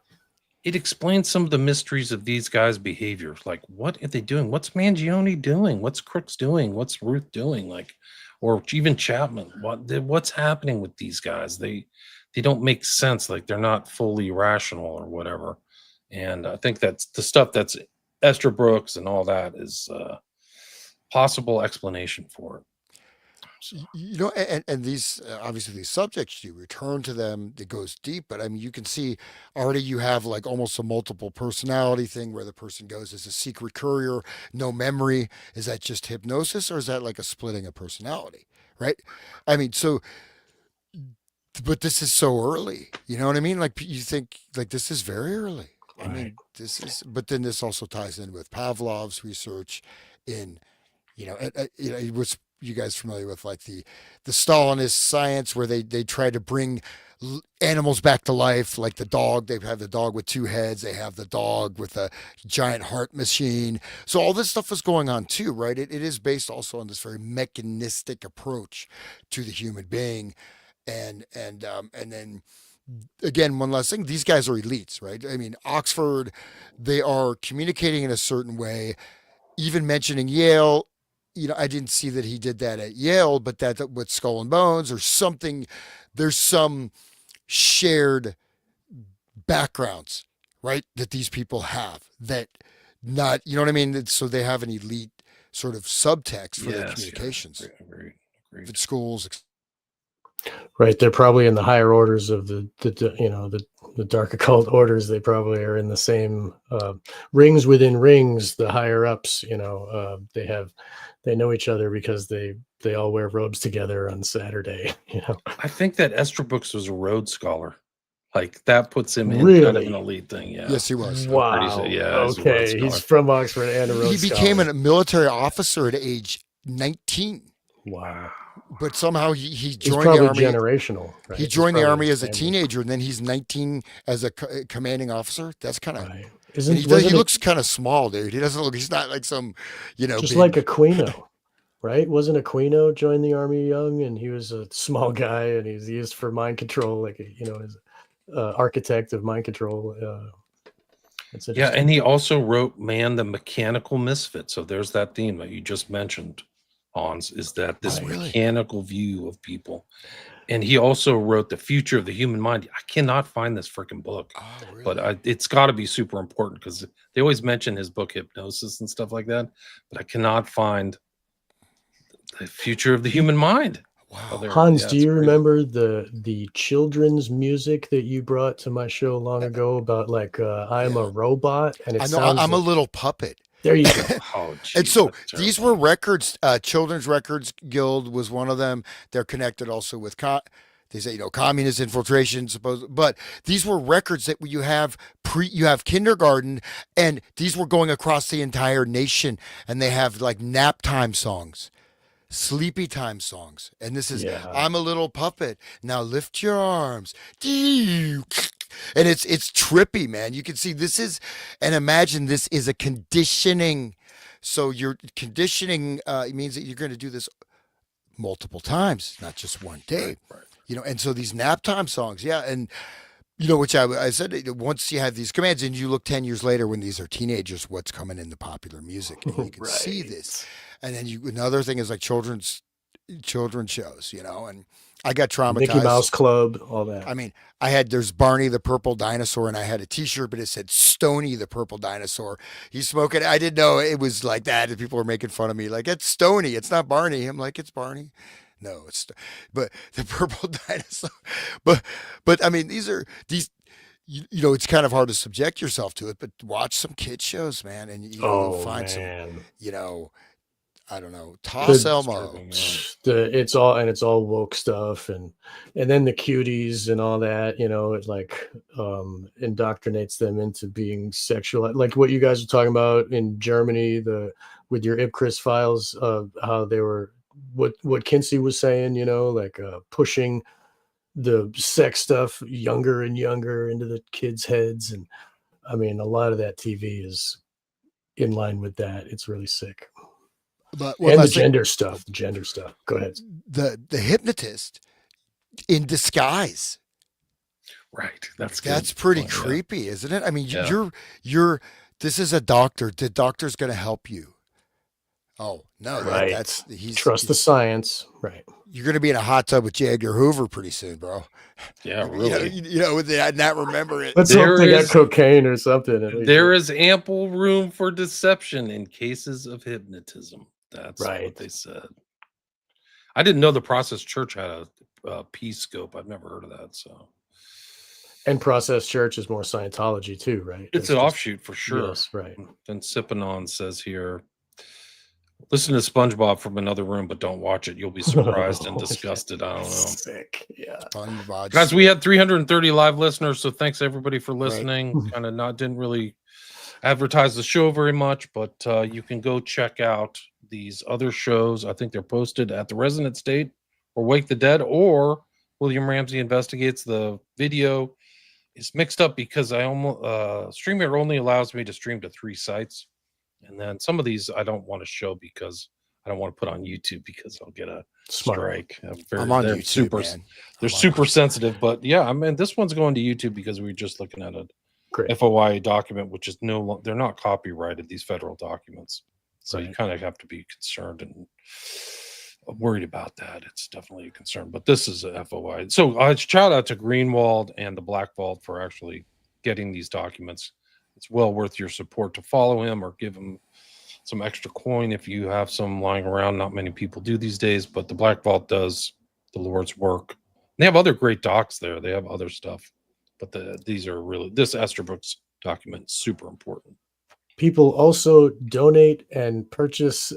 It explains some of the mysteries of these guys' behavior. Like, what are they doing? What's Mangione doing? What's Crooks doing? What's Ruth doing? Like, or even Chapman. What's happening with these guys? They don't make sense. Like, they're not fully rational or whatever. And I think that's the stuff that's Estabrooks and all that is possible explanation for it. And these obviously these subjects, you return to them, it goes deep, but I mean you can see already you have like almost a multiple personality thing where the person goes as a secret courier, no memory. Is that just hypnosis, or is that like a splitting of personality, right? I mean, so but this is so early, you know what I mean? Like you think like this is very early. I mean, this is, but then this also ties in with Pavlov's research in, it was, you guys familiar with like the Stalinist science where they try to bring animals back to life, like the dog. They have the dog with two heads. They have the dog with a giant heart machine. So all this stuff is going on too, right? It is based also on this very mechanistic approach to the human being, and then again, one last thing, these guys are elites, right? I mean, Oxford, they are communicating in a certain way, even mentioning Yale. I didn't see that he did that at Yale, but that with Skull and Bones or something, there's some shared backgrounds, right? That these people have that not, you know what I mean? So they have an elite sort of subtext for their communications. Agreed. If it's schools. Right. They're probably in the higher orders of the dark occult orders. They probably are in the same rings within rings, the higher ups, they know each other because they all wear robes together on Saturday. I think that Estabrooks was a Rhodes Scholar. Like that puts him in Really? kind of an elite thing. Yeah. Yes, he was. Wow. Yeah. Okay. He's from Oxford and a Rhodes He became Scholar. a military officer at age 19. Wow. But somehow he joined He's probably the army. generational. Right? He joined the army as a teenager, and then he's 19 as a commanding officer. That's kind of. Right. He looks kind of small, dude. He doesn't look. He's not like some, just big, like Aquino, right? Wasn't Aquino joined the army young, and he was a small guy, and he's used for mind control, like as architect of mind control. Yeah, and he also wrote "Man, the Mechanical Misfit." So there's that theme that you just mentioned, Hans, is that this mechanical view of people. And he also wrote The Future of the Human Mind. I cannot find this freaking book, really? But it's got to be super important because they always mention his book Hypnosis and stuff like that. But I cannot find The Future of the Human Mind. Wow. Hans, do you remember the children's music that you brought to my show long ago about like I'm a robot? And it sounds I'm a little puppet. There you go. Oh, geez, and so these were records. Children's Records Guild was one of them. They're connected also with they say communist infiltration, but these were records that you have kindergarten, and these were going across the entire nation, and they have like nap time songs, sleepy time songs, and this is I'm a little puppet. Now lift your arms. and it's trippy, man. You can see this is, and imagine this is a conditioning. So you're conditioning. It means that you're going to do this multiple times, not just one day. Right. And so these nap time songs, yeah, and which I said once you have these commands, and you look 10 years later when these are teenagers, what's coming in the popular music, and you can see this. And then another thing is like children's shows, and I got traumatized. Mickey Mouse Club, all that. I mean, there's Barney the Purple Dinosaur, and I had a T-shirt, but it said Stony the Purple Dinosaur. He's smoking. I didn't know it was like that, and people were making fun of me, like, it's Stony, it's not Barney. I'm like, it's Barney. No, but the Purple Dinosaur. But I mean, these. It's kind of hard to subject yourself to it, but watch some kid shows, man, and you'll find some. I don't know, Toss Elmo. It's all woke stuff, and then the cuties and all that. It like indoctrinates them into being sexual, like what you guys are talking about in Germany, with your Ipcris files of how they were. What Kinsey was saying, like pushing the sex stuff younger and younger into the kids' heads. And I mean, a lot of that TV is in line with that. It's really sick. But the gender stuff. Go ahead. The hypnotist in disguise. Right. That's pretty creepy, isn't it? I mean, you're this is a doctor. The doctor's going to help you. Oh no! Right. He's trust the science. Right. You're going to be in a hot tub with J. Edgar Hoover pretty soon, bro. Yeah, really. Not remember it. Let's hope they got cocaine or something. There is ample room for deception in cases of hypnotism. That's right. What they said. I didn't know the Process Church had a P scope. I've never heard of that. So. And Process Church is more Scientology too, right? It's an offshoot for sure. Yes, right. Then Sipping On says here, listen to SpongeBob from another room, but don't watch it. You'll be surprised and disgusted. I don't know. Sick. Yeah. SpongeBob. Guys, we had 330 live listeners, so thanks everybody for listening. Right. Didn't really advertise the show very much, but you can go check out these other shows. I think they're posted at the Resonant State or Wake the Dead or William Ramsey Investigates. The video is mixed up because I almost StreamYard only allows me to stream to 3 sites. And then some of these I don't want to show because I don't want to put on YouTube because I'll get a strike. I'm on YouTube, man. They're super sensitive, but yeah, I mean, this one's going to YouTube because we're just looking at a FOIA document, which is they're not copyrighted, these federal documents. So you kind of have to be concerned and worried about that. It's definitely a concern, but this is a FOI. So shout out to Greenwald and the Black Vault for actually getting these documents. It's well worth your support to follow him or give him some extra coin if you have some lying around. Not many people do these days, but the Black Vault does the Lord's work. They have other great docs there. They have other stuff, but these are really, this Estabrooks document is super important. People also donate and purchase,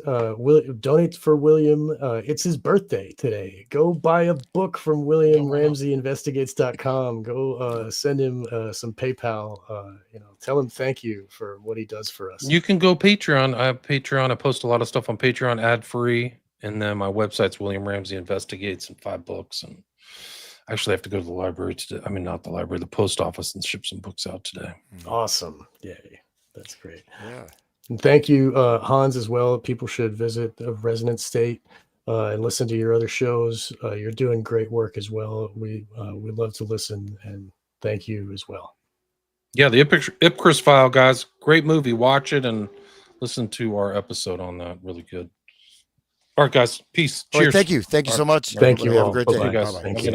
donate for William. It's his birthday today. Go buy a book from WilliamRamseyInvestigates.com. Go send him some PayPal. Tell him thank you for what he does for us. You can go Patreon. I have Patreon. I post a lot of stuff on Patreon, ad-free. And then my website's William Ramsey Investigates and 5 books. And I actually have to go to the library today. I mean, not the library, the post office, and ship some books out today. Awesome. Yay. That's great. Yeah. And thank you, Hans, as well. People should visit the Resonant State and listen to your other shows. You're doing great work as well. We love to listen, and thank you as well. Yeah, the Ipcris file, guys. Great movie. Watch it and listen to our episode on that. Really good. All right, guys. Peace. Cheers. Right, thank you. Thank you so much. Thank you. Have a great day. Bye-bye. Guys. Thank you.